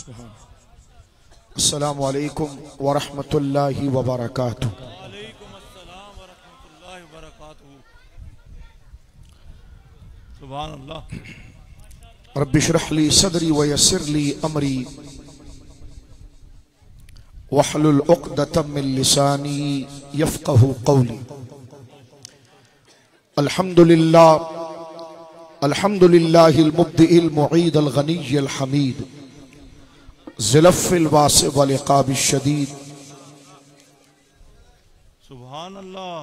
अस्सलामु अलैकुम व रहमतुल्लाहि व बरकातुहू। वालेकुम अस्सलाम व रहमतुल्लाहि व बरकातुहू। सुभान अल्लाह। रब्बि इश्रह ली सदरी व यस्सिर ली अमरी वहलुल उक़दतम मिन लिसानी यफ़क़हू क़ौली। अल्हम्दुलिल्लाहिल मुब्दिइल मुईदिल गनिय्यिल हमीद ज़िलफ़िल वासिअ वल इक़ाबिश शदीद। सुभान अल्लाह।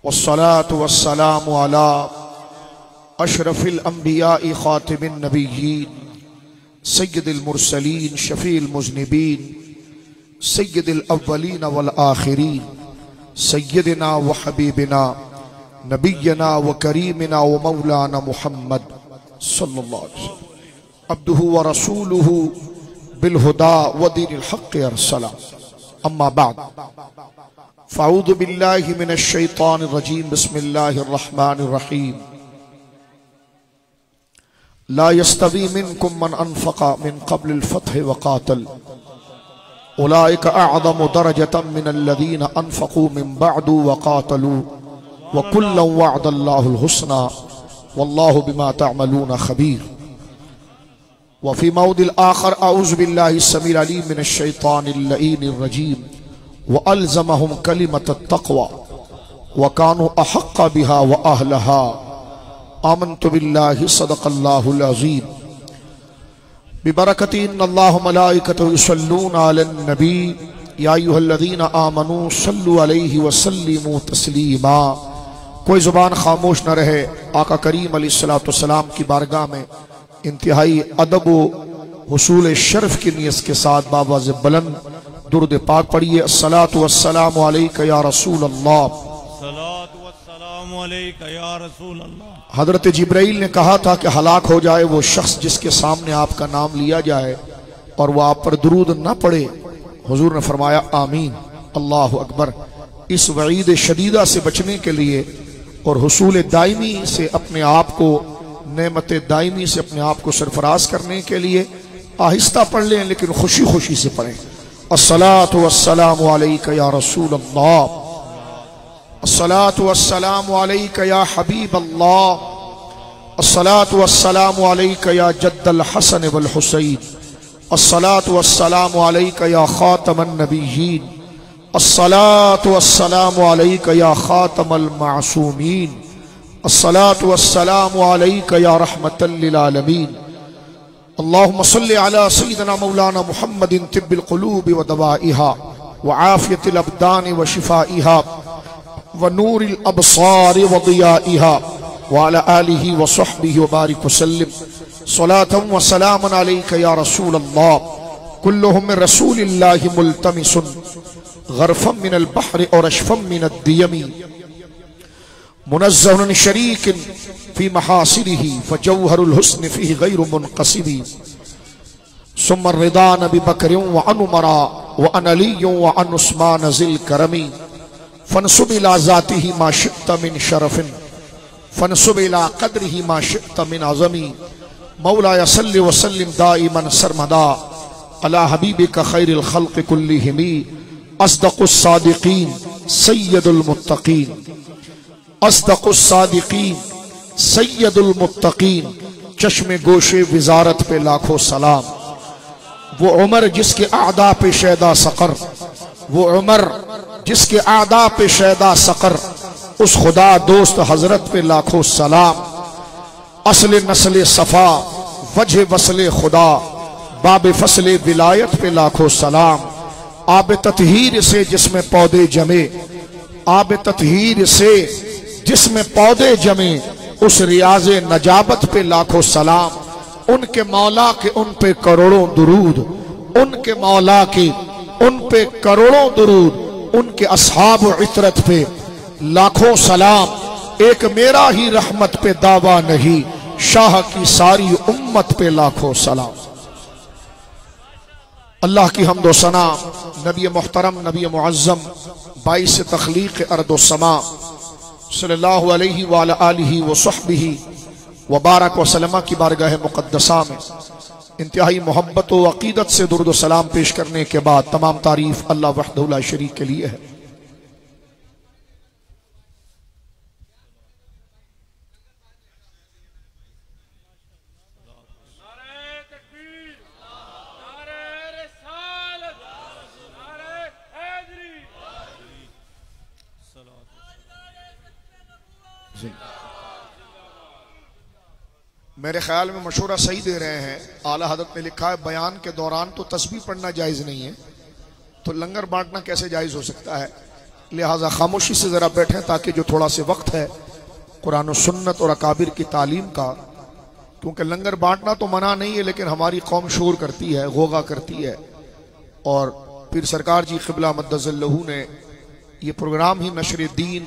वस्सलातु वस्सलामु अला अशरफिल अंबिया'i ख़ातिमिन नबिय्यीन सय्यिदिल मुरसलीन शफ़ीइल मुज़निबीन सय्यिदिल अव्वलीन वल आखिरीन सय्यिदिना व हबीबिना नबिय्यना व करीमिना व मौलाना मुहम्मद सल्लल्लाहु अलैहि वसल्लम अब्दुहु व रसूलुहु बिल हुदा व दीनिल हक़्क़ अरसला। अम्मा बाद फ़अऊज़ु बिल्लाहि मिनश शैतानिर रजीम। बिस्मिल्लाहिर रहमानिर रहीम। ला यस्तवी मिनकुम मन अनफ़क़ा मिन क़ब्लिल फ़त्हि व क़ातल उलाइका अअज़मु दरजतम मिनल्लज़ीना अनफ़क़ू मिन बअदु व क़ातलू व कुल्लन वअदल्लाहुल हुस्ना वल्लाहु बिमा तअमलून ख़बीर। व फ़ी मौदिल आख़र अऊज़ु बिल्लाहि समीइल अलीम मिनश शैतानिर लईनिर रजीम व अलज़महुम कलिमतत तक़वा व कानू अहक़्क़ बिहा व अहलहा। आमन्तु बिल्लाहि सदक़ल्लाहुल अज़ीम। बिबरकति इन्नल्लाह व मलाइकतहु युसल्लूना अलन नबी या अय्युहल्लज़ीना आमनू सल्लु अलैहि व सल्लिमू तस्लीमा। कोई ज़ुबान खामोश न रहे। आका करीम अलैहिस्सलातु वस्सलाम की बारगाह में इंतहाई अदब व हुसूल शर्फ की नियत के साथ बावाज़ बुलंद दुरूद पाक पढ़िए। अस्सलातु वस्सलामु अलैका या रसूल अल्लाह। सलातु वस्सलामु अलैका या रसूल अल्लाह। हज़रत जिब्राइल ने कहा था कि हलाक हो जाए वो शख्स जिसके सामने आपका नाम लिया जाए और वह आप पर दुरूद न पढ़े। हुजूर ने फरमाया आमीन। अल्लाह अकबर। इस वईद शदीदा से बचने के लिए और हुसूल दायमी से अपने आप को, नेमत दायमी से अपने आप को सरफराज करने के लिए आहिस्ता पढ़ लें, लेकिन खुशी खुशी से पढ़ें। अस्सलातु वस्सलामु अलैका या रसूल अल्लाह। अस्सलातु वस्सलामु अलैका या हबीब अल्लाह। अस्सलातु वस्सलामु अलैका या जद्दल हसन वल हुसैन। अस्सलातु वस्सलामु अलैका या खातमन नबिय्यीन। अस्सलातु वस्सलामु अलैका या खातमल मासूमीन। अस्सलातु वस्सलामु अलैका या रहमतल लिल आलमीन। अल्लाहुम्मा सल्लि अला सय्यिदिना मौलाना मुहम्मदिन तिब्बिल क़ुलूबि व दवाइहा व आफ़ियतिल अबदानि व शिफ़ाइहा व नूरिल अबसारि व दियाइहा व अला आलिहि व सहबिहि व बारिक वसल्लिम सलातन व सलामन अलैका या रसूल अल्लाह। कुल्लुहुम मिन रसूलिल्लाहि मुल्तमिसुन गरफ़म मिनल बहरि और अशफ़म मिनद दियमी मुनज़्ज़हुन शरीकिन फ़ी महासिरिही फ़जौहरुल हुस्न फ़ीहि गैरु मुनक़सिबी। सुम्मा रिदा नबी बकरिन व अन उमरा व अन अलिय्युन व अन उस्मान ज़िल करमी फनसुब इला ज़ातिही मा शिअ्त मिन शरफ़िन फनसुब इला क़द्रिही मा शिअ्त मिन अज़मी। मौलाया सल्लि व सल्लिम दाइमन सरमदा अला हबीबिका खैरिल ख़ल्क़ि कुल्लिहिमी अस्दक़ुस सादिक़ीन सय्यदुल मुत्तक़ीन। अस्दक़ुस सादिक़ीन सय्यदुल मुत्तक़ीन। चश्मे गोशे विज़ारत पे लाखों सलाम। वो उमर जिसके आदा पे शैदा सक़र, वो उमर जिसके आदा पे शैदा सक़र, उस खुदा दोस्त हजरत पे लाखों सलाम। असले नस्ले सफ़ा वजह वसले खुदा बाब फसले विलायत पे लाखों सलाम। आब ततहीर से जिसमें पौधे जमे, आब ततहीर से जिसमें पौधे जमे, उस रियाज़े नजाबत पे लाखों सलाम। उनके मौला के उन पे करोड़ों दुरूद, उनके मौला के उन पे करोड़ों दुरूद, उनके अस्हाब व इतरत पे लाखों सलाम। एक मेरा ही रहमत पे दावा नहीं, शाह की सारी उम्मत पे लाखों सलाम। अल्लाह की हम्दो सना नबी मोहतरम नबी मुअज़्ज़म बाइस तख्लीक़ अर्द व समा सल्लल्लाहु अलैहि व आलिहि व सहबिहि व बारक व सल्लम की बारगाह मुक़द्दसा में इंतहाई मोहब्बत व अकीदत से दुरूद सलाम पेश करने के बाद तमाम तारीफ अल्लाह वहदहु ला शरीक के लिए है। मेरे ख्याल में मशवरा सही दे रहे हैं। आला हज़रत ने लिखा है बयान के दौरान तो तस्बीह पढ़ना जायज़ नहीं है, तो लंगर बांटना कैसे जायज़ हो सकता है। लिहाजा खामोशी से ज़रा बैठें ताकि जो थोड़ा से वक्त है कुरान और सुन्नत और अकाबिर की तालीम का, क्योंकि लंगर बांटना तो मना नहीं है लेकिन हमारी कौम शोर करती है, गोगा करती है। और पीर सरकार जी क़िबला मद्दज़ल्लहू ने ये प्रोग्राम ही नशर दीन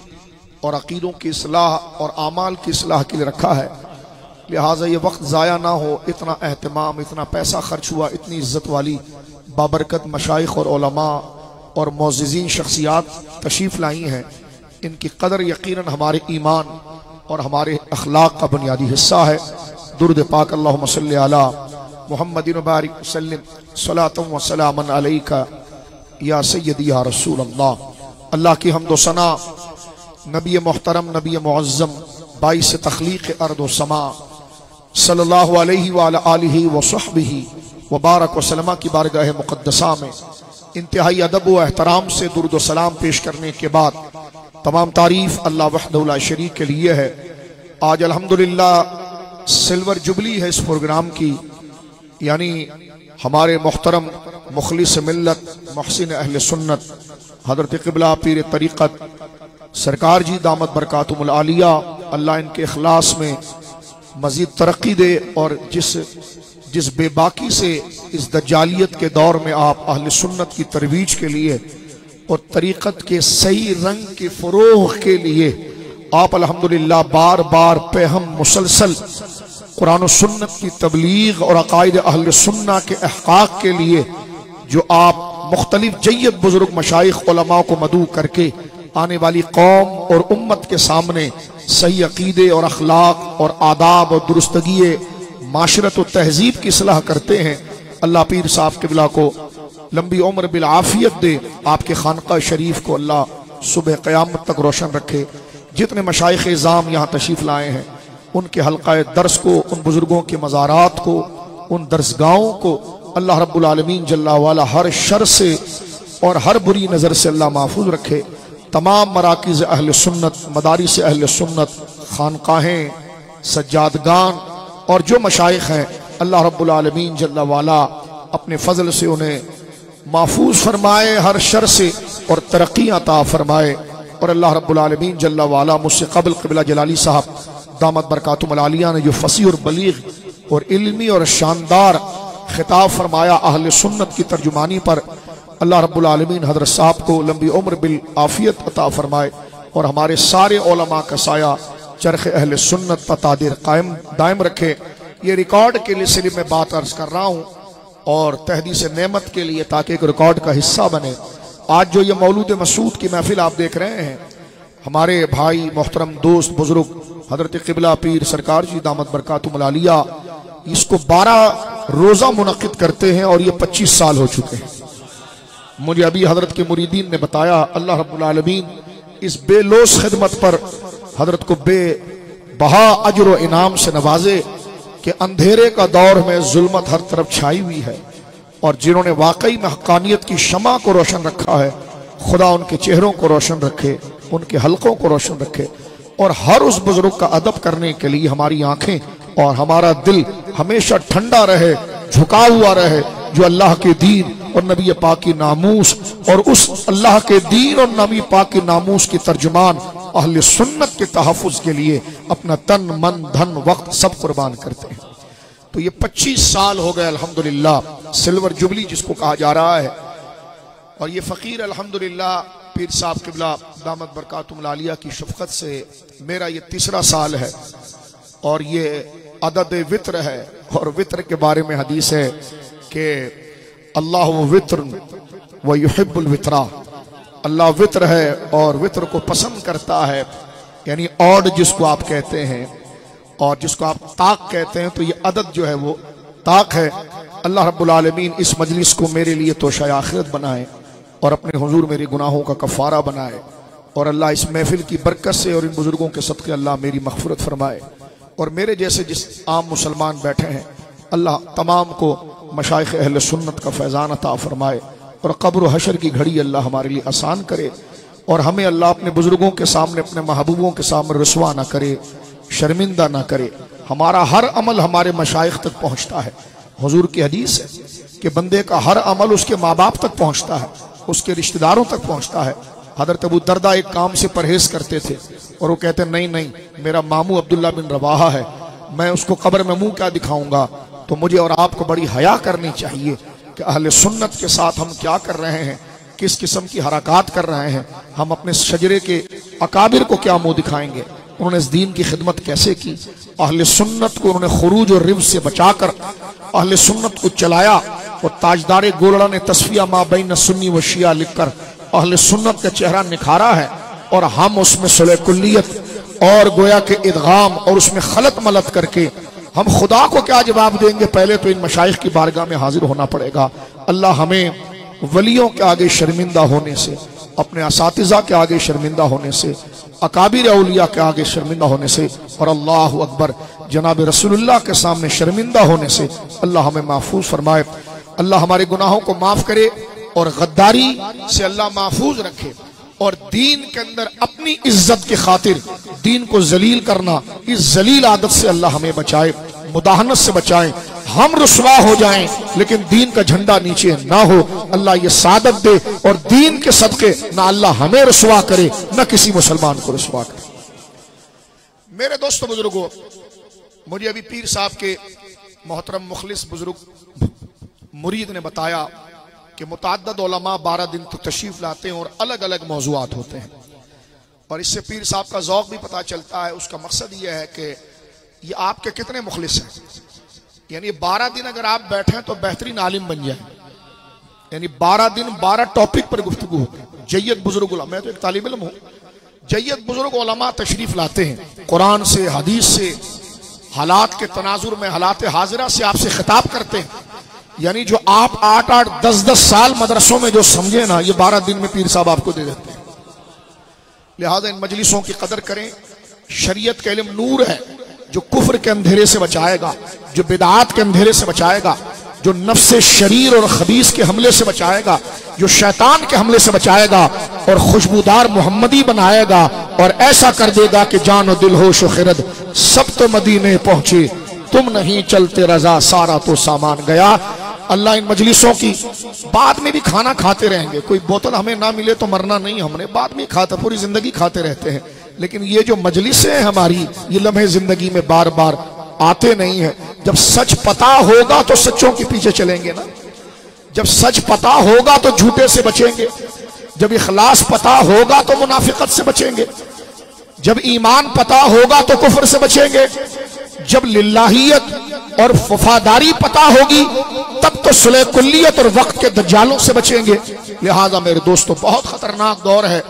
और अकीदों की इस्लाह और आमाल की इस्लाह के लिए रखा है। लिहाजा ये वक्त ज़ाया ना हो, इतना एहतमाम, इतना पैसा खर्च हुआ, इतनी इज्जत वाली बाबरकत मशाइख और उलमा और मोअज़्ज़िज़ीन शख्सियात तशरीफ़ लाई हैं। इनकी कदर यकीनन हमारे ईमान और हमारे अखलाक का बुनियादी हिस्सा है। दुरूद पाक अल्लाहुम्मा सल्लि अला मुहम्मदिन व बारिक वसल्लिम सलातन व सलामन अलैका या सय्यदी या रसूल अल्लाह। अल्लाह की हम्द व सना नबी मोहतरम, नबी मुअज़्ज़म, बाइस तख्लीक़ अर्द व समा सल्लल्लाहु अलैहि व अला आलिहि व सहबिहि व बारक व सल्लमा की बारगाह मुक़द्दसा में इंतहाई अदब व एहतराम से दुरूद व सलाम पेश करने के बाद तमाम तारीफ अल्लाह वहदहु ला शरीक के लिए है। आज अल्हम्दुलिल्लाह सिल्वर जुबली है इस प्रोग्राम की, यानी हमारे मोहतरम मुखलिस मिल्लत मोहसिन अहले सुन्नत हज़रत क़िबला पीर तरीक़त सरकार जी दामत बरकातुहुल आलिया, अल्लाह इनके इखलास में मजीद तरक्की दे और जिस बेबाकी से इस दज्जालियत के दौर में आप अहले सुन्नत की तरवीज के लिए और तरीक़त के सही रंग के फ़रोग़ के लिए आप अल्हम्दुलिल्लाह बार बार पे हम मुसलसल कुरान और सुन्नत की तबलीग और अक़ाइद अहले सुन्ना के अहक़ाक़ के लिए जो आप मुख्तलिफ जय्यद बुजुर्ग मशाइख उलमा को मदऊ करके आने वाली कौम और उम्मत के सामने सही अकीदे और अखलाक और आदाब और दुरुस्तगी माशरत और तहजीब की सलाह करते हैं। अल्लाह पीर साहब क़िबला को लंबी उम्र बिल आफियत दे, आपके खानका शरीफ को अल्लाह सुबह क़यामत तक रोशन रखे। जितने मशाइख इज़ाम यहाँ तशरीफ़ लाए हैं उनके हल्का दर्स को, उन बुजुर्गों के मज़ारात को, उन दर्सगाहों को अल्लाह रब्बुल आलमीन जल्ला वाला हर शर से और हर बुरी नज़र से अल्लाह महफूज रखे। तमाम मराकिज़ अहले सुन्नत, मदारिस अहले सुन्नत, खानकाहें, सज्जादगान और जो मशाइख हैं अल्लाह रब्बुल आलमीन जल्ला वाला अपने फजल से उन्हें महफूज फरमाए हर शर से और तरक्की अता फरमाए। और अल्लाह रब्बुल आलमीन जल्ला वाला मुझसे कबल क़िबला जलाली साहब दामत बरकातुहुल आलिया ने जो फसी और बलीग और इल्मी और शानदार खिताब फरमाया अहले सुन्नत की तर्जुमानी पर, अल्लाह रब्बुल आलमीन हज़रत साहब को लंबी उम्र बिल आफियत अता फरमाए और हमारे सारे उलमा का साया चरख़ अहले सुन्नत पर तादिर कायम दायम रखे। ये रिकॉर्ड के लिए सिर्फ मैं बात अर्ज कर रहा हूँ और तहदीस नेमत के लिए ताकि एक रिकॉर्ड का हिस्सा बने। आज जो ये मौलूद मसूद की महफिल आप देख रहे हैं, हमारे भाई मोहतरम दोस्त बुजुर्ग हज़रत क़िबला पीर सरकार जी दामत बरकातुहुल आलिया इसको 12 रोज़ा मुनक़िद करते हैं और ये 25 साल हो चुके हैं। मुझे अभी हजरत के मुरीदीन ने बताया, अल्लाह रब्बुल आलमीन इस बेलोस खिदमत पर हजरत को बेबहा अजर व इनाम से नवाजे कि अंधेरे का दौर में जुल्मत हर तरफ छाई हुई है और जिन्होंने वाकई में हक़ानियत की शमा को रोशन रखा है, खुदा उनके चेहरों को रोशन रखे, उनके हल्कों को रोशन रखे और हर उस बुजुर्ग का अदब करने के लिए हमारी आंखें और हमारा दिल हमेशा ठंडा रहे, झुका हुआ रहे, जो अल्लाह के दीन और नबी पाक की नामूस और उस अल्लाह के दीन और नबी पाक की नामूस की तर्जुमान अहले सुन्नत के तहफ़्फ़ुज़ के लिए अपना तन मन धन वक्त सब कुर्बान करते हैं। तो ये 25 साल हो गए अल्हम्दुलिल्लाह सिल्वर जुबली जिसको कहा जा रहा है। और ये फ़कीर अल्हम्दुलिल्लाह पीर साहब क़िबला दामत बरकातुहुल आलिया की शफ़क़त से मेरा ये 3रा साल है और ये अदद वित्र है। और वित्र के बारे में हदीस है कि अल्लाह वित्र व युहिब्बुल वित्रा, अल्लाह वित्र है और वित्र को पसंद करता है, यानी ऑड जिसको आप कहते हैं और जिसको आप ताक कहते हैं, तो ये अदद जो है वो ताक है। अल्लाह रब्बुल आलमीन इस मजलिस को मेरे लिए तोशा आखिरत बनाए और अपने हुजूर मेरे गुनाहों का कफ़ारा बनाए। और अल्लाह इस महफिल की बरकत से और इन बुजुर्गों के सदक़े अल्लाह मेरी मग़फ़िरत फरमाए। और मेरे जैसे जिस आम मुसलमान बैठे हैं अल्लाह तमाम को मशाइख़ अहले सुन्नत का फैज़ान अता फरमाए और क़ब्र हशर की घड़ी अल्लाह हमारे लिए आसान करे और हमें अल्लाह अपने बुजुर्गों के सामने, अपने महबूबों के सामने रुसवा ना करे, शर्मिंदा ना करे। हमारा हर अमल हमारे मशाइख़ तक पहुँचता है। हुजूर की हदीस है कि बंदे का हर अमल उसके माँ बाप तक पहुँचता है, उसके रिश्तेदारों तक पहुँचता है। हज़रत अबू दरदा एक काम से परहेज करते थे और वो कहते नहीं नहीं, मेरा मामू अब्दुल्ला बिन रवाहा है, मैं उसको कब्र में मुंह क्या दिखाऊंगा। तो मुझे और आपको बड़ी हया करनी चाहिए कि अहले सुन्नत के साथ हम क्या कर रहे हैं, किस किस्म की हरकत कर रहे हैं। हम अपने शजरे के अकाबिर को क्या मुंह दिखाएंगे, उन्होंने इस दीन की खिदमत कैसे की। अहले सुन्नत को उन्होंने खुरूज और रिव से बचाकर अहले सुन्नत को चलाया और ताजदार गोलड़ा ने तस्फिया मा बैन सुन्नी व शिया लिखकर अहले सुन्नत का चेहरा निखारा है। और हम उसमें सुलह कुल्लियत और गोया के इदगाम और उसमें खलत मलत करके हम खुदा को क्या जवाब देंगे। पहले तो इन मशाइख की बारगाह में हाजिर होना पड़ेगा। अल्लाह हमें वलियों के आगे शर्मिंदा होने से, अपने असातिज़ा के आगे शर्मिंदा होने से, अकाबिर औलिया के आगे शर्मिंदा होने से और अल्लाह अकबर जनाब रसूलुल्लाह के सामने शर्मिंदा होने से अल्लाह हमें महफूज फरमाए। अल्लाह हमारे गुनाहों को माफ करे और गद्दारी से अल्लाह महफूज रखे और दीन के अंदर अपनी इज्जत की खातिर दीन को जलील करना, इस जलील आदत से अल्लाह हमें बचाए, मुदाहनत से बचाए। हम रुसवा हो जाएं लेकिन दीन का झंडा नीचे ना हो। अल्लाह ये सादत दे और दीन के सदके ना अल्लाह हमें रुसवा करे ना किसी मुसलमान को रुसवा करे। मेरे दोस्तों बुजुर्गों, मुझे अभी पीर साहब के मोहतरम मुखलिस बुजुर्ग मुरीद ने बताया कि मुतअद्दिद उलमा 12 दिन तो तशरीफ लाते हैं और अलग अलग मौज़ूआत होते हैं। और इससे पीर साहब का ज़ौक़ भी पता चलता है। उसका मकसद यह है कि ये आपके कितने मुखलिस हैं। यानी 12 दिन अगर आप बैठे तो बेहतरीन आलिम बन जाए। यानी 12 दिन 12 टॉपिक पर गुफ्तगू होगी। जय्यद बुजुर्ग उलमा, मैं तो एक तालिब इल्म हूँ, जय्यद बुजुर्ग उलमा तशरीफ लाते हैं, कुरान से, हदीस से, हालात के तनाजुर में, हालात हाजिरा से आपसे खिताब करते हैं। यानी जो आप 8-8, 10-10 साल मदरसों में जो समझे ना, ये 12 दिन में पीर साहब आपको दे देते हैं। लिहाजा इन मजलिसों की कदर करें। शरीयत का इल्म नूर है जो कुफ्र के अंधेरे से बचाएगा, जो बिदआत के अंधेरे से बचाएगा, जो नफ्स शरीर और खबीस के हमले से बचाएगा, जो शैतान के हमले से बचाएगा और खुशबूदार मोहम्मदी बनाएगा और ऐसा कर देगा कि जान और दिल होश और खिरद सब तो मदीने पहुंचे, तुम नहीं चलते रजा सारा तो सामान गया। अल्लाह इन मजलिसों की बाद में भी खाना खाते रहेंगे। कोई बोतल हमें ना मिले तो मरना नहीं, हमने बाद में खाता, पूरी जिंदगी खाते रहते हैं। लेकिन ये जो मजलिसें हैं हमारी, ये लम्हे जिंदगी में बार बार आते नहीं है। जब सच पता होगा तो सच्चों के पीछे चलेंगे ना। जब सच पता होगा तो झूठे से बचेंगे। जब इखलास पता होगा तो मुनाफिकत से बचेंगे। जब ईमान पता होगा तो कुफ्र से बचेंगे। जब लिल्लाहियत और वफादारी पता होगी तब तो सुलह कुल्लियत और वक्त के दज्जालों से बचेंगे। लिहाजा मेरे दोस्तों, बहुत खतरनाक दौर है।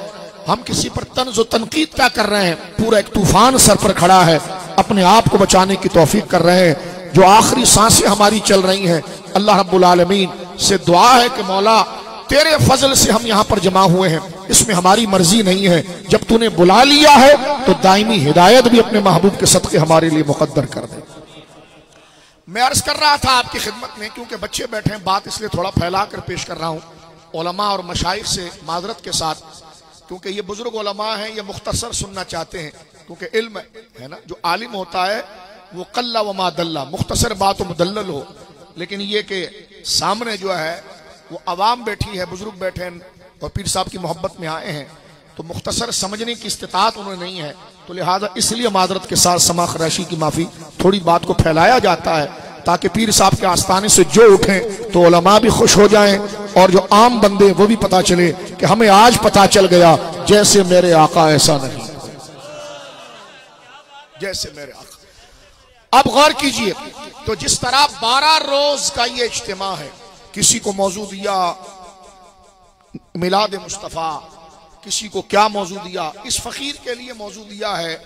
हम किसी पर तंज और तनकीद क्या कर रहे हैं, पूरा एक तूफान सर पर खड़ा है, अपने आप को बचाने की तौफीक कर रहे हैं। जो आखिरी सांसें हमारी चल रही हैं, अल्लाह रब्बुल आलमीन से दुआ है कि मौला तेरे फजल से हम यहाँ पर जमा हुए हैं, इसमें हमारी मर्जी नहीं है। जब तूने बुला लिया है तो दायमी हिदायत भी अपने महबूब के सदके हमारे लिए मुकद्दर कर दे। मैं अर्ज कर रहा था आपकी खिदमत में, क्योंकि बच्चे बैठे हैं, बात इसलिए थोड़ा फैला कर पेश कर रहा हूँ उलमा और मशाइख से माजरत के साथ, क्योंकि ये बुजुर्ग उलमा हैं, ये मुख्तसर सुनना चाहते हैं। क्योंकि इल्म है ना, जो आलिम होता है वो कल्ला व मा दल्ला, मुख्तसर बात मुदल्लल हो। लेकिन ये कि सामने जो है वो अवाम बैठी है, बुजुर्ग बैठे हैं और पीर साहब की मोहब्बत में आए हैं, तो मुख्तसर समझने की इस्तिताअत उन्हें नहीं है। तो लिहाजा इसलिए माजरत के साथ समा खराशी की माफ़ी, थोड़ी बात को फैलाया जाता है ताकि पीर साहब के आस्थाने से जो उठें तो उलमा भी खुश हो जाएं और जो आम बंदे वो भी पता चले कि हमें आज पता चल गया जैसे मेरे आका ऐसा नहीं, जैसे मेरे आका। अब गौर कीजिए, तो जिस तरह 12 रोज का ये इज्तिमा है, किसी को मौजू दिया मिलाद मुस्तफ़ा, किसी को क्या मौजू दिया, इस फकीर के लिए मौजू दिया है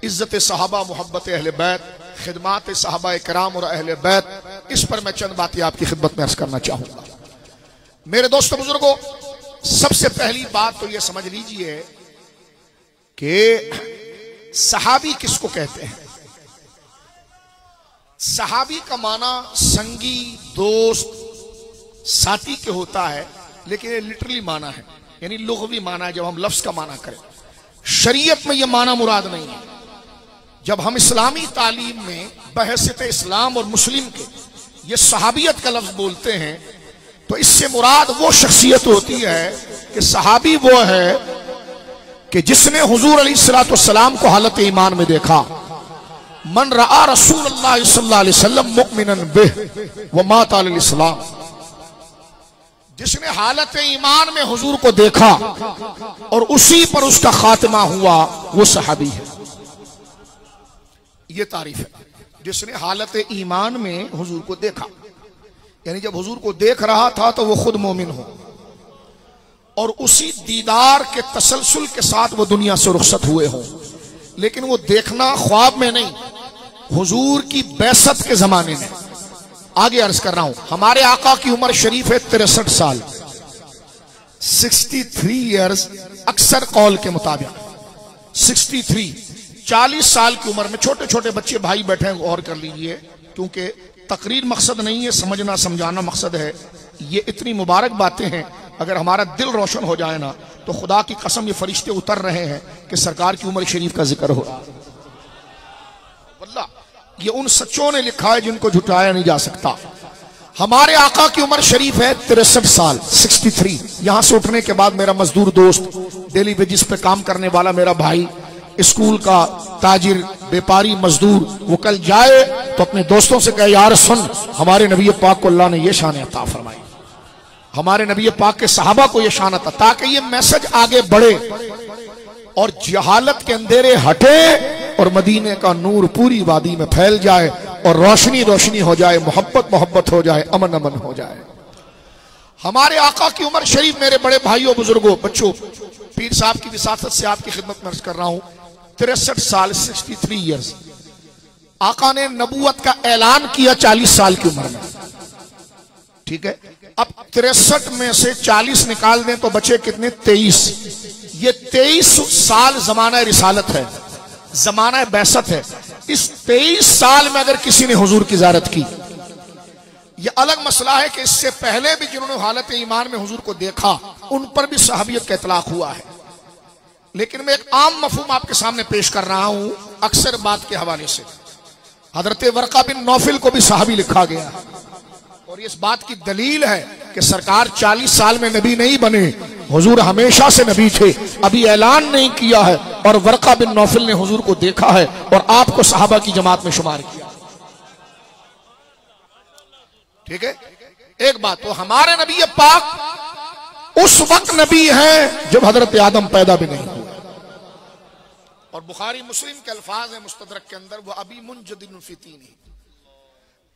इज्जत सहाबा, मोहब्बत अहले बैत, खिदमात सहाबा कराम और अहले बैत, इस पर मैं चंद बातें आपकी खिदमत में अर्ज करना चाहूंगा। मेरे दोस्तों बुजुर्गों, सबसे पहली बात तो यह समझ लीजिए कि सहाबी किसको कहते हैं। सहाबी का माना संगी, दोस्त, साथी के होता है, लेकिन ये लिटरली माना है, यानी लुग़वी माना है। जब हम लफ्ज का माना करें, शरीयत में यह माना मुराद नहीं है। जब हम इस्लामी तालीम में बहसियत इस्लाम और मुस्लिम के ये सहाबियत का लफ्ज बोलते हैं, तो इससे मुराद वो शख्सियत होती है कि सहाबी वो है कि जिसने हुजूर अलैहिस्सलातु वस्सलाम को हालत ईमान में देखा। मन रआ रसूलुल्लाह सल्लल्लाहु अलैहि वसल्लम मुमिनन बिह व माता अल इस्लाम, जिसने हालत ईमान में हुजूर को देखा और उसी पर उसका खात्मा हुआ, वो सहाबी है। ये तारीफ है, जिसने हालत ईमान में हुजूर को देखा, यानी जब हुजूर को देख रहा था तो वो खुद मोमिन हो और उसी दीदार के तसलसल के साथ वो दुनिया से रुखसत हुए हों। लेकिन वो देखना ख्वाब में नहीं, हुजूर की बैसत के जमाने में। आगे अर्ज कर रहा हूं, हमारे आका की उम्र शरीफ है 63 साल, 63 ईयर्स अक्सर कौल के मुताबिक। 63, 40 साल की उम्र में छोटे छोटे बच्चे भाई बैठे हैं, गौर कर लीजिए, क्योंकि तकरीर मकसद नहीं है, समझना समझाना मकसद है। ये इतनी मुबारक बातें हैं, अगर हमारा दिल रोशन हो जाए ना, तो खुदा की कसम ये फरिश्ते उतर रहे हैं कि सरकार की उम्र शरीफ का जिक्र हो रहा है। वल्लाह, ये उन सच्चों ने लिखा है जिनको झुटाया नहीं जा सकता। हमारे आका की उम्र शरीफ है 63 साल, 63। यहां से उठने के बाद मेरा मजदूर दोस्त, डेली वेजिस पे काम करने वाला मेरा भाई, स्कूल का ताजिर, व्यापारी, मजदूर, वो कल जाए तो अपने दोस्तों से कहे, यार सुन, हमारे नबी पाक को अल्लाह ने ये शान अता फरमाई, हमारे नबी पाक के सहाबा को ये शान अता, ताकि ये मैसेज आगे बढ़े और जहालत के अंधेरे हटे और मदीने का नूर पूरी वादी में फैल जाए और रोशनी रोशनी हो जाए, मोहब्बत मोहब्बत हो जाए, अमन अमन हो जाए। हमारे आका की उम्र शरीफ, मेरे बड़े भाइयों, बुजुर्गों, बच्चों, पीर साहब की विसासत से आपकी खिदमत में अर्ज कर रहा हूं, 63 साल, 63 ईयर्स। आका ने नबूवत का ऐलान किया 40 साल की उम्र में, ठीक है। अब 63 में से 40 निकाल दें तो बचे कितने? 23। ये 23 साल जमाना रिसालत है, जमाना बैसत है। इस 23 साल में अगर किसी ने हुजूर की ज़ियारत की, यह अलग मसला है कि इससे पहले भी जिन्होंने हालत ईमान में हुजूर को देखा, उन पर भी सहाबियत का इतलाक हुआ है। लेकिन मैं एक आम मफहूम आपके सामने पेश कर रहा हूं, अक्सर बात के हवाले से। हजरत वर्का बिन नौफिल को भी सहाबी लिखा गया है, और इस बात की दलील है कि सरकार 40 साल में नबी नहीं बने, हुजूर हमेशा से नबी थे, अभी ऐलान नहीं किया है, और वर्का बिन नौफिल ने हुजूर को देखा है और आपको सहाबा की जमात में शुमार किया, ठीक है। एक बात तो, हमारे नबी पाक उस वक्त नबी हैं जब हजरत आदम पैदा भी नहीं हुए, और बुखारी मुस्लिम के अल्फाज है मुस्तदरक के अंदर, वो अभी मुंजदिन फी तीनी।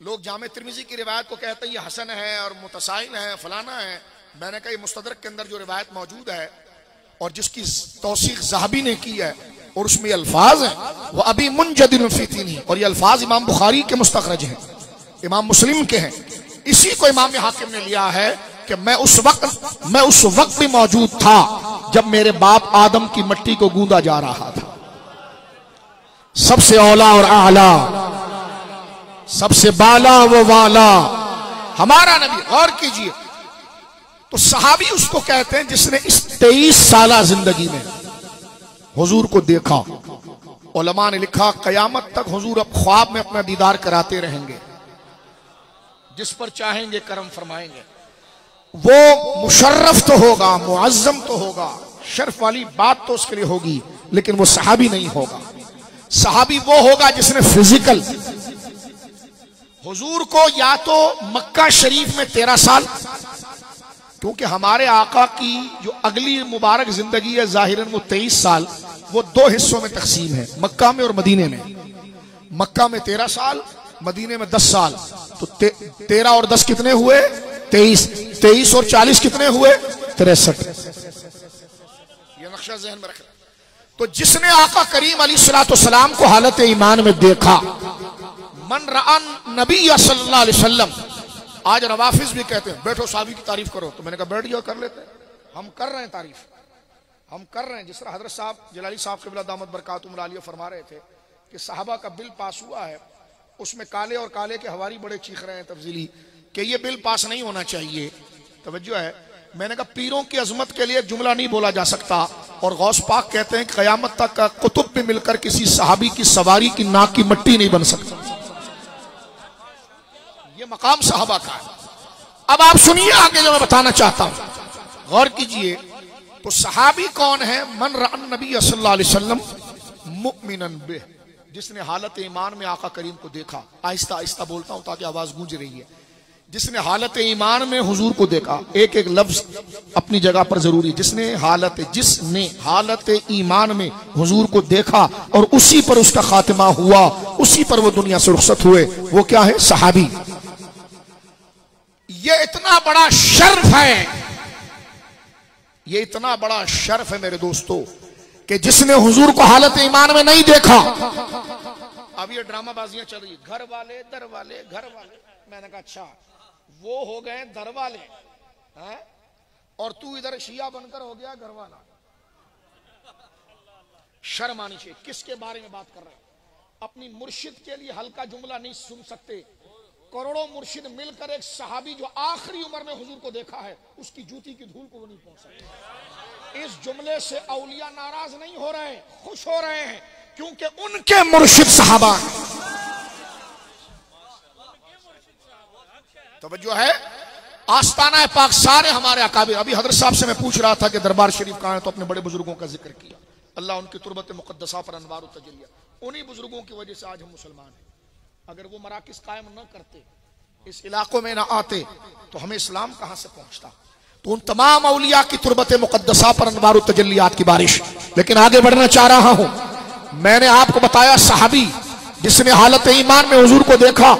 लोग जामे तिर्मिज़ी की रिवायत को कहते हैं ये हसन है और मुतसाइन है, फलाना है। मैंने कहा ये मुस्तदरक के अंदर जो रिवायत मौजूद है और जिसकी तौसीक ज़हाबी ने की है, और उसमें अल्फाज हैं वो अभी मुंजदिन फी तीनी, और ये अल्फाज इमाम बुखारी के मुस्तखरज हैं, इमाम मुस्लिम के हैं। इसी को इमाम हाकिम ने लिया है कि मैं उस वक्त भी मौजूद था जब मेरे बाप आदम की मट्टी को गूंदा जा रहा था। सबसे औला और आला, सबसे बाला वो वाला हमारा नबी। गौर कीजिए, तो सहाबी उसको कहते हैं जिसने इस 23 साला जिंदगी में हुजूर को देखा। उलमा ने लिखा, कयामत तक हुजूर अब ख्वाब में अपना दीदार कराते रहेंगे, जिस पर चाहेंगे करम फरमाएंगे। वो मुशर्रफ तो होगा, मुअज्जम तो होगा, शर्फ वाली बात तो उसके लिए होगी, लेकिन वो सहाबी नहीं होगा। सहाबी वो होगा जिसने फिजिकल हुजूर को, या तो मक्का शरीफ में 13 साल, क्योंकि हमारे आका की जो अगली मुबारक जिंदगी है जाहिरन वो 23 साल, वो 2 हिस्सों में तकसीम है, मक्का में और मदीने में। मक्का में 13 साल, मदीने में 10 साल, तो 13 और 10 कितने हुए? 23। 23 और 40 कितने हुए? 63। ये नक्शा ज़हन में रखना। तो जिसने आका करीम अलैहिस्सलाम को हालत ईमान में देखा, मन रअन नबी सल्लल्लाहु अलैहि वसल्लम, आज रवाफिज भी कहते हैं बैठो साहबी की तारीफ करो, तो मैंने कहा बैठ जाओ कर लेते हैं, हम कर रहे हैं तारीफ, हम कर रहे हैं। जिस तरह हजरत साहब जलाली साहब क़िबला दामत बरकातुहुम आलिया फरमा रहे थे कि साहबा का बिल पास हुआ है, उसमें काले और काले के हवारी बड़े चीख रहे हैं तफजीली कि ये बिल पास नहीं होना चाहिए। तवज्जो है, मैंने कहा पीरों की अजमत के लिए जुमला नहीं बोला जा सकता, और गौस पाक कहते हैं क़यामत तक का कुतुब भी मिलकर किसी सहाबी की सवारी की नाक की मट्टी नहीं बन सकता। ये मकाम सहाबा का है। अब आप सुनिए आगे जो मैं बताना चाहता हूं, गौर कीजिए। तो सहाबी कौन है? मन रअन नबी सल्लल्लाहु अलैहि वसल्लम मुमिनन बिह, जिसने हालत ईमान में आका करीम को देखा। आहिस्ता आहिस्ता बोलता हूं ताकि आवाज गूंज रही है। जिसने हालत ईमान में हुजूर को देखा, एक एक लफ्ज अपनी जगह पर जरूरी। जिसने हालत ईमान में हुजूर को देखा और उसी पर उसका खात्मा हुआ, उसी पर वो दुनिया से रुखसत हुए, वो क्या है? सहाबी। ये इतना बड़ा शर्फ है, ये इतना बड़ा शर्फ है मेरे दोस्तों, कि जिसने हुजूर को हालत ईमान में नहीं देखा। अब ये ड्रामाबाजियां चल रही, घर वाले दर वाले, घर वाले। मैंने कहा अच्छा, वो हो गए दर वाले हैं और तू इधर शिया बनकर हो गया घर वाला। शर्म आनी चाहिए। किसके बारे में बात कर रहे हैं? अपनी मुर्शिद के लिए हल्का जुमला नहीं सुन सकते। करोड़ों मुर्शिद मिलकर एक सहाबी जो आखिरी उम्र में हुजूर को देखा है, उसकी जूती की धूल को वो नहीं पहुंच सकते। इस जुमले से औलिया नाराज नहीं हो रहे, खुश हो रहे हैं, क्योंकि उनके मुर्शिद सहाबा हैं। तवज्जो है, आस्ताना पाक सारे हमारे अकाबिर। अभी हजरत साहब से मैं पूछ रहा था कि दरबार शरीफ कहाँ है, तो अपने बड़े बुजुर्गों का जिक्र किया। अल्लाह उनकी तुरबत मुकद्दसा पर अनवार तजलिया, उन्हीं बुजुर्गों की वजह से आज हम मुसलमान हैं। अगर वो मराकिज कायम न करते, इस इलाकों में न आते, तो हमें इस्लाम कहां से पहुंचता। तो उन तमाम औलिया की तुरबत मुकद्दसा पर अनवार तजलियात की बारिश। लेकिन आगे बढ़ना चाह रहा हूं। मैंने आपको बताया सहाबी जिसने हालत ईमान में हुजूर को देखा।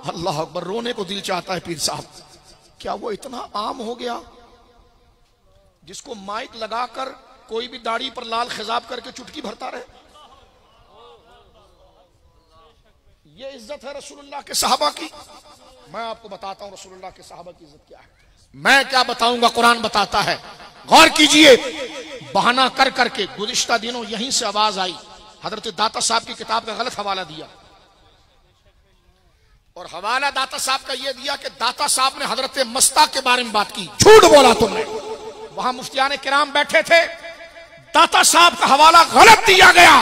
अल्लाह अकबर, रोने को दिल चाहता है पीर साहब। क्या वो इतना आम हो गया जिसको माइक लगाकर कोई भी दाढ़ी पर लाल खिजाब करके चुटकी भरता रहे? ये इज्जत है रसूलुल्लाह के सहाबा की। मैं आपको बताता हूं रसूलुल्लाह के सहाबा की इज्जत क्या है। मैं क्या बताऊंगा, कुरान बताता है। गौर कीजिए, बहाना कर करके गुज़िश्ता दिनों यहीं से आवाज आई, हजरत दाता साहब की किताब का गलत हवाला दिया। और हवाला दाता साहब का यह दिया कि दाता साहब ने हजरत मस्ता के बारे में बात की। झूठ बोला तुमने। वहां मुफ्तियाने किराम बैठे थे, दाता साहब का हवाला गलत दिया गया।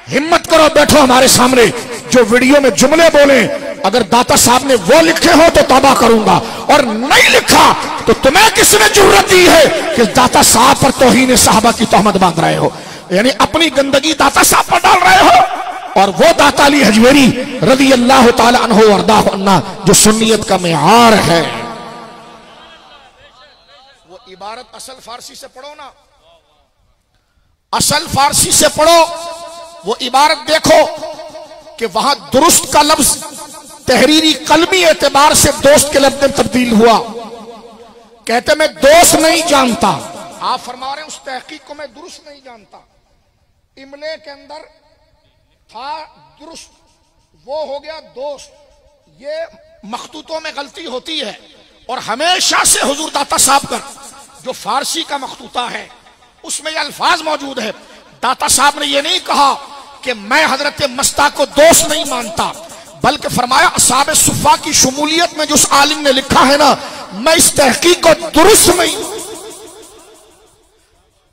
हिम्मत करो, बैठो हमारे सामने, जो वीडियो में जुमले बोले अगर दाता साहब ने वो लिखे हो तो तौबा करूंगा, और नहीं लिखा तो तुम्हें किसने जुर्रत दी है कि दाता साहब पर तौहीन सहाबा की तहमत बांध रहे हो? यानी अपनी गंदगी दाता साहब पर डाल रहे हो। और वो दाता अली हजवेरी रज़ी अल्लाह ताला अन्हु वरदाहु अन्ना, जो सुन्नियत का मेयार है। वो इबारत असल फारसी से पढ़ो ना, असल फारसी से पढ़ो। वो इबारत देखो कि वहां दुरुस्त का लफ्ज तहरीरी कलमी एतबार से दोस्त के लफ्ज में तब्दील हुआ। कहते मैं दोस्त नहीं जानता, आप फरमा रहे हैं उस तहकीक को मैं दुरुस्त नहीं जानता। इमले के अंदर था दुरुस्त, वो हो गया दोस्त। ये मखतूतों में गलती होती है। और हमेशा से हुजूर दाता साहब का जो फारसी का मखतूता है उसमें ये अल्फाज मौजूद है। दाता साहब ने ये नहीं कहा कि मैं हजरत मस्ता को दोस्त नहीं मानता, बल्कि फरमाया असहाबे सुफ़ा की शमूलियत में जो उस आलिम ने लिखा है ना, मैं इस तहकीक को दुरुस्त नहीं।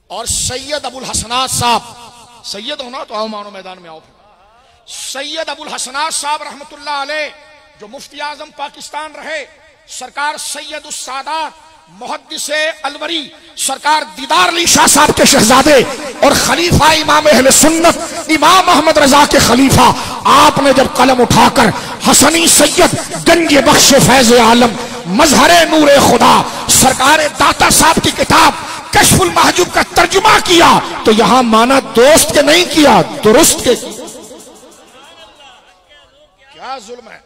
और सैयद अबुल हसनात साहब, सैयद होना तो आओ मानो मैदान में आओ। सैयद अबुल हसनात साहब रहमतुल्लाह अलैह जो मुफ्ती आजम पाकिस्तान रहे, सरकार सैयद उस सादात मुहद्दिस अलवरी सरकार दीदार अली शाह साहब के शहजादे और खलीफा इमाम अहले सुन्नत इमाम अहमद रजा के खलीफा, आपने जब कलम उठाकर हसनी सैयद गंज बख्श फैज आलम मजहरे नूरे खुदा सरकार दाता साहब की किताब कश्फुल महजूब का तर्जुमा किया, तो यहां माना दोस्त के नहीं किया, दुरुस्त के। क्या जुल्म है?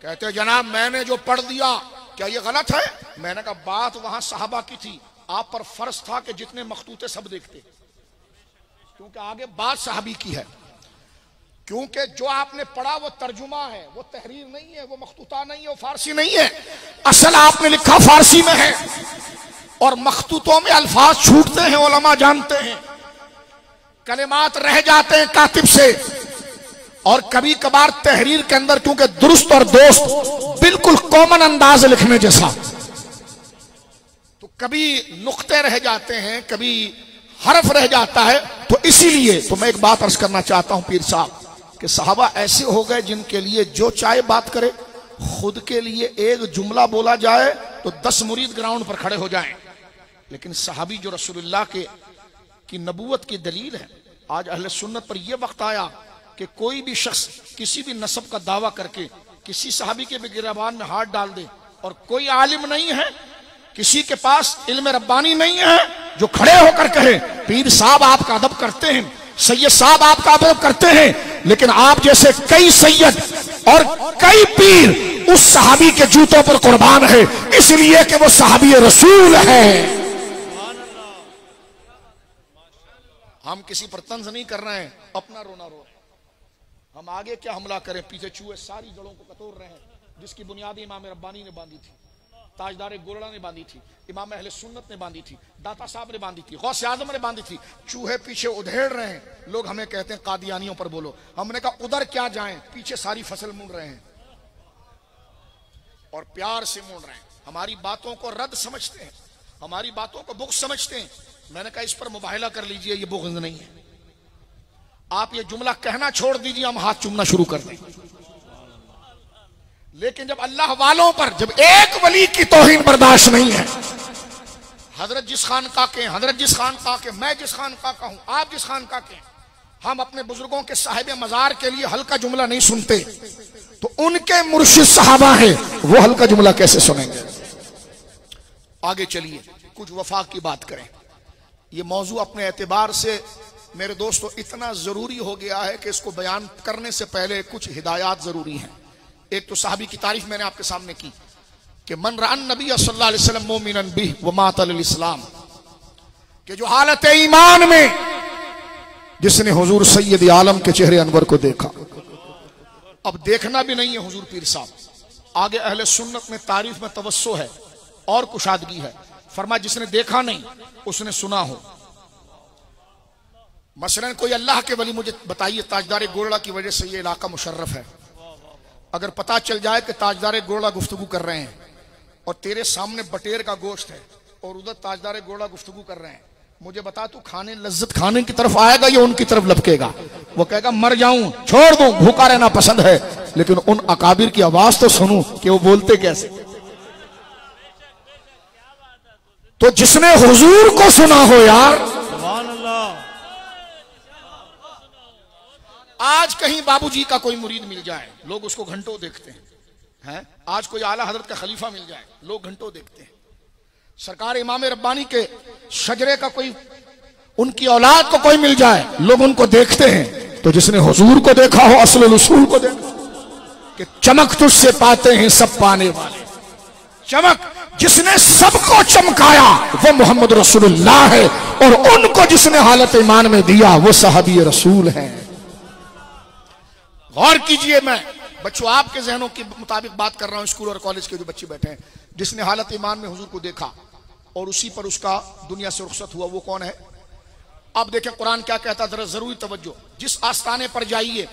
कहते जनाब मैंने जो पढ़ दिया क्या ये गलत है? मैंने कहा बात वहां साहबा की थी, आप पर फर्ज था कि जितने मखतूते सब देखते। क्योंकि आगे बात सहाबी की है, क्योंकि जो आपने पढ़ा वो तर्जुमा है, वो तहरीर नहीं है, वो मखतूता नहीं है, वो फारसी नहीं है। असल आपने लिखा फारसी में है और मखतूतों में अल्फाज छूटते हैं, उलमा जानते हैं, कलिमात रह जाते हैं कातिब से। और कभी कभार तहरीर के अंदर क्योंकि दुरुस्त और दोस्त बिल्कुल कॉमन अंदाज लिखने जैसा, तो कभी नुक्ते रह जाते हैं, कभी हरफ रह जाता है। तो इसीलिए तो मैं एक बात अर्ज करना चाहता हूं पीर साहब कि सहाबा ऐसे हो गए जिनके लिए जो चाहे बात करे। खुद के लिए एक जुमला बोला जाए तो 10 मुरीद ग्राउंड पर खड़े हो जाएं, लेकिन सहाबी जो रसूलुल्लाह की नबूवत की दलील है। आज अहले सुन्नत पर यह वक्त आया कि कोई भी शख्स किसी भी नस्ब का दावा करके किसी सहाबी के भी गिरबान में हाथ डाल दे, और कोई आलिम नहीं है, किसी के पास इल्म रब्बानी नहीं है जो खड़े होकर कहे पीर साहब आपका अदब करते हैं, सैयद साहब आपका अदब करते हैं, लेकिन आप जैसे कई सैयद और कई पीर उस सहाबी के जूतों पर कुर्बान है, इसलिए कि वो सहाबी रसूल है। हम किसी पर तंज नहीं कर रहे हैं, अपना रोना रो रहे हैं। हम आगे क्या हमला करें, पीछे चूहे सारी जड़ों को कतोड़ रहे हैं, जिसकी बुनियादी इमाम रब्बानी ने बांधी थी, ताजदार गोलड़ा ने बांधी थी, इमाम अहले सुन्नत ने बांधी थी, दाता साहब ने बांधी थी, गौसे आजम ने बांधी थी। चूहे पीछे उधेड़ रहे हैं, लोग हमें कहते हैं कादियानियों पर बोलो। हमने कहा उधर क्या जाएं, पीछे सारी फसल मुड़ रहे हैं और प्यार से मुड़ रहे हैं, हमारी बातों को रद्द समझते हैं, हमारी बातों को बुग़्ज़ समझते हैं। मैंने कहा इस पर मुबाहिला कर लीजिए, ये बुग़्ज़ नहीं है, आप ये जुमला कहना छोड़ दीजिए, हम हाथ चूमना शुरू कर दें। लेकिन जब अल्लाह वालों पर, जब एक वली की तौहीन बर्दाश्त नहीं है, हजरत जिस खानका के, हजरत जिस खानका के, मैं जिस खानका का हूं, आप जिस खानका के, हम अपने बुजुर्गों के साहिब मजार के लिए हल्का जुमला नहीं सुनते, तो उनके मुर्शिद सहाबा है, वो हल्का जुमला कैसे सुनेंगे। आगे चलिए कुछ वफा की बात करें। ये मौजू अपने एतबार से मेरे दोस्तों इतना जरूरी हो गया है कि इसको बयान करने से पहले कुछ हिदायत जरूरी हैं। एक तो साहबी की तारीफ मैंने आपके सामने की कि मन रअन नबी सल्लल्लाहु अलैहि वसल्लम मोमिनन बिह व मातल इस्लाम, कि जो हालत ईमान में जिसने हुजूर सैयद आलम के चेहरे अनवर को देखा। अब देखना भी नहीं है हुजूर पीर साहब, आगे अहले सुन्नत में तारीफ में तवस्सो है और कुशादगी है। फरमा जिसने देखा नहीं उसने सुना हो। मसलन कोई अल्लाह के वली मुझे बताइए ताजदार गोरड़ा की वजह से ये इलाका मुशर्रफ है, अगर पता चल जाए कि ताजदार गोरड़ा गुफ्तगू कर रहे हैं और तेरे सामने बटेर का गोश्त है और उधर ताजदार गोरड़ा गुफ्तगू कर रहे हैं, मुझे बता तू खाने लज्जत खाने की तरफ आएगा या उनकी तरफ लपकेगा। वो कहेगा मर जाऊं, छोड़ दूं, भूखा रहना पसंद है, लेकिन उन अकाबिर की आवाज तो सुनूं कि वो बोलते कैसे। तो जिसने हुजूर को सुना हो यार, सुभान अल्लाह। आज कहीं बाबूजी का कोई मुरीद मिल जाए, लोग उसको घंटों देखते हैं। आज कोई आला हजरत का खलीफा मिल जाए, लोग घंटों देखते हैं। सरकार इमाम रब्बानी के शजरे का कोई, उनकी औलाद को कोई मिल जाए, लोग उनको देखते हैं। तो जिसने हुजूर को देखा हो, असलुल उसूल को देखा कि चमक तुझसे पाते हैं सब पाने वाले, चमक जिसने सबको चमकाया वो मोहम्मद रसूलुल्लाह है, और उनको जिसने हालत ईमान में दिया वो सहाबी रसूल है। गौर कीजिए, मैं बच्चों आपके जहनों के मुताबिक बात कर रहा हूं, स्कूल और कॉलेज के जो बच्चे बैठे हैं। जिसने हालत ईमान में हुजूर को देखा और उसी पर उसका दुनिया से रुखसत हुआ, वो कौन है। अब देखें कुरान क्या कहता, जरा जरूरी तवज्जो। जिस आस्थाने पर जाइए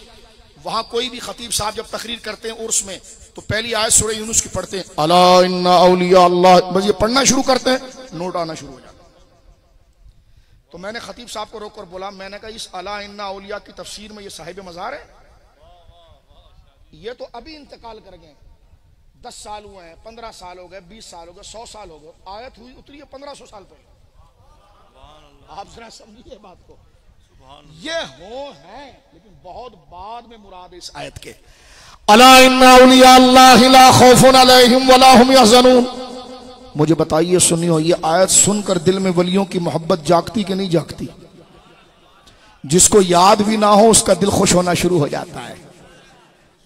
वहां कोई भी खतीब साहब जब तकरीर करते हैं उर्स में, तो पहली आयत सूरह यूनुस की पढ़ते हैं, अला इन्ना औलिया अल्लाह, बस ये पढ़ना शुरू करते हैं, नोट आना शुरू हो जाता। तो मैंने खतीब साहब को रोककर बोला, मैंने कहा इस अला इन्ना औलिया की तफसीर में ये साहिब मजार है, ये तो अभी इंतकाल कर गए, 10 साल हुए हैं, 15 साल हो गए, 20 साल हो गए, 100 साल हो गए, आयत हुई उतरी है 1500 साल पहले। आप जरा समझिए बात को, ये हो है लेकिन बहुत बाद में मुराद इस आयत के, अला इन्ना औलिया अल्लाह ला खौफुन अलैहिम वला हुम यहज़नून। मुझे बताइए सुनियो, ये आयत सुनकर दिल में वलियों की मोहब्बत जागती कि नहीं जागती। जिसको याद भी ना हो उसका दिल खुश होना शुरू हो जाता है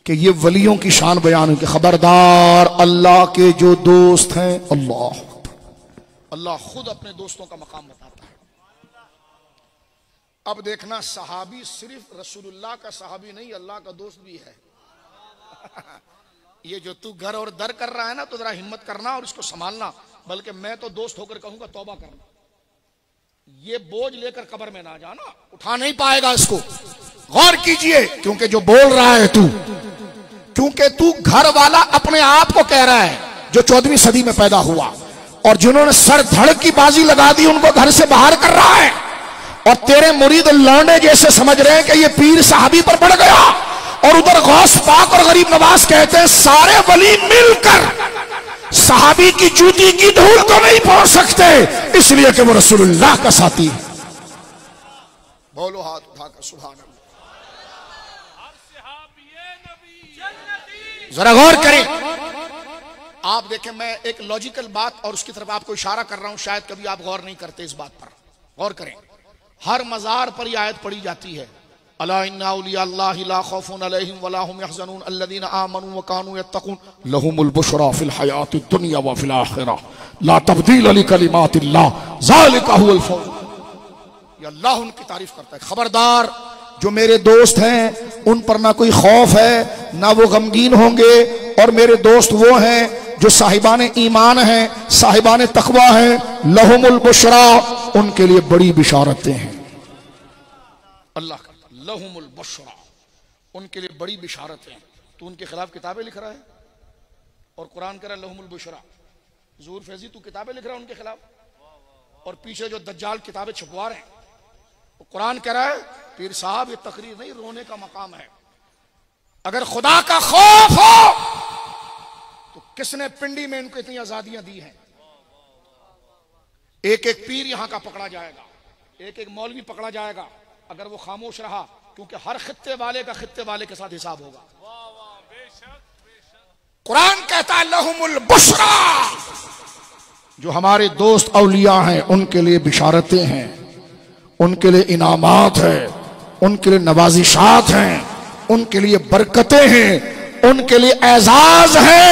कि ये वलियों की शान बयान हुई कि खबरदार अल्लाह के जो दोस्त हैं, अल्लाह खुद अपने दोस्तों का मकाम बताता है। अब देखना, सहाबी सिर्फ रसूलुल्लाह का सहाबी नहीं, अल्लाह का दोस्त भी है। ये जो तू घर और दर कर रहा है ना, तो जरा हिम्मत करना और इसको संभालना। बल्कि मैं तो दोस्त होकर कहूंगा तौबा करना, ये बोझ लेकर कब्र में ना जाना, उठा नहीं पाएगा इसको। गौर कीजिए, क्योंकि जो बोल रहा है तू, क्योंकि तू घर वाला अपने आप को कह रहा है जो 14वीं सदी में पैदा हुआ, और जिन्होंने सर धड़ की बाजी लगा दी उनको घर से बाहर कर रहा है। और तेरे मुरीद लौंडे जैसे समझ रहे हैं कि ये पीर साहबी पर बढ़ गया, और उधर गौस पाक और गरीब नवाज कहते हैं सारे वली मिलकर सहाबी की जूती की धूल को नहीं पहुंच सकते, इसलिए कि वो रसूलुल्लाह का साथी है। बोलो हाथ उठाकर सुभान अल्लाह। जरा गौर करें, आप देखें, मैं एक लॉजिकल बात और उसकी तरफ आपको इशारा कर रहा हूं, शायद कभी आप गौर नहीं करते इस बात पर। गौर करें, हर मजार पर यह आयत पढ़ी जाती है, अला इन्ना औलिया अल्लाहि ला खौफुन अलैहिम वला हुम यहज़नून अल्लज़ीना आमनू व कानू यत्तक़ून लहुमुल बुशरा फिल हयातिद दुनिया व फिल आखिरह ला तब्दील लिकलिमातिल्लाह ज़ालिका हुवल फौज़। ये अल्लाह उनकी तारीफ करता है। खबरदार, जो मेरे दोस्त हैं उन पर ना कोई खौफ है, ना वो गमगीन होंगे, और मेरे दोस्त वो हैं जो साहिबान ईमान हैं, साहिबान तकवा हैं, लहुमुल बुशरा, उनके लिए बड़ी बिशारतें हैं। अल्लाह का लहुमुल बुशरा, उनके लिए बड़ी बिशारतें। तू उनके खिलाफ किताबें लिख रहा है और कुरान कह रहा है लहुमुल बुशरा। ज़ूर फैजी, तू किताबें लिख रहा है उनके खिलाफ, और पीछे जो दज्जाल किताबें छपवा रहे हैं, कुरान कह रहा है पीर साहब ये तकरीर नहीं, रोने का मकाम है। अगर खुदा का खौफ हो तो किसने पिंडी में इनको इतनी आजादियां दी हैं? एक एक पीर यहां का पकड़ा जाएगा, एक एक मौलवी पकड़ा जाएगा अगर वो खामोश रहा, क्योंकि हर खित्ते वाले का खित्ते वाले के साथ हिसाब होगा। कुरान कहता है लहुमुल बुशरा, जो हमारे दोस्त औलिया हैं उनके लिए बिशारतें हैं, उनके लिए इनामात है, उनके लिए नवाजिशात हैं, उनके लिए बरकतें हैं, उनके लिए एजाज है,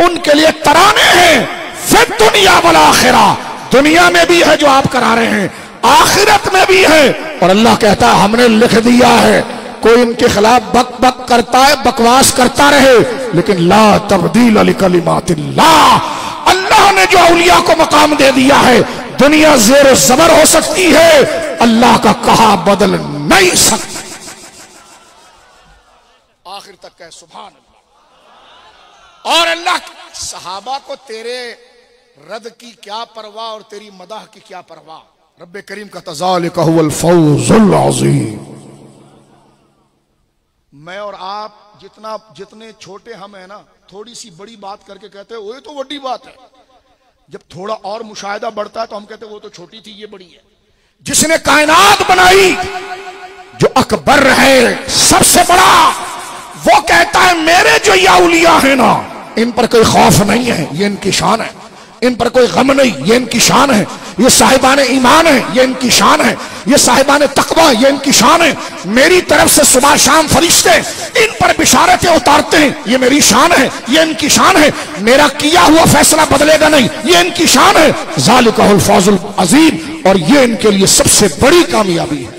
उनके लिए तराने हैं। फिर दुनिया वल आखिरा, दुनिया में भी है जो आप करा रहे हैं, आखिरत में भी है। और अल्लाह कहता है हमने लिख दिया है, कोई इनके खिलाफ बक बक करता है, बकवास करता रहे, लेकिन ला तब्दील लिकलिमातिल्लाह, अल्लाह ने जो औलिया को मकाम दे दिया है, दुनिया ज़ेर ज़बर हो सकती है, अल्लाह का कहा बदल नहीं सकती। आखिर तक कहे सुभान अल्लाह। और अल्लाह सहाबा को तेरे रद की क्या परवाह और तेरी मदाह की क्या परवाह। रब्बे करीम का ज़ालिका हुवल फौज़ुल अज़ीम। मैं और आप जितने छोटे हम है ना, थोड़ी सी बड़ी बात करके कहते हैं वो तो बड़ी बात है। जब थोड़ा और मुशाहिदा बढ़ता है तो हम कहते हैं वो तो छोटी थी, ये बड़ी है। जिसने कायनात बनाई, जो अकबर है, सबसे बड़ा, वो कहता है मेरे जो ये औलिया है ना, इन पर कोई खौफ नहीं है, ये इनकी शान है, इन पर कोई गम नहीं, ये इनकी शान है, ये साहिबान ईमान है, ये इनकी शान है, ये साहिबान तकवा, ये इनकी शान है। मेरी तरफ से सुबह शाम फरिश्ते इन पर बिशारतें उतारते हैं, ये मेरी शान है, ये इनकी शान है। मेरा किया हुआ फैसला बदलेगा नहीं, ये इनकी शान है। ज़ालिका हुवल फौज़ुल अज़ीम, और ये इनके लिए सबसे बड़ी कामयाबी है।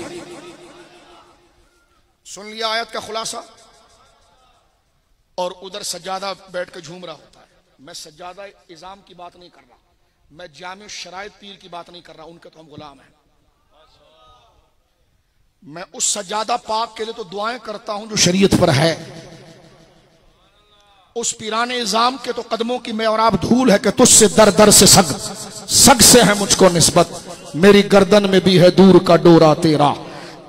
सुन लिया आयत का खुलासा। और उधर सज्जादा बैठ के झूम रहा होता है। मैं सज्जादा इज़ाम की बात नहीं कर रहा, मैं जामे शराइत पीर की बात नहीं कर रहा, उनके तो हम गुलाम हैं। मैं उस सज्जादा पाक के लिए तो दुआएं करता हूं जो शरीयत पर है। उस पीराने इज़ाम के तो कदमों की मैं और आप धूल है कि तुझसे दर दर से सग से है मुझको निस्बत, मेरी गर्दन में भी है दूर का डोरा तेरा।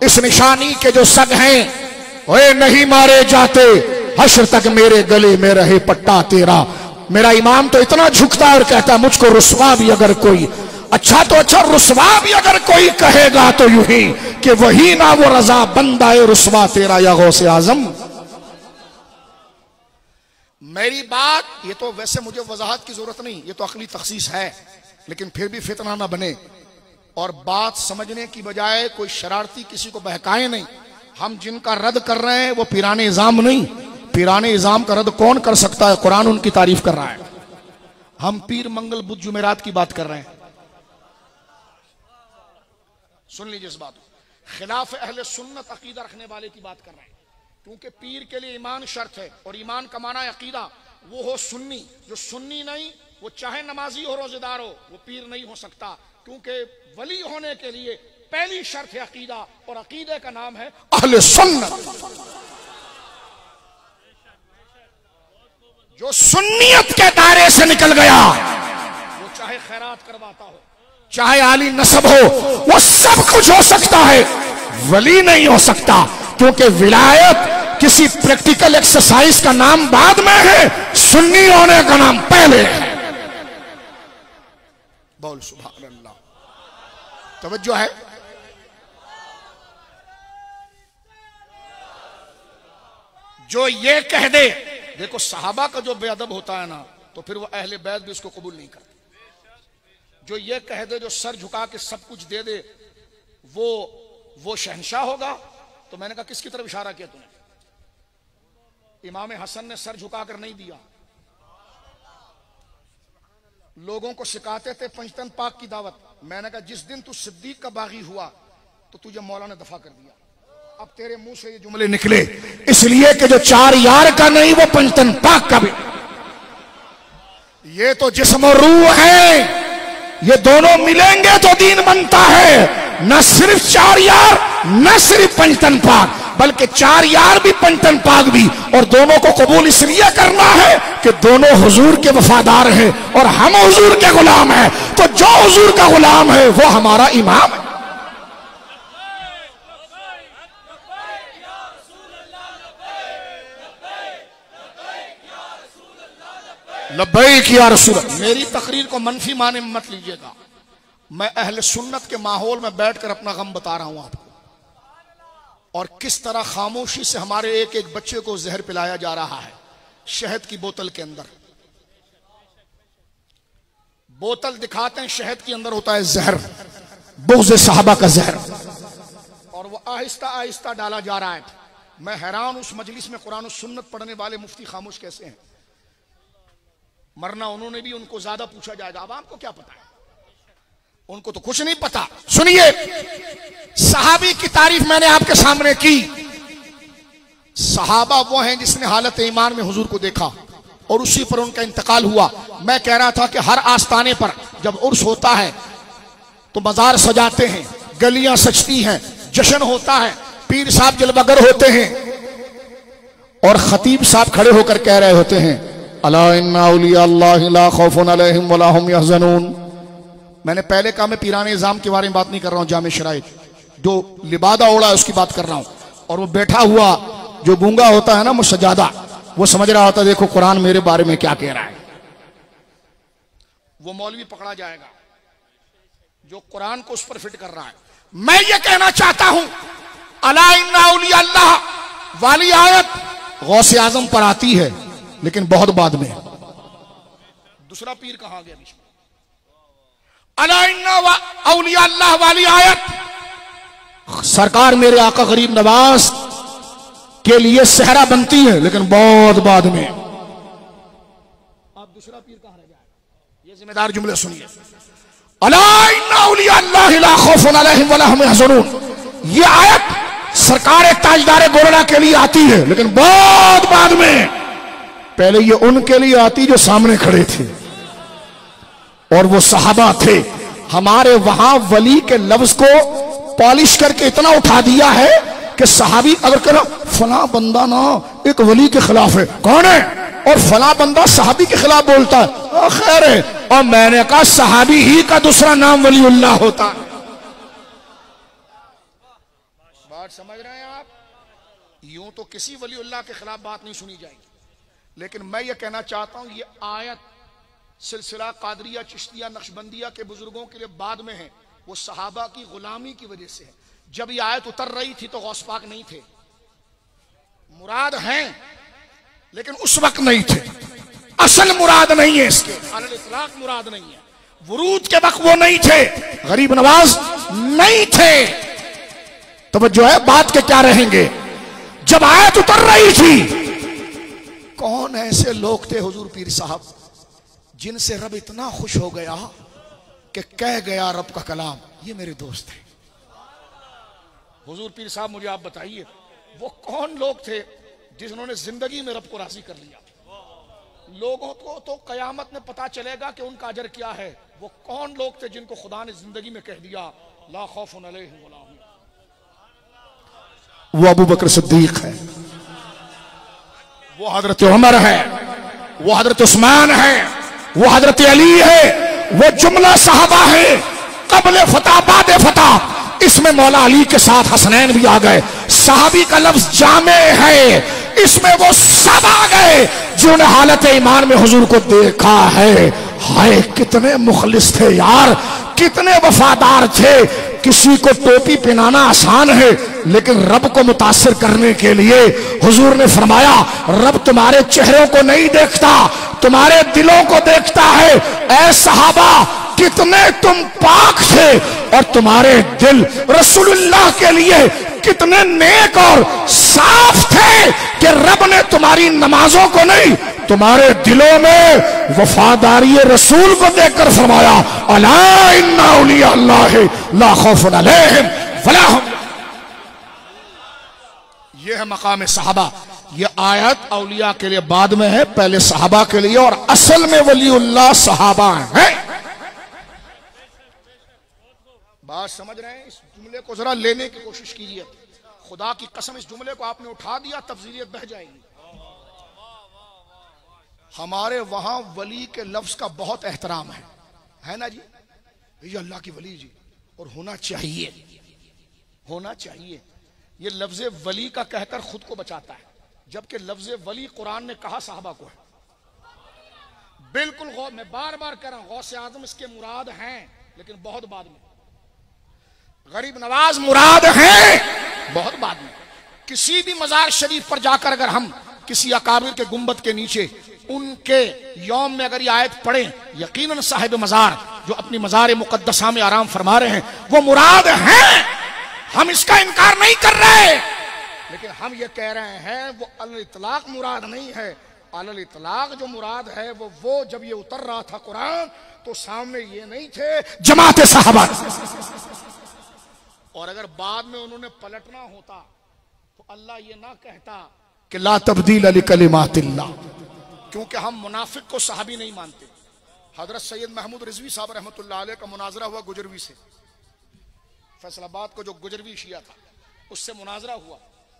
इस निशानी के जो सग हैं वे नहीं मारे जाते, हश्र तक मेरे गले में रहे पट्टा तेरा। मेरा इमाम तो इतना झुकता है और कहता है मुझको रुस्वा भी अगर कोई, अच्छा तो अच्छा, रुस्वा भी अगर कोई कहेगा तो यूं ही कि वही ना वो रजा बंदा है रुस्वा तेरा या गौसे आजम। मेरी बात, ये तो वैसे मुझे वजाहत की जरूरत नहीं, ये तो अकली तखसीस है, लेकिन फिर भी फितना ना बने और बात समझने की बजाय कोई शरारती किसी को बहकाए नहीं। हम जिनका रद्द कर रहे हैं वो पीराने इज़ाम नहीं, पीराने इज़ाम का रद्द कौन कर सकता है? कुरान उनकी तारीफ कर रहा है। हम पीर मंगल बुध जुमेरात की बात कर रहे हैं। सुन लीजिए इस बात, खिलाफ अहले सुन्नत अकीदा रखने वाले की बात कर रहे हैं, क्योंकि पीर के लिए ईमान शर्त है और ईमान का माना है अकीदा। वो हो सुन्नी, जो सुन्नी नहीं वो चाहे नमाजी हो रोजेदार हो वो पीर नहीं हो सकता, क्योंकि वली होने के लिए पहली शर्त है अकीदा, और अकीदे का नाम है अहले सुन्नत। जो सुन्नियत के दायरे से निकल गया वो चाहे खैरात करवाता हो, चाहे आली नसब हो, वो सब कुछ हो सकता है, वली नहीं हो सकता, क्योंकि विलायत किसी प्रैक्टिकल एक्सरसाइज का नाम बाद में है, सुन्नी होने का नाम पहले है। बोल सुभान अल्लाह। तवज्जो है। जो ये कह दे, देखो सहाबा का जो बेअदब होता है ना, तो फिर वो अहले बैत भी उसको कबूल नहीं करते। जो ये कह दे, जो सर झुका के सब कुछ दे दे, वो शहंशाह होगा। तो मैंने कहा किसकी तरफ इशारा किया तूने? इमाम हसन ने सर झुकाकर नहीं दिया। लोगों को सिखाते थे पंचतन पाक की दावत। मैंने कहा जिस दिन तू सिद्दीक का बागी हुआ तो तुझे मौला ने दफा कर दिया। अब तेरे मुंह से ये जुमले निकले इसलिए कि जो चार यार का नहीं वो पंचतन पाक का भी। ये तो जिस्म और रूह है, ये दोनों मिलेंगे तो दीन बनता है। न सिर्फ चार यार, न सिर्फ पंचतन पाक, बल्कि चार यार भी पंचतन पाक भी, और दोनों को कबूल इसलिए करना है कि दोनों हुजूर के वफादार हैं और हम हुजूर के गुलाम हैं। तो जो हुजूर का गुलाम है वो हमारा इमाम है। लब्बैक या रसूल। मेरी तकरीर को मनफी माने में मत लीजिएगा, मैं अहले सुन्नत के माहौल में बैठकर अपना गम बता रहा हूं आपको, और किस तरह खामोशी से हमारे एक एक बच्चे को जहर पिलाया जा रहा है शहद की बोतल के अंदर। बोतल दिखाते हैं, शहद के अंदर होता है जहर, बुग़्ज़ सहाबा का जहर, और वो आहिस्ता आहिस्ता डाला जा रहा है। मैं हैरान उस मजलिस में कुरान और सुन्नत पढ़ने वाले मुफ्ती खामोश कैसे हैं। मरना उन्होंने भी, उनको ज्यादा पूछा जाएगा। अब आपको क्या पता है? उनको तो कुछ नहीं पता। सुनिए, सहाबी की तारीफ मैंने आपके सामने की। सहाबा वो हैं जिसने हालत ईमान में हुजूर को देखा और उसी पर उनका इंतकाल हुआ। मैं कह रहा था कि हर आस्ताने पर जब उर्स होता है तो मजार सजाते हैं, गलियां सजती हैं, जश्न होता है, पीर साहब जलवागर होते हैं, और खतीब साहब खड़े होकर कह रहे होते हैं अला इन्ना औलिया अल्लाह ला खौफुन अलैहिम वला हुम यहज़नून। मैंने पहले कहा मैं पीराने निज़ाम के बारे में बात नहीं कर रहा हूं, जामे शराइत जो लिबादा ओढ़ा है उसकी बात कर रहा हूं। और वो बैठा हुआ जो गूंगा होता है ना मुसज्जादा, वो समझ रहा होता देखो कुरान मेरे बारे में क्या कह रहा है। वो मौलवी पकड़ा जाएगा जो कुरान को उस पर फिट कर रहा है। मैं ये कहना चाहता हूं अला इन्ना औलिया अल्लाह वाली आयत गौसे आजम पर आती है, लेकिन बहुत बाद में। दूसरा पीर कहां गया बीच में? अला इन्ना औलिया अल्लाह वाली आयत सरकार मेरे आका गरीब नवाज के लिए सहरा बनती है, लेकिन बहुत बाद में। आप दूसरा पीर कहां रह जाएगा? ये जिम्मेदार जुमले सुनिए। अला इन्ना औलिया अल्लाह ला खौफुन अलैहिम वला हुम यहज़नून। ये आयत सरकार ताजदार गोरडा के लिए आती है, लेकिन बहुत बाद में। पहले ये उनके लिए आती जो सामने खड़े थे, और वो सहाबा थे। हमारे वहां वली के लफ्ज को पॉलिश करके इतना उठा दिया है कि सहाबी अगर कह फला बंदा ना एक वली के खिलाफ है, कौन है? और फला बंदा सहाबी के खिलाफ बोलता है, खैर है। और मैंने कहा सहाबी ही का दूसरा नाम वलीउल्लाह होता है। बात समझ रहे हैं आप? यूं तो किसी वलीउल्लाह के खिलाफ बात नहीं सुनी जाएगी, लेकिन मैं ये कहना चाहता हूं ये आयत सिलसिला कादरिया चिश्तिया नक्शबंदिया के बुजुर्गों के लिए बाद में है। वो सहाबा की गुलामी की वजह से है। जब ये आयत उतर रही थी तो गौस पाक नहीं थे, मुराद हैं लेकिन उस वक्त नहीं थे। असल मुराद नहीं है इसके, अलल इतलाक मुराद नहीं है। वुरूद के वक्त वो नहीं थे, गरीब नवाज नहीं थे। तो जो है बात के क्या रहेंगे। जब आयत उतर रही थी, कौन ऐसे लोग थे हुजूर पीर साहब जिनसे रब इतना खुश हो गया कि कह गया रब का कलाम, ये मेरे दोस्त हैं। हुजूर पीर साहब मुझे आप बताइए वो कौन लोग थे जिन्होंने जिंदगी में रब को राजी कर लिया? लोगों को तो कयामत में पता चलेगा कि उनका अजर क्या है। वो कौन लोग थे जिनको खुदा ने जिंदगी में कह दिया ला खौफुन अलैहिम वला हुम? वो अबू बकर सिद्दीक है, वो हजरत उमर है, वो हजरत उस्मान है, वो हजरत अली है, वो जुमला साहबा है कबले फतह बादे फतह। इसमें मौला अली के साथ हसनैन भी आ गए। साहबी का लफ्ज जामे है, इसमें वो सब आ गए जिन्होंने हालत ईमान में हुजूर को देखा है। हाय कितने मुखलिस थे यार, कितने वफादार थे। किसी को टोपी पहनाना आसान है, लेकिन रब को मुतासिर करने के लिए हुजूर ने फरमाया रब तुम्हारे चेहरों को नहीं देखता, तुम्हारे दिलों को देखता है। ऐ सहाबा कितने तुम पाक थे और तुम्हारे दिल रसूलुल्लाह के लिए कितने नेक और साफ थे कि रब ने तुम्हारी नमाजों को नहीं, तुम्हारे दिलों में वफादारी रसूल को देखकर फरमाया अला इन्ना औलिया अल्लाह ला खौफुन अलैहिम वला हुम। यह है मकाम सहाबा। यह आयत औलिया के लिए बाद में है, पहले सहाबा के लिए। और असल में वलीउल्लाह सहाबा है। बात समझ रहे हैं? इस जुमले को जरा लेने की कोशिश कीजिए। खुदा की कसम इस जुमले को आपने उठा दिया तफसीलियत बह जाएगी। हमारे वहां वली के लफ्ज का बहुत एहतराम है ना जी? ये अल्लाह की वली जी, और होना चाहिए, होना चाहिए। ये लफ्ज वली का कहकर खुद को बचाता है, जबकि लफ्ज वली कुरान ने कहा साहबा को है। बिल्कुल मैं बार बार कह रहा हूं गौसे आजम इसके मुराद हैं, लेकिन बहुत बाद में। गरीब नवाज मुराद हैं बहुत बाद में। किसी भी मजार शरीफ पर जाकर अगर हम किसी अकाबिर के गुंबद के नीचे उनके यौम में अगर ये आयत पढ़ें, यकीनन साहिब मजार जो अपनी मजार मुकद्दसा में आराम फरमा रहे हैं वो मुराद हैं। हम इसका इनकार नहीं कर रहे, लेकिन हम ये कह रहे हैं वो अल इतलाक मुराद नहीं है। अल इतलाक जो मुराद है वो जब ये उतर रहा था कुरान तो सामने ये नहीं थे जमात साहबा। और अगर बाद में उन्होंने पलटना होता तो अल्लाह ये ना कहता कि ला तब्दील लिकलिमातिल्लाह, क्योंकि हम मुनाफिक को सहाबी नहीं मानते। हजरत सैयद महमूद रिजवी साहब रहमतुल्लाह अलैह का मुनाजरा हुआ गुजरवी से। फैसलाबाद को जो गुजरवी शिया था उससे मुनाजरा हुआ।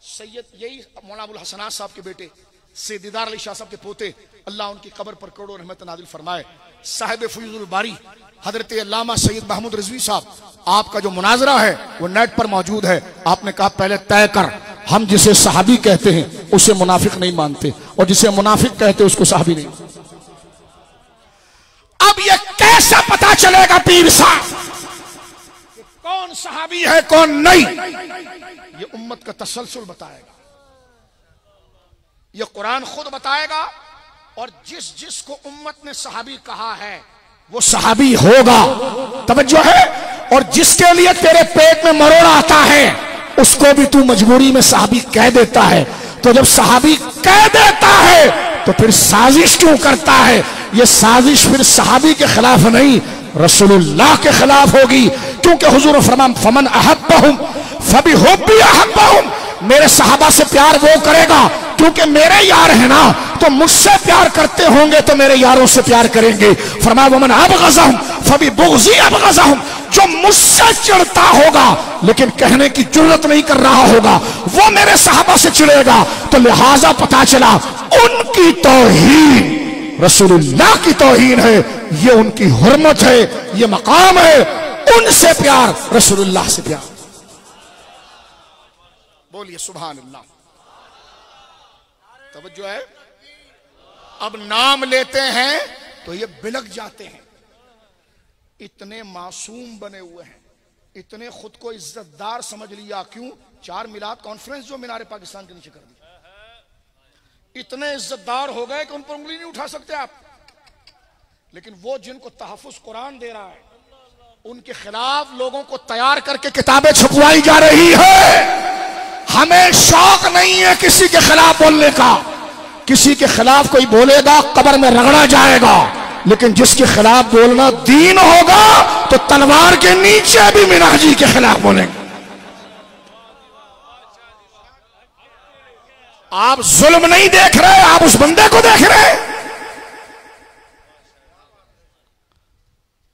सैयद यही मौलाना अबुल हसनात साहब के बेटे सैयद दीदार अली शाह साहब के पोते, अल्लाह उनकी कब्र पर करोड़ों रहमत नाजिल फरमाए, साहिब फैजुल बारी हजरत अल्लामा सैयद महमूद रिजवी साहब, आपका जो मुनाजरा है वो नेट पर मौजूद है। आपने कहा पहले तय कर, हम जिसे सहाबी कहते हैं उसे मुनाफिक नहीं मानते, और जिसे मुनाफिक कहते हैं उसको सहाबी नहीं। अब ये कैसे पता चलेगा पीर साहब कौन सहाबी है कौन नहीं? ये उम्मत का तसलसल बताएगा, ये कुरान खुद बताएगा। और जिस जिसको उम्मत ने सहाबी कहा है वो सहाबी होगा, तवज्जो है। और जिसके लिए तेरे पेट में मरोड़ आता है उसको भी तू मजबूरी में सहाबी कह देता है। तो जब सहाबी कह देता है तो फिर साजिश क्यों करता है? ये साजिश फिर सहाबी के खिलाफ नहीं, रसूलुल्लाह के खिलाफ होगी। क्योंकि हुजूर फरमान फमन अहब्बहुम फबिहुब्बी अहब्बहुम, मेरे सहाबा से प्यार वो करेगा क्योंकि मेरे यार है ना, तो मुझसे प्यार करते होंगे तो मेरे यारों से प्यार करेंगे। फरमाया वमन अबग़ज़हुम फबिबुग़ज़ी अबग़ज़हुम, जो मुझसे चिढ़ता होगा लेकिन कहने की जुर्रत नहीं कर रहा होगा वो मेरे सहाबा से चिढ़ेगा। तो लिहाजा पता चला उनकी तौहीन रसूलुल्लाह की तौहीन है, ये उनकी हुर्मत है, ये मकाम है। उनसे प्यार, रसूलुल्लाह से प्यार। बोलिए सुभान अल्लाह। तवज्जो है। अब नाम लेते हैं तो ये बिलक जाते हैं। इतने मासूम बने हुए हैं, इतने खुद को इज्जतदार समझ लिया। क्यों? 4 मिलाद कॉन्फ्रेंस जो मीनार पाकिस्तान के नीचे कर दी। इतने इज्जतदार हो गए कि उन पर उंगली नहीं उठा सकते आप। लेकिन वो जिनको तहफ्फुज कुरान दे रहा है उनके खिलाफ लोगों को तैयार करके किताबें छपवाई जा रही है। हमें शौक नहीं है किसी के खिलाफ बोलने का। किसी के खिलाफ कोई बोलेगा कब्र में रगड़ा जाएगा, लेकिन जिसके खिलाफ बोलना दीन होगा तो तलवार के नीचे भी मिनाजी के खिलाफ बोलेंगे। आप जुल्म नहीं देख रहे, आप उस बंदे को देख रहे हैं।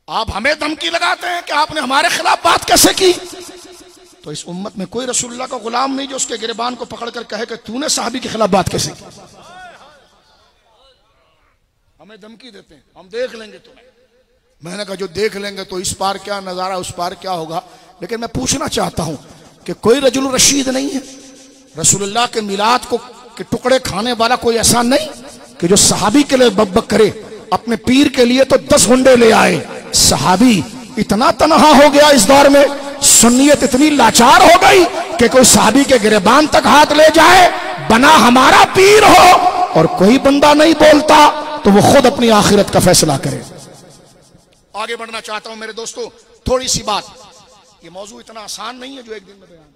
आप हमें धमकी लगाते हैं कि आपने हमारे खिलाफ बात कैसे की। तो इस उम्मत में कोई रसूलुल्लाह का गुलाम नहीं जो उसके गिरबान को पकड़कर कहे कि तूने साहबी के खिलाफ बात कैसे की। हमें धमकी देते हैं, हम देख लेंगे तुम्हें। मैंने कहा जो देख लेंगे तो इस पार क्या नजारा, उस पार क्या होगा। लेकिन मैं पूछना चाहता हूं कि कोई रजुल रशीद नहीं है रसूलुल्लाह के मिलाद को के टुकड़े खाने वाला, कोई ऐसा नहीं कि जो सहाबी के लिए बकबक करे। अपने पीर के लिए तो 10 गुंडे ले आए। सहाबी इतना तनहा हो गया इस दौर में, सुन्नियत इतनी लाचार हो गई कि कोई सहाबी के गिरबान तक हाथ ले जाए, बना हमारा पीर हो, और कोई बंदा नहीं बोलता तो वो खुद अपनी आखिरत का फैसला करे। आगे बढ़ना चाहता हूं मेरे दोस्तों, थोड़ी सी बात। ये मौजू इतना आसान नहीं है जो एक दिन में बयान,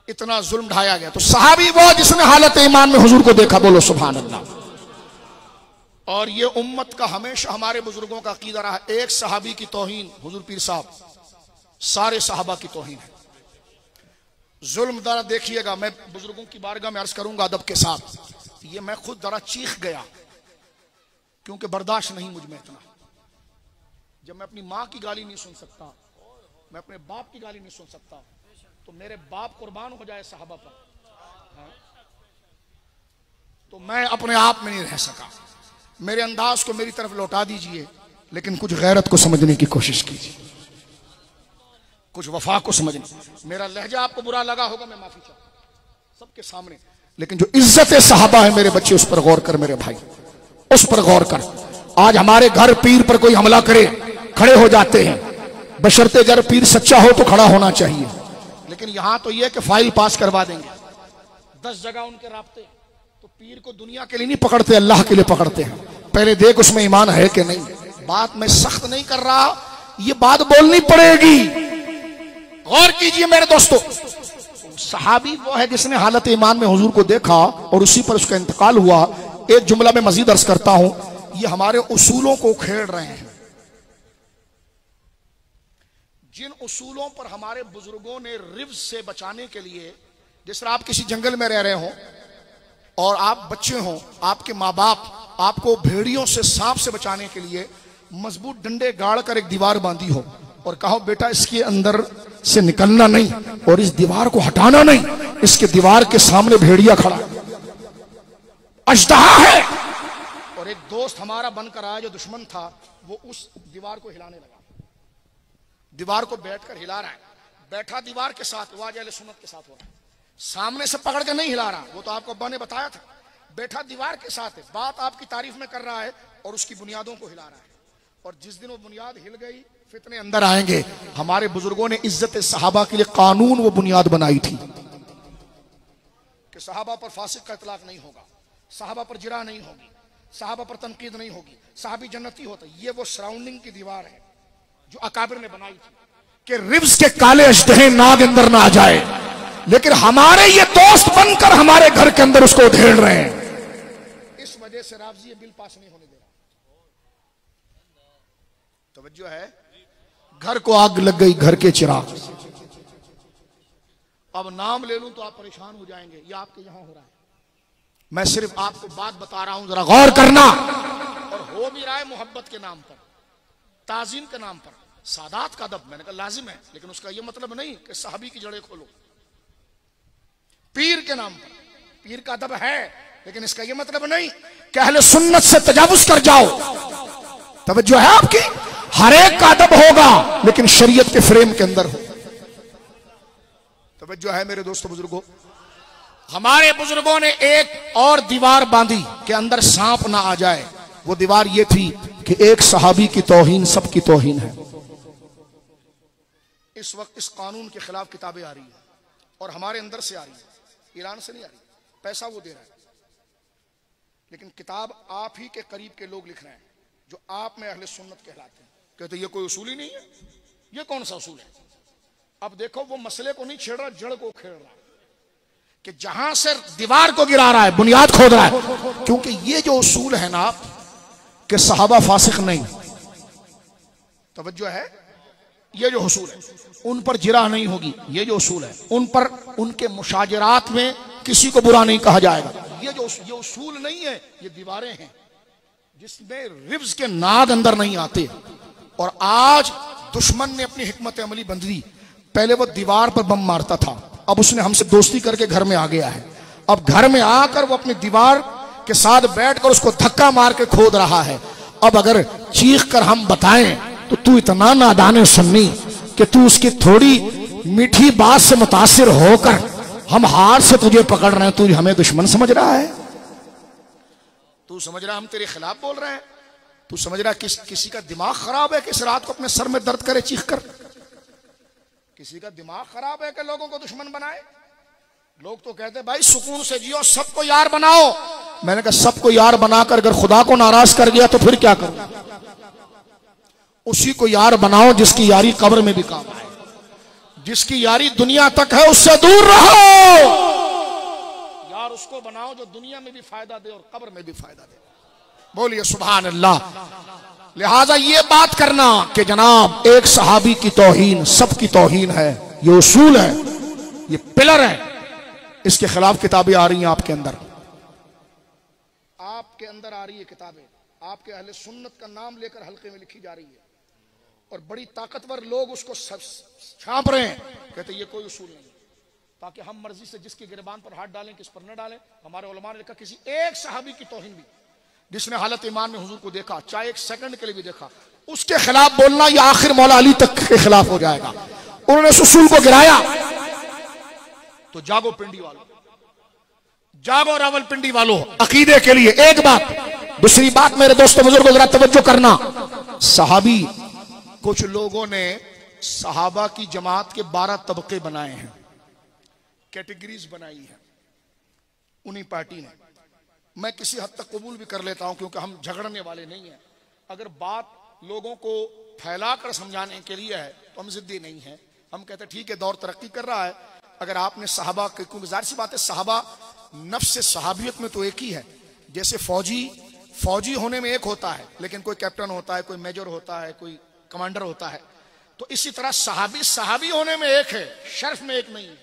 इतना जुल्म ढाया गया। तो सहाबी वो जिसने हालत ईमान में हुजूर को देखा, बोलो सुभान अल्लाह। और ये उम्मत का हमेशा हमारे बुजुर्गों का अकीदा रहा, एक सहाबी की तौहीन हुजूर पीर साहब, सारे सहाबा की तौहीन है। जुल्म जरा देखिएगा, मैं बुजुर्गों की बारगाह में अर्ज करूंगा अदब के साथ। ये मैं खुद जरा चीख गया क्योंकि बर्दाश्त नहीं मुझ में इतना। जब मैं अपनी माँ की गाली नहीं सुन सकता, मैं अपने बाप की गाली नहीं सुन सकता, तो मेरे बाप कुर्बान हो जाए सहाबा पर, तो मैं अपने आप में नहीं रह सका। मेरे अंदाज को मेरी तरफ लौटा दीजिए, लेकिन कुछ गैरत को समझने की कोशिश कीजिए, कुछ वफा को समझने। मेरा लहजा आपको बुरा लगा होगा, मैं माफी चाहता हूं सबके सामने, लेकिन जो इज्जत सहाबा है मेरे बच्चे, उस पर गौर कर मेरे भाई, उस पर गौर कर। आज हमारे घर पीर पर कोई हमला करे, खड़े हो जाते हैं, बशर्ते अगर पीर सच्चा हो तो खड़ा होना चाहिए। लेकिन यहां तो यह कि फाइल पास करवा देंगे, 10 जगह उनके राब्ते। तो पीर को दुनिया के लिए नहीं पकड़ते, अल्लाह के लिए पकड़ते हैं। पहले देख उसमें ईमान है कि नहीं। बात मैं सख्त नहीं कर रहा, ये बात बोलनी पड़ेगी। गौर कीजिए मेरे दोस्तों, सहाबी वो है जिसने हालत ईमान में हुजूर को देखा और उसी पर उसका इंतकाल हुआ। एक जुमला में मजीद अर्ज करता हूं, ये हमारे उसूलों को उखेड़ रहे हैं। जिन उसूलों पर हमारे बुजुर्गों ने रिव्ज से बचाने के लिए, जिस तरह आप किसी जंगल में रह रहे हो और आप बच्चे हो, आपके माँ बाप आपको भेड़ियों से, सांप से बचाने के लिए मजबूत डंडे गाड़ कर एक दीवार बांधी हो और कहो बेटा इसके अंदर से निकलना नहीं और इस दीवार को हटाना नहीं, इसके दीवार के सामने भेड़िया खड़ा अजदहा है। और एक दोस्त हमारा बनकर आया जो दुश्मन था, वो उस दीवार को हिलाने लगा, दीवार को बैठकर हिला रहा है। बैठा दीवार के साथ, वाज अहले सुन्नत के साथ हो रहा है, सामने से पकड़ के नहीं हिला रहा। वो तो आपको अब्बा ने बताया था। बैठा दीवार के साथ है, बात आपकी तारीफ में कर रहा है और उसकी बुनियादों को हिला रहा है। और जिस दिन वो बुनियाद हिल गई, फितने अंदर आएंगे। हमारे बुजुर्गों ने इज्जत सहाबा के लिए कानून वो बुनियाद बनाई थी कि सहाबा पर फासिक का इतलाक नहीं होगा, सहाबा पर जिरा नहीं होगी, सहाबा पर तनकीद नहीं होगी, सहाबी जन्नती होता। ये वो सराउंडिंग की दीवार है जो अकाबिर ने बनाई थी कि रिव्स के काले अजदहे नाग अंदर ना आ जाए। लेकिन हमारे ये दोस्त बनकर हमारे घर के अंदर उसको उधेड़ रहे हैं। इस वजह से रावजी ये बिल पास नहीं होने दे रहा। तवज्जो है, घर को आग लग गई, घर के चिराग। अब नाम ले लूं तो आप परेशान हो जाएंगे, ये आपके यहां हो रहा है। मैं सिर्फ आपको बात बता रहा हूं, जरा गौर करना। और हो भी रहा है मोहब्बत के नाम पर, ताजीम के नाम पर, सादात का अदब। मैंने कहा लाजिम है, लेकिन उसका यह मतलब नहीं कि साहबी की जड़ें खोलो। पीर के नाम पर, पीर का अदब है, लेकिन इसका यह मतलब नहीं कि अहले सुन्नत से तजावुज कर जाओ। तवज्जो है आपकी, हर एक का अदब होगा लेकिन शरीयत के फ्रेम के अंदर हो। तवज्जो है मेरे दोस्तों बुजुर्गों, हमारे बुजुर्गों ने एक और दीवार बांधी कि अंदर सांप ना आ जाए। वो दीवार ये थी कि एक सहाबी की तौहीन सबकी तौहीन है। इस वक्त इस कानून के खिलाफ किताबें आ रही है और हमारे अंदर से आ रही है, ईरान से नहीं आ रही। पैसा वो दे रहा है, लेकिन किताब आप ही के करीब के लोग लिख रहे हैं जो आप में अहले सुन्नत कहलाते हैं। कहते ये कोई उसूल ही नहीं है, ये कौन सा उसूल है। अब देखो वो मसले को नहीं छेड़ रहा, जड़ को खेड़ रहा है कि जहां से दीवार को गिरा रहा है, बुनियाद खोद रहा है। क्योंकि ये जो उसूल है ना कि सहाबा फासिक नहीं, तवज्जो है, ये जो हुसूल है उन पर जिरा नहीं होगी, ये जो उसूल है उन पर उनके मुशाजरात में किसी को बुरा नहीं कहा जाएगा। ये उसूल नहीं है, ये दीवारें हैं जिसमें रिब्ज के नाद अंदर नहीं आते। और आज दुश्मन ने अपनी हिकमत अमली बंदी, पहले वो दीवार पर बम मारता था, अब उसने हमसे दोस्ती करके घर में आ गया है। अब घर में आकर वो अपनी दीवार के साथ बैठकर उसको धक्का मार के खोद रहा है। अब अगर चीख कर हम बताएं तो तू इतना नादान सुन्नी कि तू उसकी थोड़ी मीठी बात से मुतासिर होकर हम हाथ से तुझे पकड़ रहे हैं, तू हमें दुश्मन समझ रहा है, तू समझ रहा है हम तेरे खिलाफ बोल रहे हैं, तू समझ रहा है किसी का दिमाग खराब है कि इस रात को अपने सर में दर्द करे चीख कर, किसी का दिमाग खराब है कि लोगों को दुश्मन बनाए। लोग तो कहते भाई सुकून से जियो, सबको यार बनाओ। मैंने कहा सबको यार बनाकर अगर खुदा को नाराज कर गया तो फिर क्या करूं? उसी को यार बनाओ जिसकी यारी कब्र में भी काम आए, जिसकी यारी दुनिया तक है उससे दूर रहो। यार उसको बनाओ जो दुनिया में भी फायदा दे और कब्र में भी फायदा दे। बोलिए सुभान अल्लाह। लिहाजा ये बात करना कि जनाब एक सहाबी की तौहीन सबकी तौहीन है, ये उसूल है, ये पिलर है, इसके खिलाफ किताबें आ रही हैं आपके अंदर आ रही है किताबें, आपके अहले सुन्नत का नाम लेकर हल्के में लिखी जा रही है और बड़ी ताकतवर लोग उसको छाप रहे हैं, कहते ये कोई उसूल नहीं, ताकि हम मर्जी से जिसकी गिरबान पर हाथ डालें किस पर न डालें। हमारे उलमा ने लिखा किसी एक सहाबी की तौहीन भी, जिसने हालत ईमान में हुजूर को देखा, चाहे एक सेकंड के लिए भी देखा, उसके खिलाफ बोलना या आखिर मौला अली तक के खिलाफ हो जाएगा। उन्होंने इस उसूल को गिराया। तो जागो पिंडी वालों, जागो रावलपिंडी वालों, अकीदे के लिए एक बात। दूसरी बात मेरे दोस्तों बुजुर्गों जरा तवज्जो करना, सहाबी, कुछ लोगों ने सहाबा की जमात के 12 तबके बनाए हैं, कैटेगरीज बनाई है उन्हीं पार्टी ने। मैं किसी हद तक कबूल भी कर लेता हूं क्योंकि हम झगड़ने वाले नहीं हैं। अगर बात लोगों को फैलाकर समझाने के लिए है तो हम जिद्दी नहीं है, हम कहते ठीक है दौर तरक्की कर रहा है। अगर आपने सहाबा, क्योंकि जाहिर सी बात है सहाबा नफ्स सहाबियत में तो एक ही है। जैसे फौजी होने में एक होता है लेकिन कोई कैप्टन होता है, कोई मेजर होता है, कोई कमांडर होता है, तो इसी तरह सहाबी होने में एक है, शर्फ में एक नहीं है,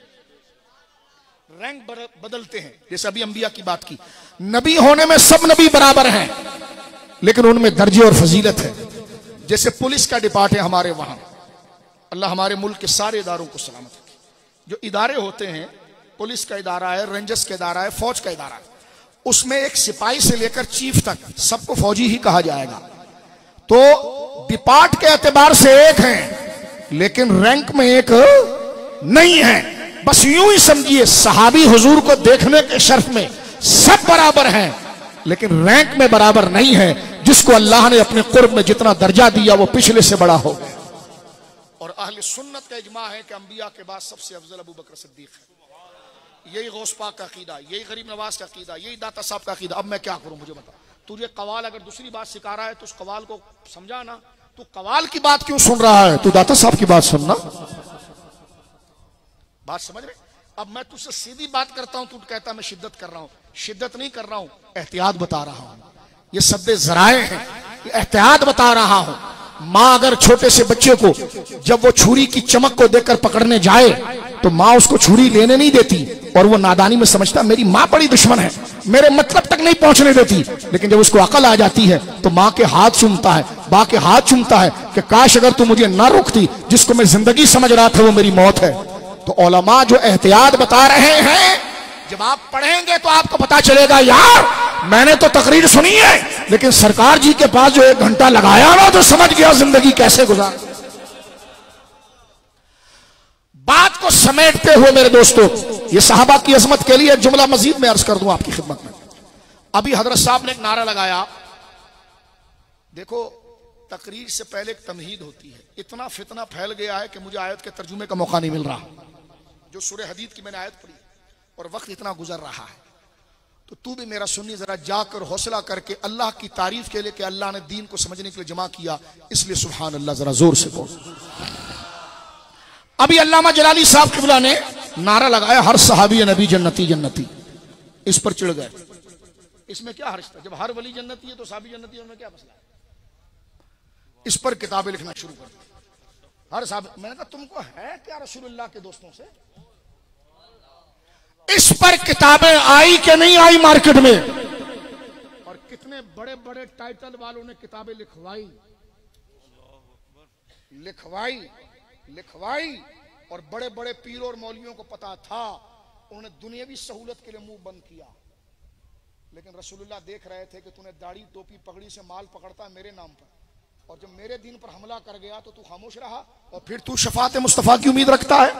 रैंक बदलते हैं। जैसे अभी अंबिया की बात की, नबी होने में सब नबी बराबर हैं लेकिन उनमें दर्जे और फजीलत है। जैसे पुलिस का डिपार्ट है हमारे वहां, अल्लाह हमारे मुल्क के सारे इदारों को सलामत रखे। जो इदारे होते हैं, पुलिस का इदारा है, रेंजर्स का इदारा है, फौज का इदारा है, उसमें एक सिपाही से लेकर चीफ तक सबको फौजी ही कहा जाएगा। तो डिपार्ट के एतबार से एक हैं लेकिन रैंक में एक नहीं है। बस यूं ही समझिए सहाबी हुजूर को देखने के शर्फ में सब बराबर हैं लेकिन रैंक में बराबर नहीं है। जिसको अल्लाह ने अपने कुर्ब में जितना दर्जा दिया वो पिछले से बड़ा हो गया। और अहले सुन्नत का इजमा है कि अंबिया के बाद सबसे अफजल अबू बकर सिद्दीक है। यही गौस पाक का अकीदा, यही गरीब नवाज का अकीदा, यही दाता साहब का अकीदा। अब मैं क्या करूं, मुझे बता। तुझे कवाल अगर दूसरी बात सिखा रहा है तो उस कवाल को समझा ना। तू कवाल की बात क्यों सुन रहा है, तू दाता साहब की बात सुनना। बात समझ रहे? अब मैं तुझसे सीधी बात करता हूं, तू कहता मैं शिद्दत कर रहा हूं। शिद्दत नहीं कर रहा हूं, एहतियात बता रहा हूं। ये सद्दे ज़राए हैं, ये एहतियात बता रहा हूं। माँ अगर छोटे से बच्चे को जब वो छुरी की चमक को देखकर पकड़ने जाए तो माँ उसको छुरी लेने नहीं देती और वो नादानी में समझता मेरी माँ बड़ी दुश्मन है, मेरे मतलब तक नहीं पहुंचने देती। लेकिन जब उसको अकल आ जाती है तो माँ के हाथ चूमता है, माँ के हाथ चूमता है कि काश अगर तू मुझे ना रोकती, जिसको मैं जिंदगी समझ रहा था वो मेरी मौत है। तो उलमा जो एहतियात बता रहे हैं, जब आप पढ़ेंगे तो आपको पता चलेगा यार मैंने तो तकरीर सुनी है लेकिन सरकार जी के पास जो 1 घंटा लगाया ना तो समझ गया जिंदगी कैसे गुजार। बात को समेटते हुए मेरे दोस्तों, ये सहाबा की अजमत के लिए एक जुमला मजीद में अर्ज कर दूं आपकी खिदमत में। अभी हजरत साहब ने एक नारा लगाया, देखो तकरीर से पहले एक तमहीद होती है। इतना फितना फैल गया है कि मुझे आयत के तर्जुमे का मौका नहीं मिल रहा। जो सूरह हदीद की मैंने आयत पढ़ी और वक्त इतना गुजर रहा है, तो तू भी मेरा सुन्नी जरा जाकर हौसला करके अल्लाह की तारीफ के लिए कि अल्लाह ने दीन को समझने के लिए जमा किया, इसलिए सुभान अल्लाह जरा जोर से बोल। अभी अल्लामा जलाली साहब किबला ने नारा लगाया हर सहाबी नबी जन्नती जन्नती। इस पर चिढ़ गए, इसमें क्या हर्ष था? जब हर वली जन्नती है तो सहाबी जन्नती है, उनमें क्या मसला है? इस पर किताबें लिखना शुरू कर दी। हर साहब, मैंने कहा तुमको है क्या रसूलुल्लाह के दोस्तों से? इस पर किताबें आई कि नहीं आई मार्केट में, और कितने बड़े बड़े टाइटल वालों ने किताबें लिखवाई लिखवाई लिखवाई, और बड़े बड़े पीर और मौलवियों को पता था, उन्होंने दुनियावी सहूलत के लिए मुंह बंद किया। लेकिन रसूलुल्लाह देख रहे थे कि तूने दाढ़ी टोपी पगड़ी से माल पकड़ता है मेरे नाम पर, और जब मेरे दीन पर हमला कर गया तो तू खामोश रहा, और फिर तू शफात मुस्तफा की उम्मीद रखता है।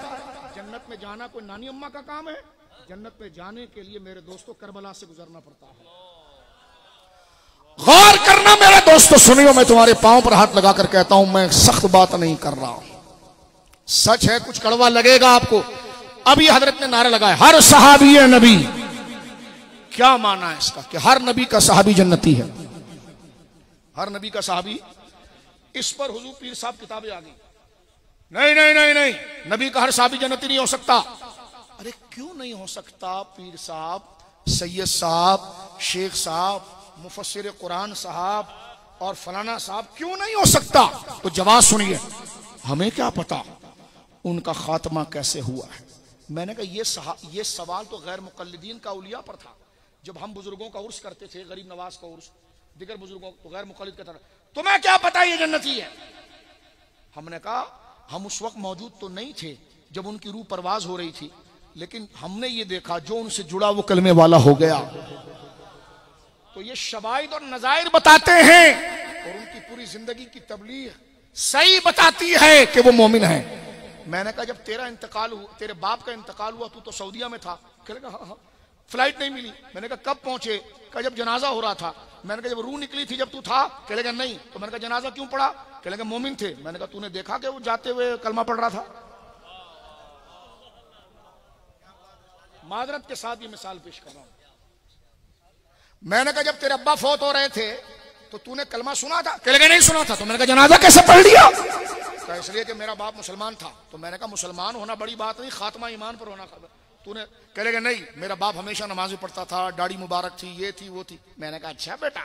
जन्नत में जाना कोई नानी अम्मा का काम है? जन्नत में जाने के लिए मेरे दोस्तों करबला से गुजरना पड़ता है। गौर करना मेरे दोस्तों, सुनियो, मैं तुम्हारे पांव पर हाथ लगाकर कहता हूं, मैं सख्त बात नहीं कर रहा हूं, सच है। कुछ कड़वा लगेगा आपको। अभी हजरत ने नारा लगाया, हर सहाबी है नबी। क्या माना है इसका कि हर नबी का सहाबी जन्नती है? हर नबी का सहाबी? इस पर हुजूर पीर साहब किताबें आ गई, नहीं नहीं नहीं नहीं, नबी का हर सहाबी जन्नती नहीं हो सकता। अरे क्यों नहीं हो सकता पीर साहब, सैयद साहब, शेख साहब, मुफस्सिर कुरान साहब और फलाना साहब, क्यों नहीं हो सकता? तो जवाब सुनिए, हमें क्या पता उनका खात्मा कैसे हुआ है। मैंने कहा ये सवाल तो गैर मुकल्लिदीन का औलिया पर था। जब हम बुजुर्गों का उर्स करते थे, गरीब नवाज का उर्स, दिगर बुजुर्गों, तो गैर मुकल्लिद कहता था, तुम्हें क्या पता ये जन्नती है? हमने कहा हम उस वक्त मौजूद तो नहीं थे जब उनकी रूह परवाज हो रही थी, लेकिन हमने ये देखा जो उनसे जुड़ा वो कलमे वाला हो गया। तो ये शवाहिद और नज़ाइर बताते हैं, और उनकी पूरी जिंदगी की तबलीग सही बताती है कि वो मोमिन है। मैंने कहा जब तेरा इंतकाल हुआ, तेरे बाप का इंतकाल हुआ, तू तो सऊदीया में था। कहेगा हाँ हाँ, फ्लाइट नहीं मिली। मैंने कहा कब पहुंचे? कहा जब जनाजा हो रहा था। मैंने कहा जब रूह निकली थी जब तू था? कहेगा नहीं। तो मैंने कहा जनाजा क्यों पड़ा? कहेगा मोमिन थे। मैंने कहा तूने देखा कि वो जाते हुए कलमा पढ़ रहा था? माजरत के साथ ये मिसाल पेश कर रहा हूं। मैंने कहा जब तेरे अब्बा फौत हो रहे थे तो तूने कलमा सुना था? कहेगा नहीं सुना था। तो मैंने कहा जनाजा कैसे पढ़ लिया? तो इसलिए कि मेरा बाप मुसलमान था। तो मैंने कहा मुसलमान होना बड़ी बात नहीं, खात्मा ईमान पर होना खबर। तूने कहेगा नहीं, मेरा बाप हमेशा नमाज पढ़ता था, दाढ़ी मुबारक थी, ये थी वो थी। मैंने कहा अच्छा बेटा,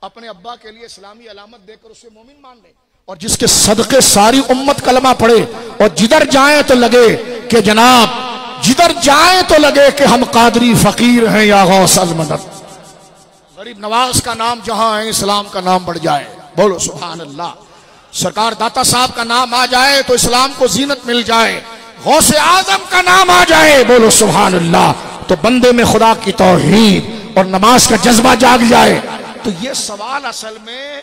अपने अब्बा के लिए इस्लामी अलामत देकर उसे मोमिन मान ले, और जिसके सदके सारी उम्मत कलमा पढ़े, और जिधर जाए तो लगे कि जनाब, जिधर जाए तो लगे कि हम कादरी फकीर हैं या गौस अल मदद। गरीब नवाज का नाम जहां है, इस्लाम का नाम बढ़ जाए। बोलो सुभान अल्लाह। सरकार दाता साहब का नाम आ जाए तो इस्लाम को जीनत मिल जाए। गौसे आजम का नाम आ जाए, बोलो सुभान अल्लाह, तो बंदे में खुदा की तौहीद और नमाज का जज्बा जाग जाए। तो ये सवाल असल में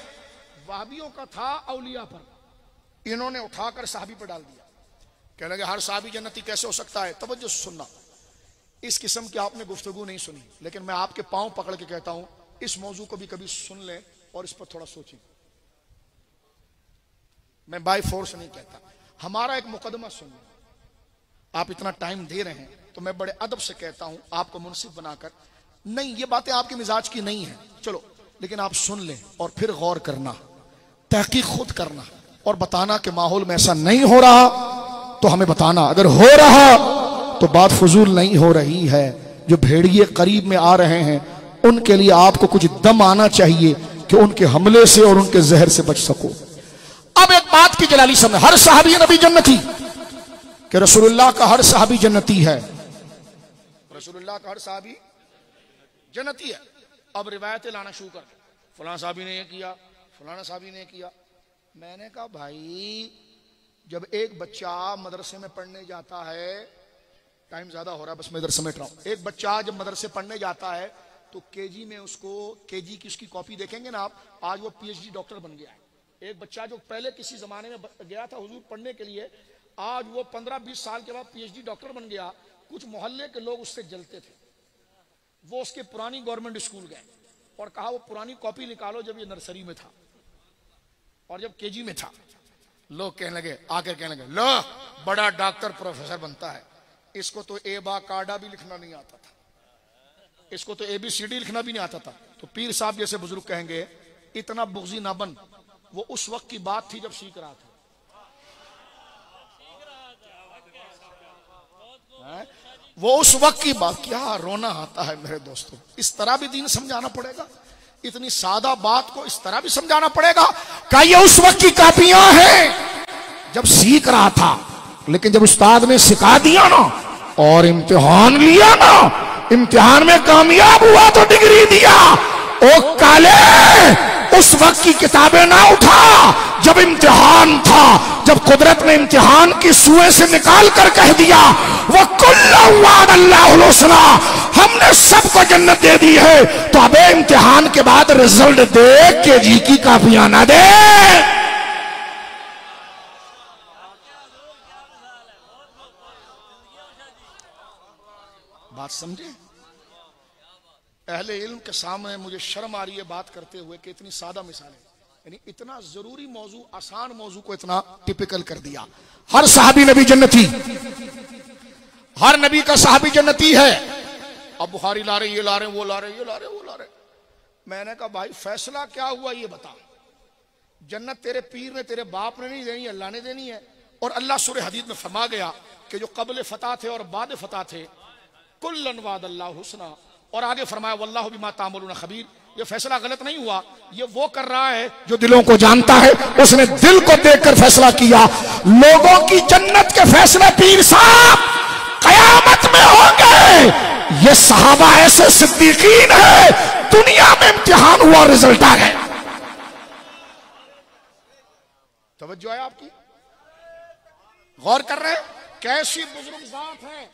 वहाबियों का था औलिया पर, इन्होंने उठाकर साहबी पर डाल दिया। कहने लगे हर साहबी जन्नती कैसे हो सकता है? तवज्जो से सुनना, इस किस्म की आपने गुफ्तगू नहीं सुनी, लेकिन मैं आपके पांव पकड़ के कहता हूं, इस मौजू को भी कभी सुन लें और इस पर थोड़ा सोचें। मैं बाय फोर्स नहीं कहता, हमारा एक मुकदमा सुन लें। आप इतना टाइम दे रहे हैं तो मैं बड़े अदब से कहता हूं, आपको मुनसिफ बनाकर, नहीं ये बातें आपके मिजाज की नहीं है, चलो, लेकिन आप सुन लें और फिर गौर करना, तहकीक खुद करना और बताना कि माहौल में ऐसा नहीं हो रहा तो हमें बताना, अगर हो रहा तो बात फजूल नहीं हो रही है। जो भेड़िए करीब में आ रहे हैं उनके लिए आपको कुछ दम आना चाहिए कि उनके हमले से और उनके जहर से बच सको। अब एक बात की जलाली समझ, हर सहाबी नबी जन्नती, कि रसूलुल्लाह का हर सहाबी जन्नती है, रसूलुल्लाह का हर सहाबी जन्नती है। अब रिवायतें लाना शुरू कर, फलाना साहबी ने ये किया, फलाना साहबी ने किया। मैंने कहा भाई, जब एक बच्चा मदरसे में पढ़ने जाता है, टाइम ज्यादा हो रहा है बस मैं इधर समेट रहा हूं, एक बच्चा जब मदरसे पढ़ने जाता है तो केजी में उसको, केजी की उसकी कॉपी देखेंगे ना आप, आज वो पीएचडी डॉक्टर बन गया है। एक बच्चा जो पहले किसी जमाने में गया था हुजूर पढ़ने के लिए, आज वो 15-20 साल के बाद पीएचडी डॉक्टर बन गया। कुछ मोहल्ले के लोग उससे जलते थे, वो उसके पुरानी गवर्नमेंट स्कूल गए और कहा वो पुरानी कॉपी निकालो जब ये नर्सरी में था और जब केजी में था। लोग कहने लगे, आकर कहने लगे, लो बड़ा डॉक्टर प्रोफेसर बनता है, इसको तो ए बा काडा भी लिखना नहीं आता था, इसको तो ABCD लिखना भी नहीं आता था। तो पीर साहब जैसे बुजुर्ग कहेंगे, इतना बुग़्ज़ी ना बन, वो उस वक्त की बात थी जब सीख रहा था। वो उस वक्त की बात, क्या रोना आता है मेरे दोस्तों। इस तरह भी दीन समझाना पड़ेगा, इतनी सादा बात को इस तरह भी समझाना पड़ेगा। क्या ये उस वक्त की कापियां हैं जब सीख रहा था, लेकिन जब उस्ताद ने सिखा दिया ना और इम्तिहान लिया ना, इम्तिहान में कामयाब हुआ तो डिग्री दिया। ओ काले, उस वक्त की किताबें ना उठा जब इम्तिहान था, जब कुदरत ने इम्तिहान की सुए से निकाल कर कह दिया वो कुल्लु हुस्ना, हमने सबको जन्नत दे दी है। तो अबे इम्तिहान के बाद रिजल्ट देख के जी की काफियां ना दे। बात समझे? अहले इल्म के सामने मुझे शर्म आ रही है बात करते हुए कि इतनी सादा मिसाल है, यानी इतना जरूरी मौजू, आसान मौजू को इतना टिपिकल कर दिया। हर सहाबी नबी जन्नती, हर नबी का सहाबी जन्नती है। अब बुखारी ला रहे, ये ला रहे, वो ला रहे, ये ला रहे, वो ला रहे। मैंने कहा भाई फैसला क्या हुआ ये बता। जन्नत तेरे पीर ने, तेरे बाप ने नहीं देनी, अल्लाह ने देनी है। और अल्लाह सूरह हदीद में फरमा गया कि जो कबल फतह थे और बाद फतह थे, कुल्लन वादल्लाहु हुस्ना। और आगे फरमाया वल्लाहु बिमा तामलून खबीर। ये फैसला गलत नहीं हुआ, ये वो कर रहा है जो दिलों को जानता है। उसने दिल को देखकर फैसला किया। लोगों की जन्नत के फैसले पीर साहब कयामत में होंगे। ये सहाबा ऐसे सिद्दीकीन है, दुनिया में इम्तिहान हुआ, रिजल्ट आ गया। तवज्जो है आपकी? गौर कर रहे हैं कैसी बुजुर्ग जात है,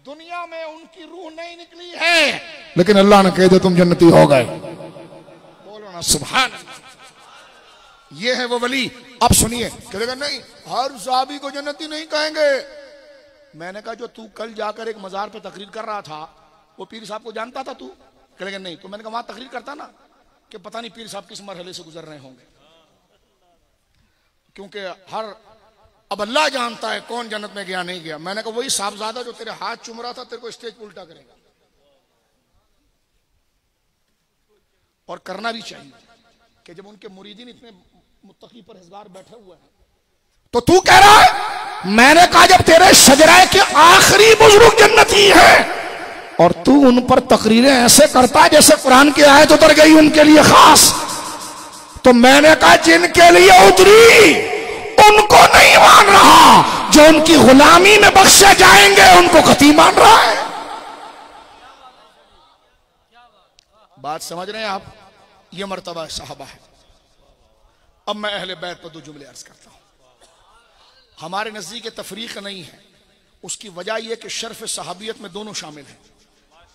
दुनिया में उनकी रूह नहीं निकली है, लेकिन अल्लाह ने कह दिया तुम जन्नती हो गए। बोलो ना सुभान अल्लाह। ये है वो वली। अब सुनिए, कहेगा नहीं हर साहबी को जन्नती नहीं कहेंगे। मैंने कहा जो तू कल जाकर एक मजार पे तकरीर कर रहा था, वो पीर साहब को जानता था तू? कहेगा नहीं। तो मैंने कहा वहां तकरीर करता ना कि पता नहीं पीर साहब किस मरहले से गुजर रहे होंगे, क्योंकि हर अब अल्लाह जानता है कौन जन्नत में गया नहीं गया। मैंने कहा वही साहबजादा जो तेरे हाथ चूम रहा था तेरे को स्टेज पे उल्टा करेगा। और करना भी चाहिए कि जब उनके मुरीदीन इतने मुत्तकी परहेज़गार बैठे हुए हैं तो तू कह रहा है। मैंने कहा जब तेरे शजराए के आखिरी बुजुर्ग जन्नती है और तू उन पर तकरीरें ऐसे करता है जैसे कुरान की आयत उतर गई उनके लिए खास, तो मैंने कहा जिनके लिए उतरी उनको नहीं मान रहा, जो उनकी गुलामी में बख्शे जाएंगे उनको कती मान रहा है। बात समझ रहे हैं आप? ये मर्तबा सहाबा है। अब मैं अहले बैत पर दो जुमले अर्ज करता हूं। हमारे नजदीक तफरीक नहीं है, उसकी वजह यह कि शर्फ सहाबियत में दोनों शामिल हैं।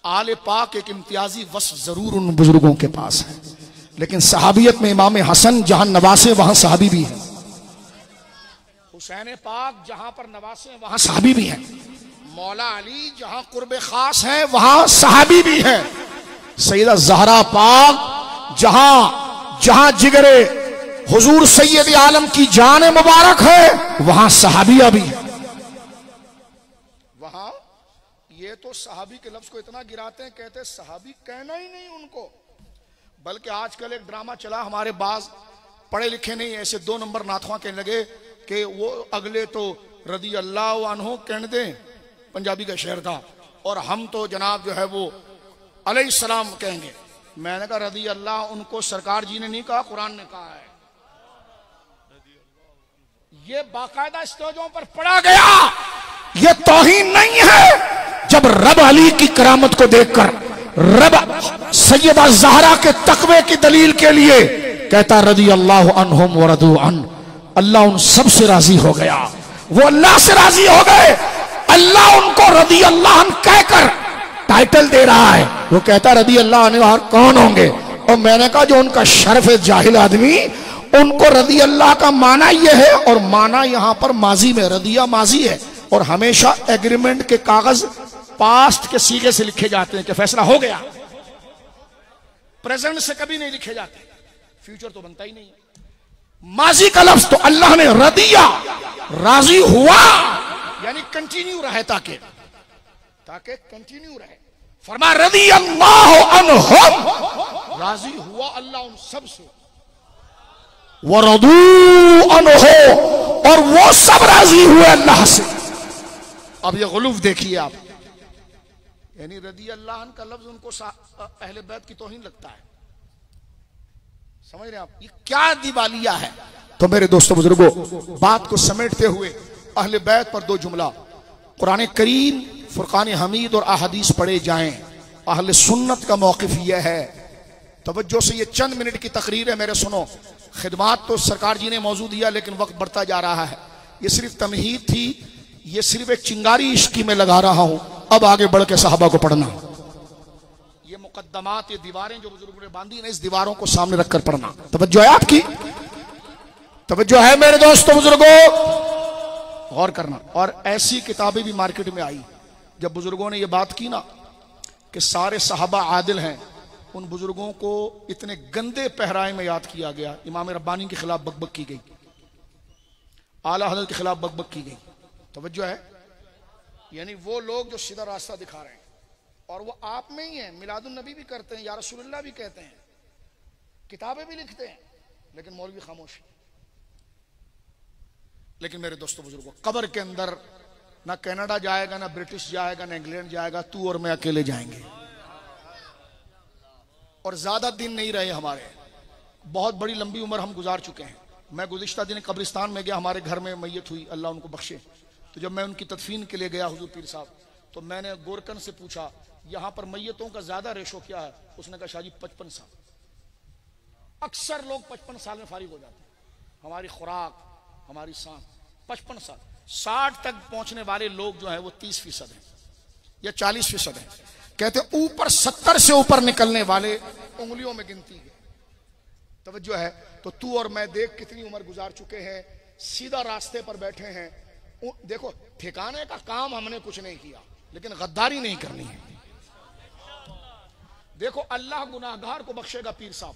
आले पाक एक इम्तियाजी वस्फ जरूर उन बुजुर्गों के पास है, लेकिन सहाबियत में इमाम हसन जहां नवासे वहां सहाबी भी है, हुसैन पाक जहां पर नवासे वहां सहाबी भी है, मौला अली जहां कुर्बे खास है वहां सहाबी भी है, सैयदा ज़हरा पाक जहां जहां जिगरे हुजूर सैयद आलम की जान मुबारक है वहां सहाबिया भी है। वहां ये तो सहाबी के लफ्ज को इतना गिराते हैं, कहते हैं सहाबी कहना ही नहीं उनको। बल्कि आजकल एक ड्रामा चला, हमारे बाज पढ़े लिखे नहीं ऐसे 2 नंबर नाथवा कहने लगे कि वो अगले तो रदी अल्लाह अन्हो कहने दें, पंजाबी का शहर था, और हम तो जनाब जो है वो अलैहिस्सलाम कहेंगे। मैंने कहा रदी अल्लाह उनको सरकार जी ने नहीं कहा, कुरान ने कहा है। ये बाकायदा स्टेजों पर पढ़ा गया, ये तौहीन नहीं है। जब रब अली की करामत को देखकर रब सैयदा ज़हरा के तकवे की दलील के लिए कहता रदी अल्लाह अन्हुम व रदू अन, अल्लाह उन सब से राजी हो गया, वो अल्लाह से राजी हो गए। अल्लाह उनको रदी अल्लाह कहकर टाइटल दे रहा है, वो कहता रदी अल्लाह ने और कौन होंगे। और मैंने कहा जो उनका शर्फ जाहिल आदमी, उनको रदी अल्लाह का माना यह है, और माना यहां पर माजी में, रदिया माजी है, और हमेशा एग्रीमेंट के कागज पास्ट के सीगे से लिखे जाते हैं कि फैसला हो गया, प्रेजेंट से कभी नहीं लिखे जाते, फ्यूचर तो बनता ही नहीं है। माजी का लफ्ज तो अल्लाह ने रदिया, राजी हुआ, यानी कंटिन्यू रहे, ताकि कंटिन्यू रहे। फरमा रदी अल्लाह अन्हुम, राजी हुआ अल्लाह उन सब से, वरदू अन्हु, और वो सब राजी हुए अल्लाह से। अब ये गुलूफ देखिए आप, यानी रदी अल्लाह का लफ्ज उनको अहले बैत की तौहीन लगता है। समझ रहे हैं आप? ये क्या दिवालिया है। तो मेरे दोस्तों बुजुर्गों, बात को समेटते हुए अहले बैत पर दो जुमला, कुरान करीम, फुरकान हमीद और अहादीस पढ़े जाएं। अहले सुन्नत का मौक़िफ़ यह है, तवज्जो से, ये चंद मिनट की तकरीर है मेरे, सुनो। खिदमात तो सरकार जी ने मौजूद दिया, लेकिन वक्त बढ़ता जा रहा है। ये सिर्फ तमहीद थी, ये सिर्फ एक चिंगारी इश्की में लगा रहा हूं। अब आगे बढ़ के सहाबा को पढ़ना, ये मुकद्दमात, ये दीवारें जो बुजुर्गों ने बांधी ना, इस दीवारों को सामने रखकर पढ़ना। तवज्जो है आपकी? तवज्जो है मेरे दोस्तों बुजुर्गों? गौर करना। और ऐसी किताबें भी मार्केट में आई, जब बुजुर्गों ने ये बात की ना कि सारे सहाबा आदिल हैं, उन बुजुर्गों को इतने गंदे पहराए में याद किया गया। इमाम रब्बानी के खिलाफ बकबक की गई, आला हज़रत के खिलाफ बकबक की गई। तवज्जो है? यानी वो लोग जो सीधा रास्ता दिखा रहे हैं, और वो आप में ही है, मिलादुन नबी भी करते हैं, या रसूलुल्लाह भी कहते हैं, किताबें भी लिखते हैं, लेकिन मौलवी खामोश। लेकिन मेरे दोस्तों बुजुर्गों, कब्र के अंदर ना कनाडा जाएगा, ना ब्रिटिश जाएगा, ना इंग्लैंड जाएगा, तू और मैं अकेले जाएंगे। और ज्यादा दिन नहीं रहे हमारे, बहुत बड़ी लंबी उम्र हम गुजार चुके हैं। मैं गुज़िश्ता दिन कब्रिस्तान में गया, हमारे घर में मैयत हुई, अल्लाह उनको बख्शे। तो जब मैं उनकी तदफीन के लिए गया हुजूर पीर साहब, तो मैंने गोरकन से पूछा, यहाँ पर मैयतों का ज्यादा रेशो क्या है? उसने कहा, शाहजी 55 साल। अक्सर लोग 55 साल में फारिग हो जाते हैं। हमारी खुराक, हमारी सांस, 55 साल। 60 तक पहुंचने वाले लोग जो है वो 30% हैं या 40% हैं। कहते ऊपर 70 से ऊपर निकलने वाले उंगलियों में गिनती है। तवज्जो है? तो तू और मैं देख कितनी उम्र गुजार चुके हैं, सीधा रास्ते पर बैठे हैं। देखो, ठिकाने का काम हमने कुछ नहीं किया, लेकिन गद्दारी नहीं करनी है। देखो, अल्लाह गुनाहगार को बख्शेगा पीर साहब,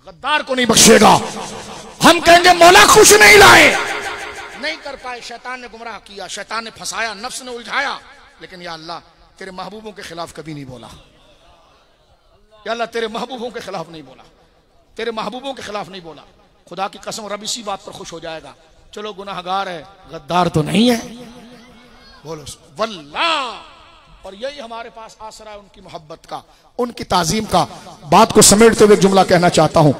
गद्दार को नहीं बख्शेगा। हम कहेंगे मौला कुछ नहीं लाए, नहीं कर पाए, शैतान ने गुमराह किया, शैतान ने फंसाया, नफ्स ने उलझाया, लेकिन या अल्लाह तेरे महबूबों के खिलाफ कभी नहीं बोला। या अल्लाह तेरे महबूबों के खिलाफ नहीं बोला, तेरे महबूबों के खिलाफ नहीं बोला। खुदा की कसम, रब इसी बात पर खुश हो जाएगा। चलो गुनाहगार है, गद्दार तो नहीं है, बोलो वल्लाह। और यही हमारे पास आसरा है उनकी मोहब्बत का, उनकी ताजीम का। बात को समेटते हुए एक जुमला कहना चाहता हूं।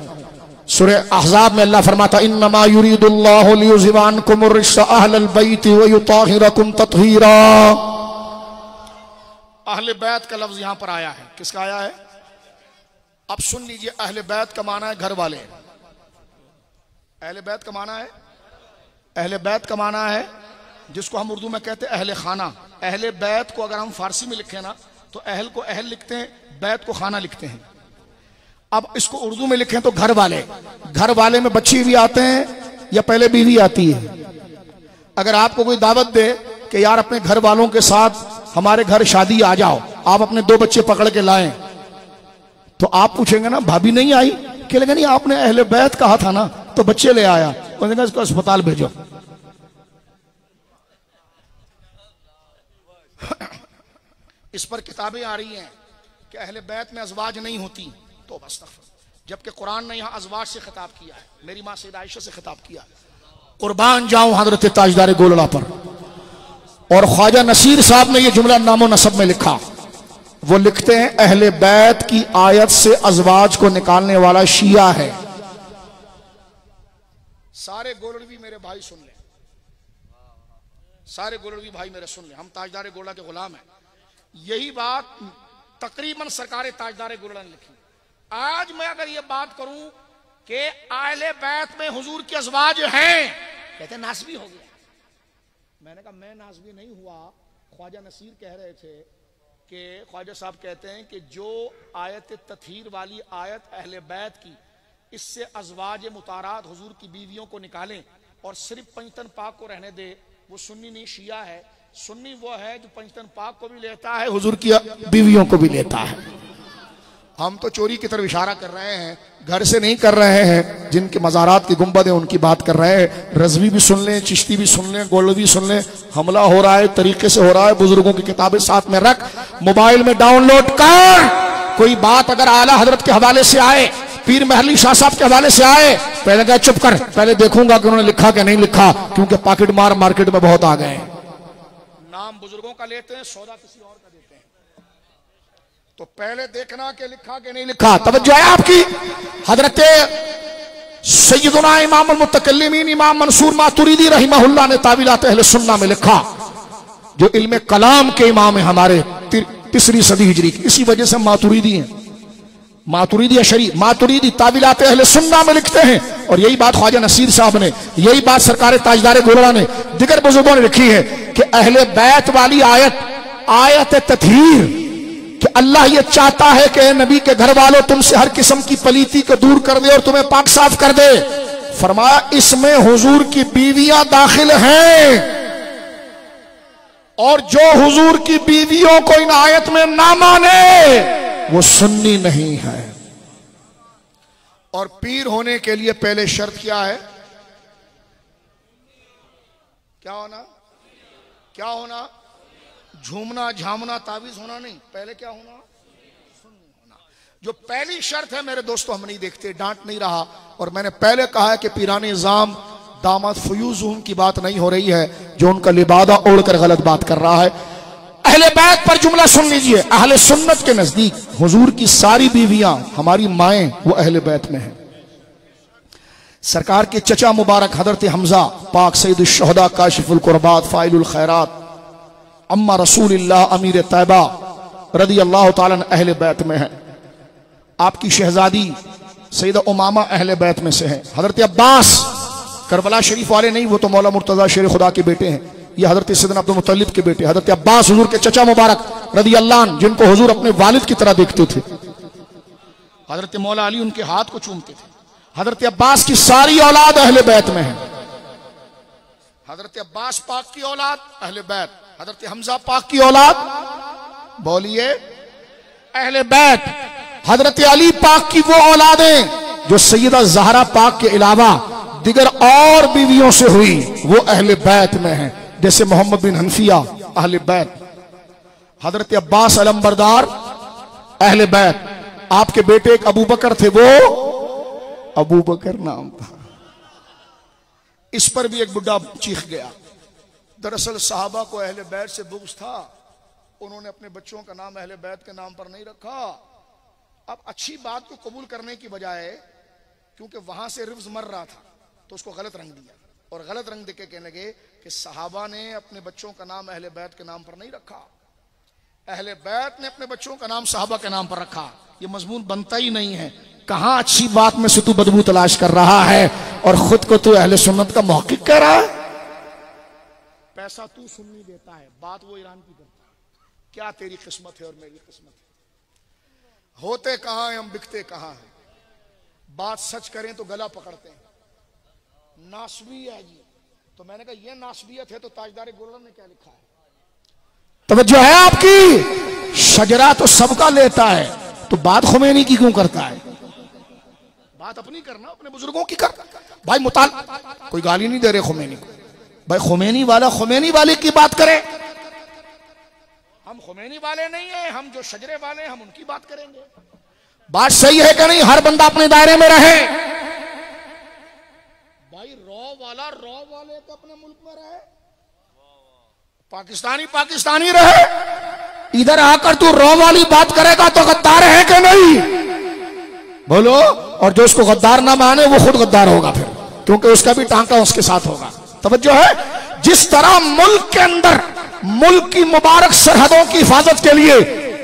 सूरह अहज़ाब में अल्लाह फरमाता, इन्नमा युरीदुल्लाहु लियुज़हिबा अन्कुमुर रिज्सा अहलल बैति व युताहिरकुम तत्हीरा। अहले बैत का लफ्ज यहां पर आया है, किसका आया है? अब सुन लीजिए, अहले बैत का माना है घर वाले। अहले बैत का माना है, अहले बैत का माना है जिसको हम उर्दू में कहते हैं अहले खाना। अहले बैत को अगर हम फारसी में लिखें ना, तो अहल को अहल लिखते हैं, बैत को खाना लिखते हैं। अब इसको उर्दू में लिखें तो घर वाले। घर वाले में बच्चे भी आते हैं या पहले बीवी आती है? अगर आपको कोई दावत दे कि यार अपने घर वालों के साथ हमारे घर शादी आ जाओ, आप अपने 2 बच्चे पकड़ के लाएं, तो आप पूछेंगे ना भाभी नहीं आई? कहेंगे नहीं, आपने अहले बैत कहा था ना, तो बच्चे ले आया। उन्होंने इसको अस्पताल भेजो। इस पर किताबें आ रही हैं कि अहले बैत में अज़वाज नहीं होती, तो बस जबकि कुरान ने यहाँ अज़वाज से खिताब किया है, मेरी माँ सैयदा आयशा से खिताब किया। कुर्बान जाऊं हजरत ताजदार गोलड़ा पर। और ख्वाजा नसीर साहब ने यह जुमला नामो नसब में लिखा। वो लिखते हैं, अहले बैत की आयत से अज़वाज को निकालने वाला शिया है। सारे गोलड़वी मेरे भाई सुन ले, सारे गोलड़वी भाई मेरे सुन ले, हम ताजदार गोलड़ा के गुलाम हैं। यही बात तकरीबन सरकार ताजदार गोलड़ा ने लिखी। आज मैं अगर ये बात करूं कि अहले बैत में हुजूर के अज़वाज हैं, कहते नासबी हो गया। मैंने कहा मैं नासबी नहीं हुआ। ख्वाजा नसीर कह रहे थे कि ख्वाजा साहब कहते हैं कि जो आयत तत्हीर वाली आयत अहले बैत की, इससे अज़वाज मुतारात हुजूर की बीवियों को निकालें और सिर्फ पंजतन पाक को रहने दे, वो सुन्नी नहीं शिया है। सुन्नी वो है जो पंजतन पाक को भी लेता है, हुजूर की बीवियों को भी लेता है। हम तो चोरी की तरफ इशारा कर रहे हैं, घर से नहीं कर रहे हैं। जिनके मज़ारात की गुंबद है उनकी बात कर रहे हैं। रज़वी भी सुन लें, चिश्ती भी सुन लें, गोल्ड भी सुन लें। हमला हो रहा है, तरीके से हो रहा है। बुजुर्गों की किताबें साथ में रख, मोबाइल में डाउनलोड कर। कोई बात अगर आला हजरत के हवाले से आए, पीर महली शाह साहब के हवाले से आए, पहले कहा चुप कर, पहले देखूंगा कि उन्होंने लिखा कि नहीं लिखा, क्योंकि पॉकेट मार मार्केट में बहुत आ गए। नाम बुजुर्गों का लेते हैं, सौदा किसी और का देते हैं, तो पहले देखना कि लिखा कि नहीं लिखा। तवज्जो है आपकी? हजरत सैयदुना इमाम मुतकल्लिमीन इमाम मंसूर मातुरीदी रहमहुल्लाह ने तावीलात अहले सुन्ना में लिखा, जो इल्म कलाम के इमाम है हमारे 3री सदी हिजरी की, इसी वजह से मातुरीदी हैं, मातुरीदी अशरी, मातुरीदी तावीलात अहले सुन्ना में लिखते हैं। और यही बात ख्वाजा नसीर साहब ने, यही बात सरकार ताजदार गोलड़ा ने, दिगर बुजुर्गों ने लिखी है कि अहले बैत वाली आयत, आयत तत्हीर, कि अल्लाह ये चाहता है कि नबी के घर वालों तुमसे हर किस्म की पलीती को दूर कर दे और तुम्हें पाक साफ कर दे। फरमाया इसमें हुजूर की बीवियां दाखिल हैं, और जो हुजूर की बीवियों को इन आयत में ना माने वो सुन्नी नहीं है। और पीर होने के लिए पहले शर्त क्या है? क्या होना? क्या होना? झूमना झामना तावीज होना नहीं, पहले क्या होना? सुन्नी होना। जो पहली शर्त है मेरे दोस्तों हम नहीं देखते, डांट नहीं रहा। और मैंने पहले कहा है कि पीराने निजाम दामाद फयूज़ुहुम की बात नहीं हो रही है, जो उनका लिबादा ओढ़कर गलत बात कर रहा है। अहले बैत पर जुमला सुन लीजिए। अहले सुन्नत के नजदीक हुजूर की सारी बीवियां, हमारी माएं, वो अहले बैत में हैं। सरकार के चचा मुबारक हजरत हमजा पाक सईद शुहदा काशिफुल कुर्बात फाइलुल खैरात अम्मा रसूलिल्लाह अमीर तैबा रदी अल्लाह ताला अहले बैत में है। आपकी शहजादी सईदा उमामा अहले बैत में से है। हजरत अब्बास करबला शरीफ वाले नहीं, वो तो मौला मुर्तजा शेर खुदा के बेटे हैं। ये हजरत सैयदना अब्दुल मुत्तलिब के बेटे हजरत अब्बास हुजूर के चचा मुबारक रदी अल्लाह अन्हु, जिनको हुजूर अपने वालिद की तरह देखते थे। हजरत मौला अली उनके हाथ को चूमते थे। हजरत अब्बास की सारी औलाद अहले बैत में है। हजरत अब्बास पाक की औलाद अहले बैत, हजरत हमजा पाक की औलाद, बोलिए, अहले बैत। हजरत अली पाक की वो औलादें जो सैयदा ज़हरा पाक के अलावा दिगर और बीवियों से हुई, वो अहले बैत में है। जैसे मोहम्मद बिन हनफिया अहले बैत, हजरत अब्बास अलमबरदार अहले बैत। आपके बेटे एक अबू बकर थे, वो अबू बकर नाम था। इस पर भी एक बुढ़ा चीख गया। दरअसल साहबा को अहले बैत से बुग़्ज़ था, उन्होंने अपने बच्चों का नाम अहले बैत के नाम पर नहीं रखा। अब अच्छी बात को कबूल करने की बजाय, क्योंकि वहां से रिफ्ज मर रहा था, तो उसको गलत रंग दिया, और गलत रंग देके कहने लगे कि साहबा ने अपने बच्चों का नाम अहले बैत के नाम पर नहीं रखा, अहले बैत ने अपने बच्चों का नाम साहबा के नाम पर रखा। ये मजमून बनता ही नहीं है। कहां अच्छी बात में से तू बदबू तलाश कर रहा है और खुद को तू अहले सुन्नत का मुहक्किक कह रहा है। पैसा तू सुन्नी देता है, बात वो ईरान की करता है। क्या तेरी किस्मत है और मेरी किस्मत है? होते कहां हैं हम, बिकते कहां हैं। बात सच करें तो गला पकड़ते हैं। नासबी है जी, तो मैंने कहा ये नासबियत है तो ताजदार गोलड़ा ने क्या लिखा है? तवज्जो है आपकी? शजरा तो सबका लेता है, तो बात खुमैनी की क्यों करता है? बात अपनी करना, अपने बुजुर्गों की कर। भाई मुताल कोई गाली नहीं दे रहे खुमैनी को, भाई खुमैनी वाला खुमैनी वाले की बात करे। हम खुमैनी वाले नहीं है, हम जो शजरे वाले हैं हम उनकी बात करेंगे। बात सही है कि नहीं? हर बंदा अपने दायरे में रहे। भाई रॉ वाला रॉ वाले तो अपने मुल्क में रहे, पाकिस्तानी पाकिस्तानी रहे। इधर आकर तू रॉ वाली बात करेगा तो गद्दार है कि नहीं? बोलो। और जो उसको गद्दार ना माने वो खुद गद्दार होगा फिर, क्योंकि उसका भी टांका उसके साथ होगा। तवज्जो है? जिस तरह मुल्क के अंदर मुल्क की मुबारक सरहदों की हिफाजत के लिए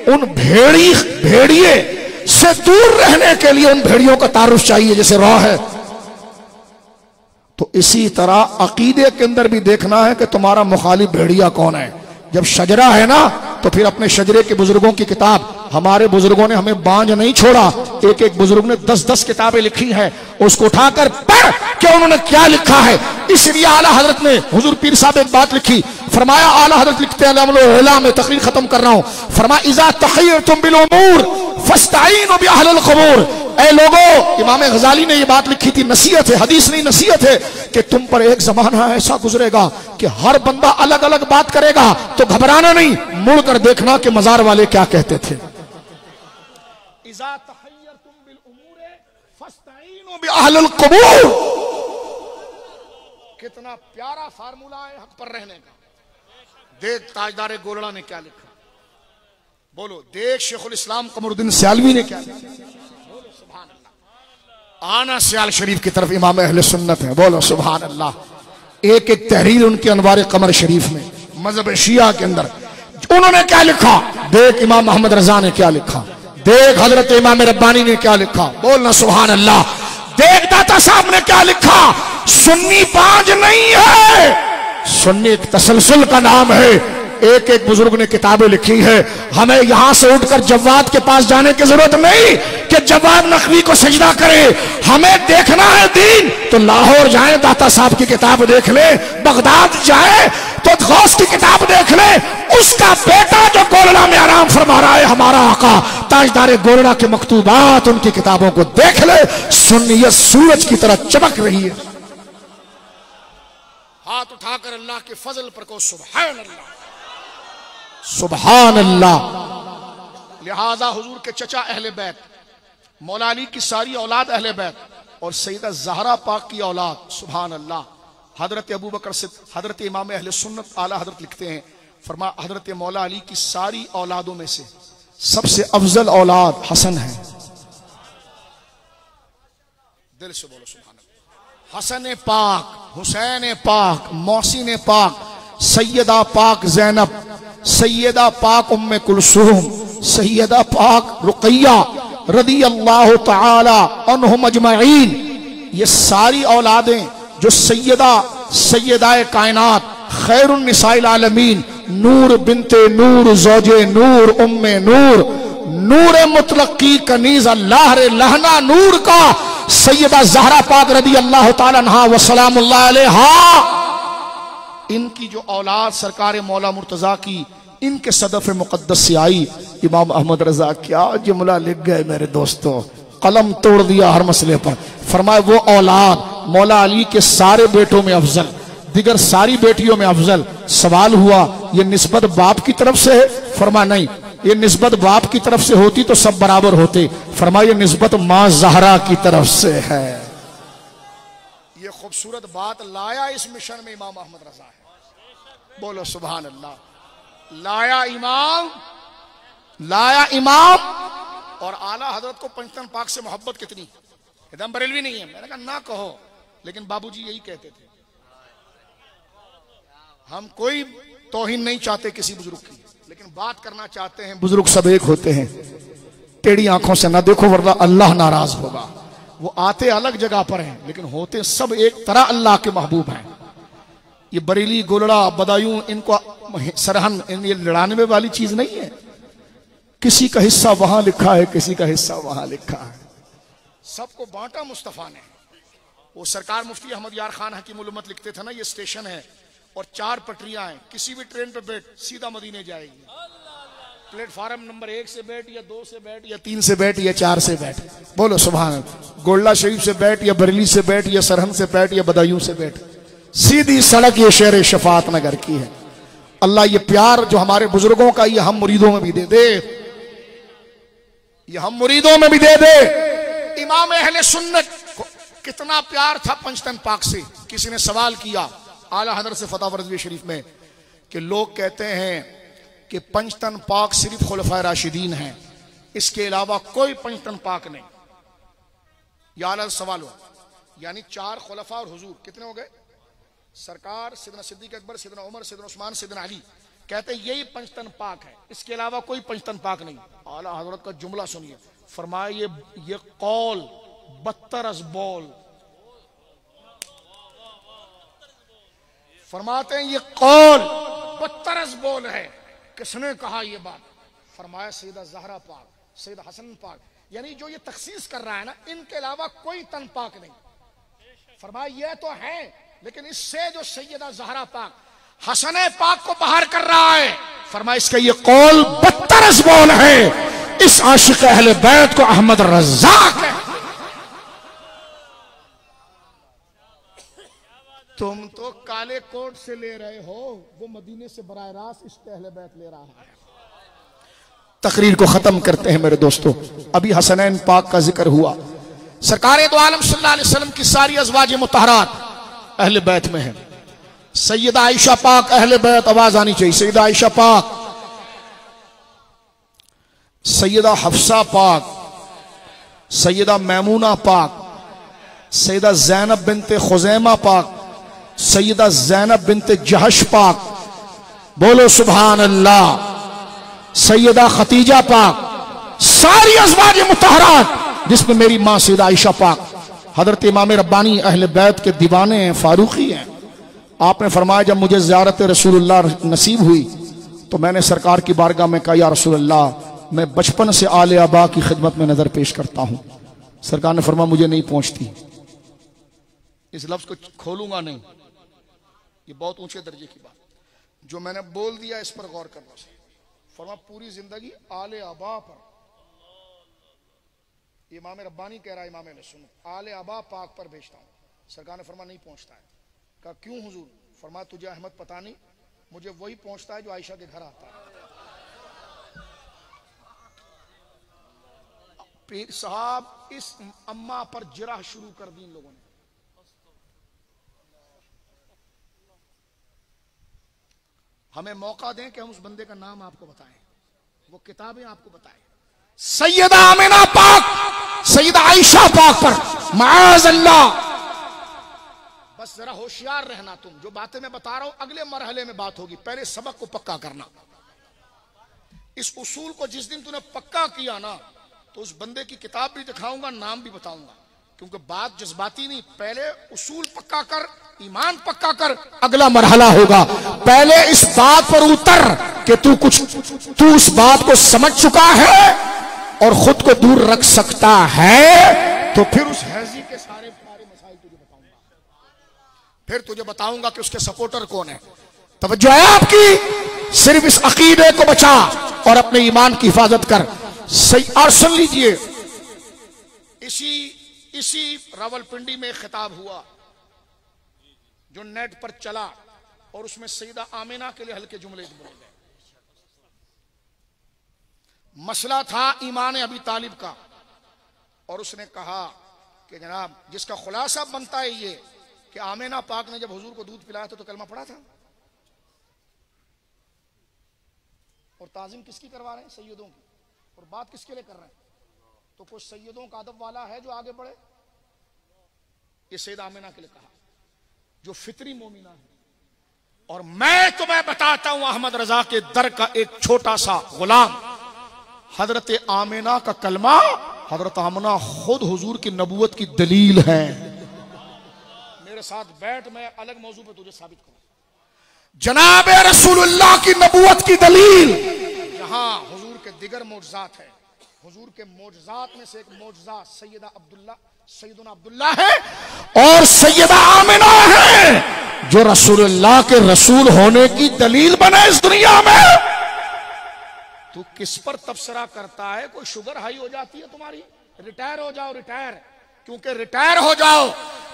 उन भेड़िए से दूर रहने के लिए उन भेड़ियों का तारुफ चाहिए जैसे रॉ है, तो इसी तरह अकीदे के अंदर भी देखना है कि तुम्हारा मुखालिफ भेड़िया कौन है। जब शजरा है ना, तो फिर अपने शजरे के बुजुर्गों की किताब, हमारे बुजुर्गों ने हमें बांझ नहीं छोड़ा। एक एक बुजुर्ग ने 10-10 किताबें लिखी हैं, उसको उठाकर पढ़ कि उन्होंने क्या लिखा है। इसलिए आला हजरत ने, हुजूर पीर साहब एक बात लिखी, फरमाया, आला हजरत लिखते हैं, में तकरीर खत्म कर रहा हूं, फरमाया इज़ा तख़य्यरतुम बिल उमूर फस्तईनु बि अहलिल क़बूर। ऐ लोगों, इमाम गजाली ने ये बात लिखी थी, नसीहत है, हदीस नहीं नसीहत है, कि तुम पर एक जमाना ऐसा गुजरेगा कि हर बंदा अलग अलग बात करेगा, तो घबराना नहीं, मुड़कर देखना कि मजार वाले क्या कहते थे। इज़ा तख़य्यरतुम बिल उमूर फस्तईनु बि अहलिल क़बूर। कितना प्यारा फार्मूला है हक पर रहने का। देख ताजदार गोलड़ा ने क्या लिखा, बोलो। देख शेखुल इस्लाम कमरुद्दीन सियालवी ने क्या लिखा, बोलो सुभान अल्लाह। आना सियाल शरीफ की तरफ इमाम अहले सुन्नत है, बोलो सुभान अल्लाह। एक एक तहरीर उनके अनवार कमर शरीफ में मजहब शिया के अंदर उन्होंने क्या लिखा, देख इमाम मोहम्मद रजा ने क्या लिखा, देख हजरत इमाम रब्बानी ने क्या लिखा, बोलना सुभान अल्लाह। देख दाता साहब ने क्या लिखा, सुन्नी पांच नहीं है, सुन्नी एक तसलसल का नाम है। एक एक बुजुर्ग ने किताबें लिखी है। हमें यहां से उठकर जवाद के पास जाने की जरूरत नहीं कि जवाद नकवी को सजदा करे। हमें देखना है दीन तो लाहौर जाए, दाता साहब की किताब देख ले, बगदाद जाए तो गौस की किताब देख ले, उसका बेटा जो गोलड़ा में आराम फरमा रहा है, हमारा आका ताजदार गोलड़ा के मकतूबात, उनकी किताबों को देख ले, सुन्नियत सूरज की तरह चमक रही है। हाथ उठाकर अल्लाह के फजल पर को सुभान अल्लाह, सुभान अल्लाह। लिहाजा हुजूर के चचा अहले बैत, मौला अली की सारी औलाद अहले बैत और सैयदा ज़हरा पाक की औलाद, सुभान अल्लाह। हजरत अबू बकर से हजरत इमाम अहले सुन्नत आला हजरत लिखते हैं, फरमा हजरत मौला अली की सारी औलादों में से सबसे अफजल औलाद हसन है। दिल से बोलो सुभान अल्लाह। हसन पाक, हुसैन पाक, मोहसिन पाक, सैयदा पाक ज़ैनब, सैयदा पाक उम्मे कुलसूम, सैयदा पाक रुकैया रदी अल्लाह तआला अन्हुम अजमईन, ये सारी औलादें जो सैयदा कायनात खैरुन निसाइल आलमीन, नूर बिनते नूर, ज़ौजे नूर, उम्मे नूर, नूर मुतलकी कनीज अल्लाह रे लहना नूर का सैयदा ज़हरा पाक रदी अल्लाह तआला अन्हा व सलामुल्लाह अलैहा, इनकी जो औलाद सरकार मौला मुर्तजा की, इनके सदफ मुकद्दस से आई। इमाम अहमद रजा क्या जुमला लिख गए मेरे दोस्तों, कलम तोड़ दिया हर मसले पर। फरमाए वो औलाद मौला अली के सारे बेटों में अफजल, दिगर सारी बेटियों में अफजल। सवाल हुआ ये निस्बत बाप की तरफ से है? फरमा नहीं, ये निस्बत बाप की तरफ से होती तो सब बराबर होते। फरमाया ये निस्बत माँ ज़हरा की तरफ से है। ये खूबसूरत बात लाया इस मिशन में इमाम अहमद रजा है, बोलो सुभान अल्लाह। लाया इमाम और आला हजरत को पंचतन पाक से मोहब्बत कितनी, एकदम बरेलवी नहीं है। मैंने कहा ना कहो, लेकिन बाबूजी यही कहते थे। हम कोई तौहीन नहीं चाहते किसी बुजुर्ग की, लेकिन बात करना चाहते हैं। बुजुर्ग सब एक होते हैं, टेढ़ी आंखों से ना देखो वरना अल्लाह नाराज होगा। वो आते अलग जगह पर हैं लेकिन होते सब एक तरह अल्लाह के महबूब हैं। ये बरेली गोलड़ा बदायूं इनको सरहन ये लड़ाने वाली चीज नहीं है। किसी का हिस्सा वहां लिखा है, किसी का हिस्सा वहां लिखा है, सबको बांटा मुस्तफा ने। वो सरकार मुफ्ती अहमद यार खान हकीमुल उम्मत लिखते थे ना, ये स्टेशन है और 4 पटरियां हैं, किसी भी ट्रेन पे बैठ सीधा मदीने जाएगी। प्लेटफार्म नंबर 1 से बैठ या 2 से बैठ या 3 से बैठ या 4 से बैठ, बोलो सुभान अल्लाह। गोल्ला शरीफ से बैठ या बरेली से बैठ या सरहन से बैठ या बदायूं से बैठ, सीधी सड़क ये शहर शफात नगर की है। अल्लाह ये प्यार जो हमारे बुजुर्गों का ये हम मुरीदों में भी दे दे, ये हम मुरीदों में भी दे दे। इमाम अहले सुन्नत को कितना प्यार था पंचतन पाक से। किसी ने सवाल किया आला हजरत से फतवा रज़वी शरीफ में कि लोग कहते हैं कि पंचतन पाक सिर्फ खुलफाए राशिदीन हैं, इसके अलावा कोई पंचतन पाक नहीं। या सवाल हुआ, यानी 4 खुलफा और हुजूर कितने हो गए? सरकार, सिद्दीक़ सिद्दीक़ अकबर, सिद्दीक़ उमर, सिद्दीक़ उस्मान, सिद्दीक़ अली, कहते हैं यही पंचतन पाक है, इसके अलावा कोई पंचतन पाक नहीं। आला हजरत का जुमला सुनिए, फरमाया ये कौल बदतर अज़ बौल, फरमाते हैं ये कौल बदतर अज़ बौल है। किसने कहा ये बात? फरमाया सैयदा ज़हरा पाक, सैयदा हसन पाक, यानी जो ये तखसीस कर रहा है ना, इनके अलावा कोई तन पाक नहीं। फरमाया ये तो है, लेकिन इससे जो सैयदा ज़हरा पाक हसन पाक को बाहर कर रहा है, फरमाया इसका ये कौल बदतर अज़ बौल है। इस आशिक अहले बैत को अहमद रज़्ज़ाक़ है। तुम तो काले कोट से ले रहे हो, वो मदीने से बराह रास्त इश्क़ अहले बैत ले रहा है। तकरीर को खत्म करते हैं मेरे दोस्तों। अभी हसनैन पाक का जिक्र हुआ। सरकार दो आलम सल्लल्लाहु अलैहि वसल्लम की सारी अज़वाज मुतहरात अहले बैत में है। सैयदा आयशा पाक अहले बैत, आवाज आनी चाहिए। सैयदा आयशा पाक, सैयदा हफ्सा पाक, सैयदा मैमूना पाक, सैयदा ज़ैनब बिनते खुज़ैमा पाक, सैयदा ज़ैनब बिनते जहश पाक, बोलो सुभान अल्लाह, सैयदा खतीजा पाक, सारी अज़वाज मुतहरात जिसमें मेरी माँ सैयदा आयशा पाक, हजरत इमाम रब्बानी अहले बैत के दीवाने हैं, फारूकी हैं। आपने फरमाया जब मुझे ज़ियारत रसूलुल्लाह नसीब हुई तो मैंने सरकार की बारगाह में कहा, या रसूलुल्लाह मैं बचपन से आले आबा की खिदमत में नजर पेश करता हूं। सरकार ने फरमाया मुझे नहीं पहुंचती। इस लफ्ज को खोलूंगा नहीं, ये बहुत ऊंचे दर्जे की बात, जो मैंने बोल दिया इस पर गौर करना चाहिए। फरमा पूरी जिंदगी आले आबा पर, इमाम रब्बानी कह रहा है, इमाम सुन्नत आले आबा पाक पर भेजता हूं। सरकार ने फरमा नहीं पहुंचता है। कहा क्यों हुजूर? फरमाया तुझे अहमद पता नहीं, मुझे वही पहुंचता है जो आयशा के घर आता है। पीर साहब इस अम्मा पर जिराह शुरू कर दी इन लोगों ने। हमें मौका दें कि हम उस बंदे का नाम आपको बताएं, वो किताबें आपको बताएं। सैयदा आमिना पाक, सैयदा आयशा पाक पर माअज़ अल्लाह। बस जरा होशियार रहना, तुम जो बातें मैं बता रहा हूं अगले मरहले में बात होगी, पहले सबक को पक्का करना। इस उसूल को जिस दिन तूने पक्का किया ना, तो उस बंदे की किताब भी दिखाऊंगा, नाम भी बताऊंगा, क्योंकि बात जज्बाती नहीं, पहले उसूल पक्का कर, ईमान पक्का कर, अगला मरहला होगा। पहले इस बात पर उतर कि तू उस बात को समझ चुका है और खुद को दूर रख सकता है, तो फिर उस हैजी के सारे मसाइल तुझे बताऊंगा, फिर तुझे बताऊंगा कि उसके सपोर्टर कौन है। तवज्जो है आपकी? सिर्फ इस अकीदे को बचा और अपने ईमान की हिफाजत कर। सही और सुन लीजिए, इसी रावलपिंडी में खिताब हुआ जो नेट पर चला, और उसमें सैयदा आमिना के लिए हल्के जुमले बोले गए। मसला था ईमान अबी तालिब का, और उसने कहा कि जनाब जिसका खुलासा बनता है ये कि आमिना पाक ने जब हुजूर को दूध पिलाया था तो कलमा पढ़ा था। और ताज़ीम किसकी करवा रहे हैं? सैयदों की। और बात किसके लिए कर रहे हैं? तो कुछ सैयदों का अदब वाला है जो आगे बढ़े। ये सैयदा आमिना के लिए कहा जो फितरी मोमिना है। और मैं तुम्हें बताता हूं अहमद रजा के दर का एक छोटा सा गुलाम, हजरत आमिना का कलमा, हजरत आमिना खुद हुजूर की नबूवत की दलील है। मेरे साथ बैठ, मैं अलग मौजू पे तुझे साबित करूं। जनाब रसूलुल्लाह की नबूवत की दलील जहां हुजूर के दिगर मौजज़ात है, हुजूर के मौजज़ात में से एक मौजज़ा सैयदना अब्दुल्ला है और सैयदा आमिना है जो रसूलुल्लाह के रसूल होने की दलील बने इस दुनिया में। तू किस पर तबसरा करता है? कोई शुगर हाई हो जाती है तुम्हारी, रिटायर हो जाओ, रिटायर, क्योंकि रिटायर हो जाओ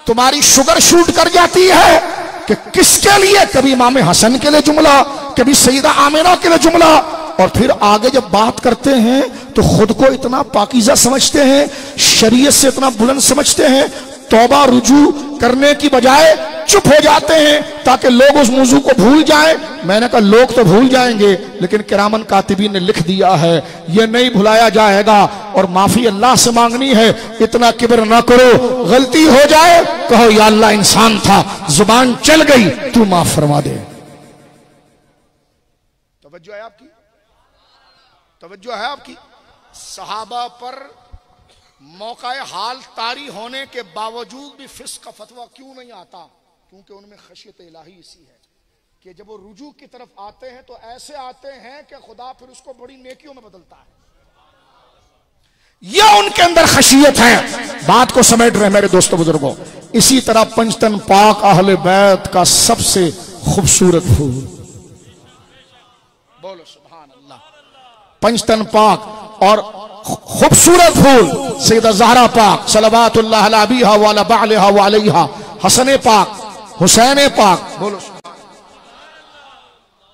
तुम्हारी शुगर शूट कर जाती है। कि किसके लिए? कभी इमाम हसन के लिए जुमला, कभी सैयदा आमिना के लिए जुमला, और फिर आगे जब बात करते हैं तो खुद को इतना पाकीज़ा समझते हैं, शरीयत से इतना बुलंद समझते हैं, तौबा रुजू करने की बजाय चुप हो जाते हैं ताकि लोग उस मौजू को भूल जाएं। मैंने कहा लोग तो भूल जाएंगे, लेकिन किरामन कातिबीन ने लिख दिया है ये नहीं भुलाया जाएगा, और माफी अल्लाह से मांगनी है। इतना किब्र ना करो, गलती हो जाए कहो या अल्लाह इंसान था, जुबान चल गई, तू माफ फरमा दे। तवज्जो है आपकी? तवज्जो है आपकी? सहाबा पर मौका हाल तारी होने के बावजूद भी फिस्क का फतवा क्यों नहीं आता? क्योंकि उनमें खशियत इलाही इसी है कि जब वो रुजू की तरफ आते हैं तो ऐसे आते हैं कि खुदा फिर उसको बड़ी नेकियों में बदलता है। यह उनके अंदर खशियत है। बात को समेट रहे मेरे दोस्तों बुजुर्गों। इसी तरह पंचतन पाक अहले बैत का सबसे खूबसूरत फूल, बोलो सुभान अल्लाह, पंचतन पाक और खूबसूरत फूल सैयदा ज़हरा पाक सलवातुल्लाह अलैहा व अला बालिहा व अलैहा, हसन पाक, हुसैन पाक, बोलो।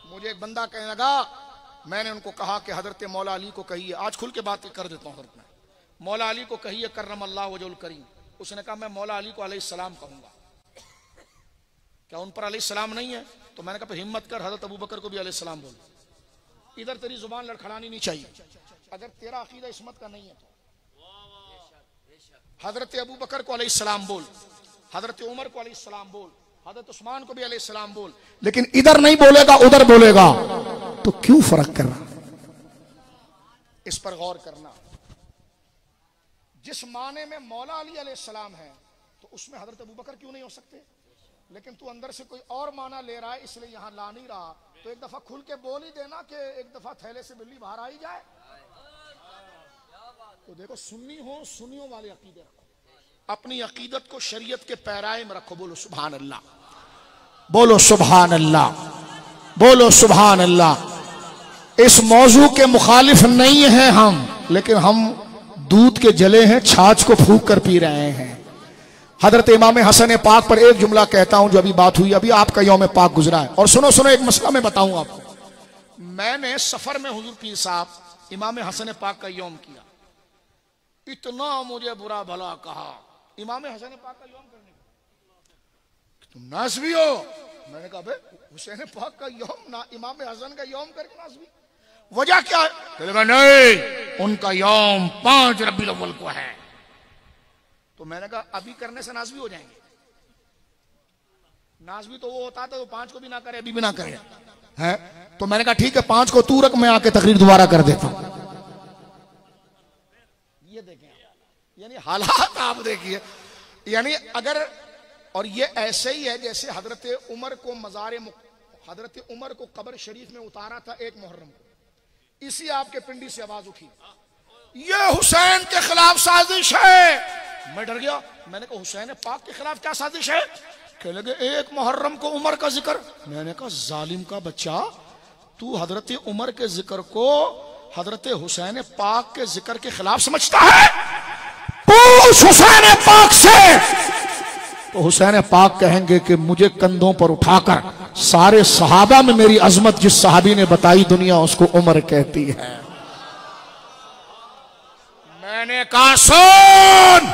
मुझे एक बंदा कहने लगा, मैंने उनको कहा कि हजरत मौला अली को कहिए, आज खुल के बात कर देता हूँ, हजरत में मौला अली को कहिए कर्रमल्लाहु वजहुल करीम। उसने कहा मैं मौला अली को अलैहिस्सलाम कहूंगा। क्या उन पर अलैहिस्सलाम नहीं है? तो मैंने कहा हिम्मत कर हजरत अबू बकर को भी अलैहिस्सलाम बोल। इधर तेरी जुबान लड़खड़ानी नहीं चाहिए अगर तेरा अकीदा इस्मत का नहीं है तो। हजरत अबू बकर को अलैहिस्सलाम बोल, हजरत उमर को अलैहिस्सलाम बोल, हजरत उस्मान को भी अलैहिस्सलाम बोल, लेकिन इधर नहीं बोलेगा उधर बोलेगा, तो क्यों फर्क करना? इस पर गौर करना। जिस माने में मौला अली अलैहिस्सलाम है तो उसमें हजरत अबू बकर क्यों नहीं हो सकते? लेकिन तू अंदर से कोई और माना ले रहा है, इसलिए यहां ला नहीं रहा, तो एक दफा खुल के बोल ही देना कि एक दफा थैले से बिल्ली बाहर आ ही जाए। तो देखो, सुन्नी हो, सुन्नियों वाले अकीदे रखो, अपनी अकीदत को शरीयत के पैराए में रखो। बोलो सुभान अल्लाह, बोलो सुभान अल्लाह, बोलो सुभान अल्लाह। इस मौजू के मुखालिफ नहीं है हम, लेकिन हम दूध के जले हैं, छाछ को फूंक कर पी रहे हैं। हजरत इमाम हसन पाक पर एक जुमला कहता हूं, जो अभी बात हुई, अभी आपका यौम पाक गुजरा है। और सुनो सुनो, एक मसला मैं बताऊं आपको। मैंने सफर में हुजूर पीर साहब इमाम हसन पाक का यौम किया, इतना मुझे बुरा भला कहा इमाम हसन पाक का यौम करने का, तुम नासबी हो। मैंने कहा, बे हुसैन पाक का यौम ना इमाम हसन का यौम करके नासबी, वजह क्या है? कहने नहीं, उनका यौम 5 रबीउल अव्वल को है। तो मैंने कहा, अभी करने से नासबी हो जाएंगे? नासबी तो वो होता था तो 5 को भी ना करे, अभी भी ना करे है। तो मैंने कहा ठीक है, 5 को तू रख, मैं आके तकरीर दोबारा कर देता हूं। ये देखें, यानी हालात आप देखिए, यानी अगर, और ये ऐसे ही है जैसे हजरत उमर को हजरत उमर को कब्र शरीफ में उतारा था 1 मुहर्रम को, इसी आपके पिंडी से आवाज उठी, ये हुसैन के खिलाफ साजिश है। मैं डर गया, मैंने कहा हुसैन पाक के खिलाफ क्या साजिश है? कहने लगे 1 मुहर्रम को उमर का जिक्र। मैंने कहा जालिम का बच्चा, तू हजरत उमर के जिक्र को हजरत हुसैन पाक के जिक्र के खिलाफ समझता है? पूछ हुसैन पाक से। तो हुसैन पाक कहेंगे कि मुझे कंधों पर उठाकर सारे सहाबा में मेरी अजमत जिस सहाबी ने बताई दुनिया उसको उमर कहती है। मैंने कहा सुन,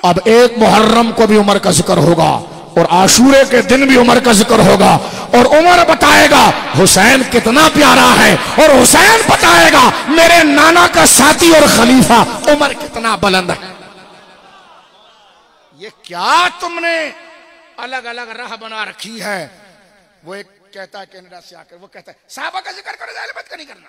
अब 1 मुहर्रम को भी उमर का जिक्र होगा और आशूरे के दिन भी उमर का जिक्र होगा, और उमर बताएगा हुसैन कितना प्यारा है, और हुसैन बताएगा मेरे नाना का साथी और खलीफा उमर कितना बुलंद है। ये क्या तुमने अलग अलग राह बना रखी है? वो एक कहता है कनाडा से आकर, वो कहता है साहबा का जिक्र करो, अहले बैत का नहीं करना।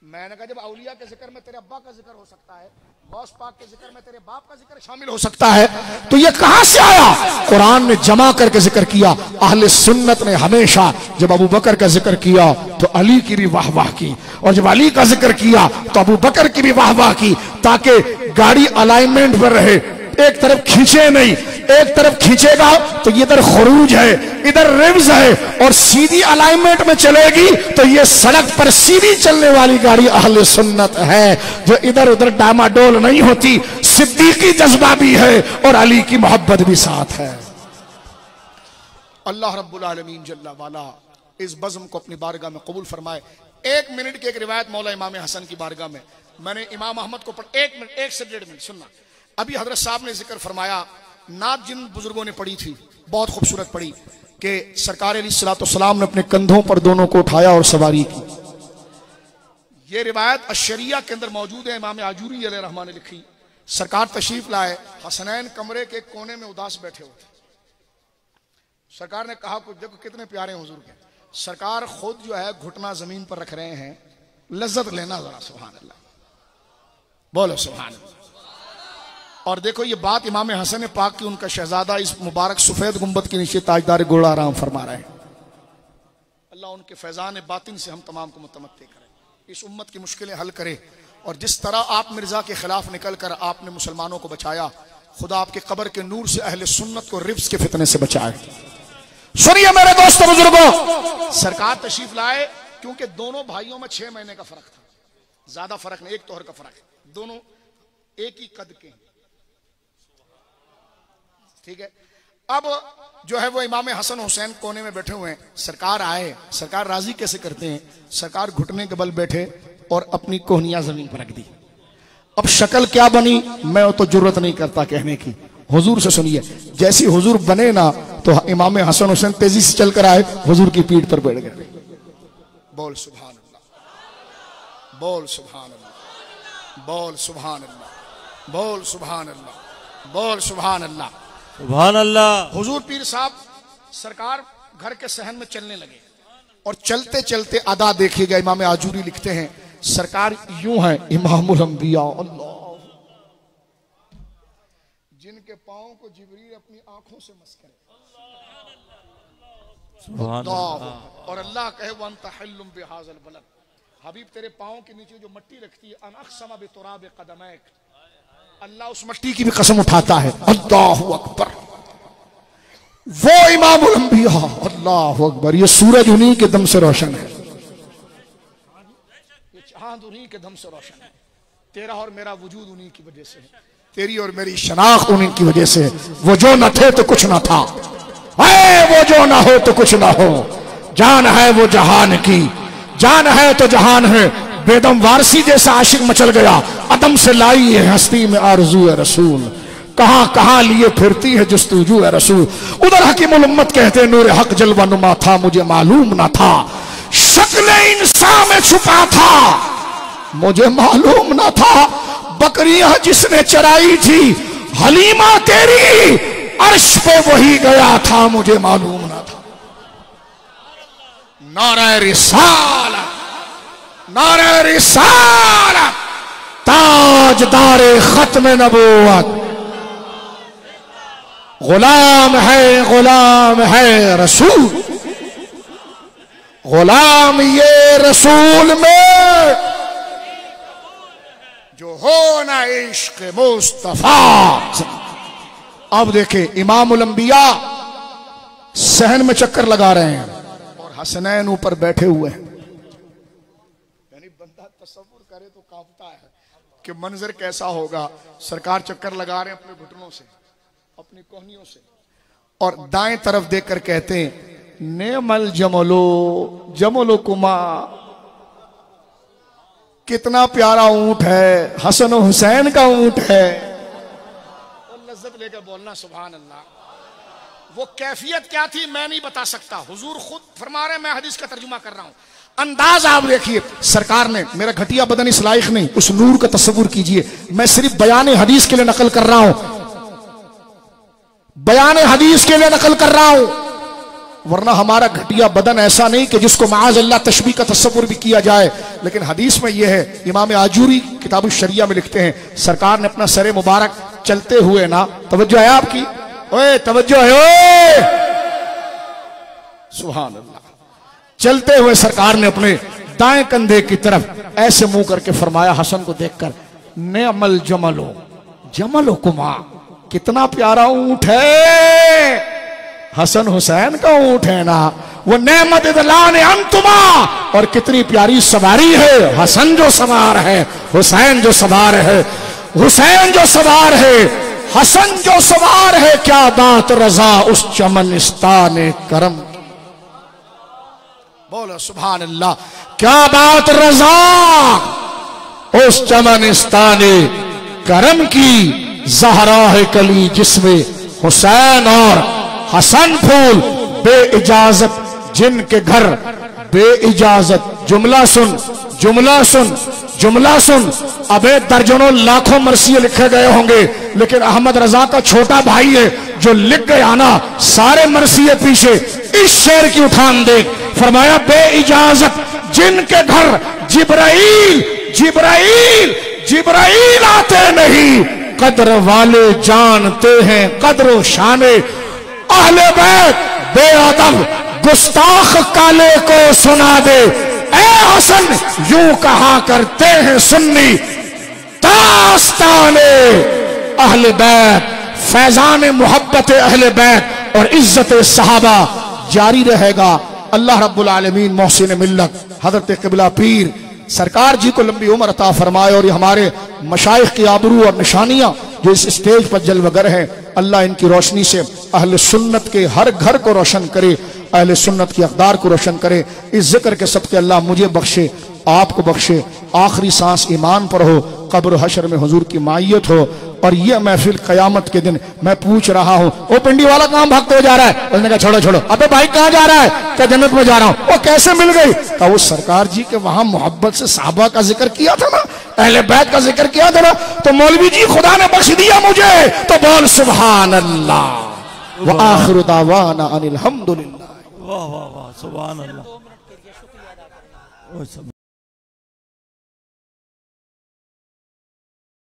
मैंने कहा जब औलिया के जिक्र में तेरे अब्बा का जिक्र हो सकता है, गौस पाक के जिक्र में तेरे बाप का जिक्र शामिल हो सकता है, तो ये कहां से आया? कुरान ने जमा करके जिक्र किया। अहले सुन्नत ने हमेशा जब अबू बकर का जिक्र किया तो अली की भी वाह वाह की, और जब अली का जिक्र किया तो अबू बकर की भी वाह वाह की, ताकि गाड़ी अलाइनमेंट पर रहे, एक तरफ खींचे नहीं। एक तरफ खींचेगा तो ये इधर खरूज है, इधर रिव्स है, और सीधी अलाइनमेंट में चलेगी तो ये सड़क पर सीधी चलने वाली गाड़ी अहले सुन्नत है, जो इधर उधर डामाडोल नहीं होती। सिद्दीकी जज्बा भी है और अली की मोहब्बत भी साथ है। अल्लाह रब्बुल आलमीन जल्ला वाला इस बज़्म को अपनी बारगाह में कबूल फरमाए। 1 मिनट की एक रिवायत मौला इमाम हसन की बारगाह में, मैंने इमाम अहमद को 1 मिनट 1 से 1.5 मिनट सुनना। अभी हजरत साहब ने जिक्र फरमाया, नात जिन बुजुर्गों ने पढ़ी थी, बहुत खूबसूरत पढ़ी, कि सरकार अलैहिस्सलाम ने अपने कंधों पर दोनों को उठाया और सवारी की। ये रिवायत अशरिया के अंदर मौजूद है, इमाम आजूरी अलैहिर्रहमान ने लिखी। सरकार तशरीफ लाए, हसनैन कमरे के कोने में उदास बैठे हुए थे। सरकार ने कहा कुछ देखो कितने प्यारे हैं हुजूर के। सरकार खुद जो है घुटना जमीन पर रख रहे हैं, लज्जत लेना जरा, सुभान अल्लाह, बोलो सुभान अल्लाह। और देखो ये बात इमाम हसन पाक की, उनका शहजादा इस मुबारक सफेद गुंबद के नीचे ताजदार गोला आराम फरमा रहे हैं। अल्लाह उनके फैजान बातिन से हम तमाम को मुतमत्ते करे, इस उम्मत की मुश्किलें हल करे, और जिस तरह आप मिर्जा के खिलाफ निकल कर आपने मुसलमानों को बचाया, खुदा आपके कब्र के नूर से अहले सुन्नत को रिब्स के फितने से बचाए। सुनिए मेरे दोस्तों बुजुर्गों, सरकार तशरीफ लाए, क्योंकि दोनों भाइयों में 6 महीने का फर्क था, ज्यादा फर्क नहीं, 1 तोहर का फर्क है, दोनों एक ही कद के, ठीक है। अब जो है वो इमाम हसन हुसैन कोने में बैठे हुए हैं, सरकार आए, सरकार राजी कैसे करते हैं? सरकार घुटने के बल बैठे और अपनी कोहनियां जमीन पर रख दी। अब शक्ल क्या बनी मैं तो जरूरत नहीं करता कहने की, हुजूर से सुनिए। जैसी हुजूर बने ना तो इमाम हसन हुसैन तेजी से चलकर आए, हुजूर की पीठ पर बैठ गए। बोल सुभान अल्लाह, बोल सुभान अल्लाह, बोल सुभान अल्लाह। बोल सुभान अल्लाह, बोल सुभान अल्लाह, सुभान अल्लाह। हुजूर पीर साहब सरकार घर के सहन में चलने लगे और चलते चलते अदा देखिएगा। इमाम आजूरी लिखते हैं सरकार यूं है इमामुल अंबिया, अल्लाह, जिनके पांव को जिब्रील अपनी आंखों से मस करे, सुभान अल्लाह। और अल्लाह कहे व अंत हल्लुम बिहाज़ल बलद, हबीब तेरे पांव के नीचे जो मट्टी रखती है अन अक़सम बितुराब क़दमैक, अल्लाह उस मट्टी की भी कसम उठाता है। अल्लाहु अकबर, वो इमामुल अंबिया, अल्लाहु अकबर। ये सूरज उन्हीं के दम से रोशन है, ये चांद उन्हीं के दम से रोशन है। तेरा और मेरा वजूद उन्हीं की वजह से है, तेरी और मेरी शनाख्त उन्हीं की वजह से है। वो जो न थे तो कुछ न था, वो जो ना हो तो कुछ ना हो। जान है वो जहान की, जान है तो जहान है। बेदम वारसी जैसा आशिक मचल गया, अदम से लाई है हस्ती में आरज़ू है रसूल। कहां कहां लिए फिरती है जस्तुजू है रसूल। उधर हकीमुल उम्मत कहते नूर हक जलवा नुमा था, मुझे मालूम ना था शक्ल इंसान में छुपा था, मुझे मालूम ना था बकरियां जिसने चराई थी हलीमा तेरी अर्श पे वही गया था, मुझे मालूम ना था। नारे रिसालत, नारे रिसालत, ताजदारे खत्म नबूवत, गुलाम है रसूल, गुलाम ये रसूल में जो हो ना इश्क मुस्तफा। अब देखे इमामुल अंबिया सहन में चक्कर लगा रहे हैं और हसनैन ऊपर बैठे हुए हैं। यानी बंदा तसव्वुर करे तो कांपता है कि मंजर कैसा होगा। सरकार चक्कर लगा रहे हैं अपने घुटनों से, अपनी कोहनियों से, और दाएं तरफ देखकर कहते हैं नेमल जमलो जमलो कुमा, कितना प्यारा ऊंट है, हसन और हुसैन का ऊंट है। और लज्जत लेकर बोलना सुभान अल्लाह। वो कैफियत क्या थी मैं नहीं बता सकता, हुजूर खुद फरमा रहे हैं, मैं हदीस का तर्जुमा कर रहा हूं। अंदाज आप देखिए, सरकार ने, मेरा घटिया बदन इस लायक नहीं, उस नूर का तस्वुर कीजिए। मैं सिर्फ बयान हदीस के लिए नकल कर रहा हूं, बयान हदीस के लिए नकल कर रहा हूं, वरना हमारा घटिया बदन ऐसा नहीं कि जिसको माज़ अल्लाह तशबीह का तस्वुर भी किया जाए। लेकिन हदीस में यह है, इमाम आजूरी किताब शरिया में लिखते हैं सरकार ने अपना सरे मुबारक चलते हुए ना, तवज्जो है आपकी, ओए तवज्जो है, ओए सुभान अल्लाह, चलते हुए सरकार ने अपने दाएं कंधे की तरफ ऐसे मुंह करके फरमाया हसन को देखकर, नेमल जमलो जमलो कुमा, कितना प्यारा ऊंट है, हसन हुसैन का ऊंट है ना, वो नेमत इदलान अंतुमा, और कितनी प्यारी सवारी है, हसन जो सवार है, हुसैन जो सवार है, हुसैन जो सवार है, हसन जो सवार है। क्या बात रजा उस चमनिस्तान करम, बोलो सुभान अल्लाह। क्या बात रजा उस चमनिस्तान करम की, ज़हरा है कली जिसमें हुसैन और हसन फूल, बे इजाजत जिनके घर बे इजाजत। जुमला सुन, जुमला सुन, जुमला सुन। अबे दर्जनों लाखों मरसिये लिखे गए होंगे, लेकिन अहमद रजा का छोटा भाई है जो लिख गया ना सारे मरसिये पीछे। इस शेर की उठान देख, फरमाया बे इजाजत जिनके घर जिब्राइल जिब्राइल जिब्राइल आते नहीं, कद्र वाले जानते हैं कद्र शाने, अहले बैत बेअदब गुस्ताख काले को सुना दे, ए हसन यूं कहा करते हैं सुन्नी दास्ताने अहले बैत। फैजान मोहब्बत अहले बैत और इज्जत सहाबा जारी रहेगा। अल्लाह रब्बुल आलमीन मोहसिन मिल्लत हजरत क़िबला पीर सरकार जी को लंबी उम्र अता फरमाए, और ये हमारे मशाइख की आबरू और निशानियां जो इस स्टेज पर जलवगर हैं, अल्लाह इनकी रोशनी से अहले सुन्नत के हर घर को रोशन करे, अहले सुन्नत की अक़दार को रोशन करे। इस जिक्र के सबके अल्लाह मुझे बख्शे, आपको बख्शे, आखिरी सांस ईमान पर हो, कब्र हशर में हुजूर की मायत हो। और ये महफिल कयामत के दिन मैं पूछ रहा हूँ, वो पिंडी वाला कहाँ भागते हुए जा रहा है? उसने कहा छोड़ो छोड़ो। अबे भाई कहाँ जा रहा है? क्या जन्नत में जा रहा हूँ। वो कैसे मिल गई? का वो सरकार जी के वहां मोहब्बत से साहबा का जिक्र किया था ना, अहले बैत का जिक्र किया था ना, तो मौलवी जी खुदा ने बख्श दिया मुझे, तो बोल सुभान अल्लाह व आखिरु दावाना अनिल हम्दुलिल्लाह। वाह वाह वाह, सुभान अल्लाह।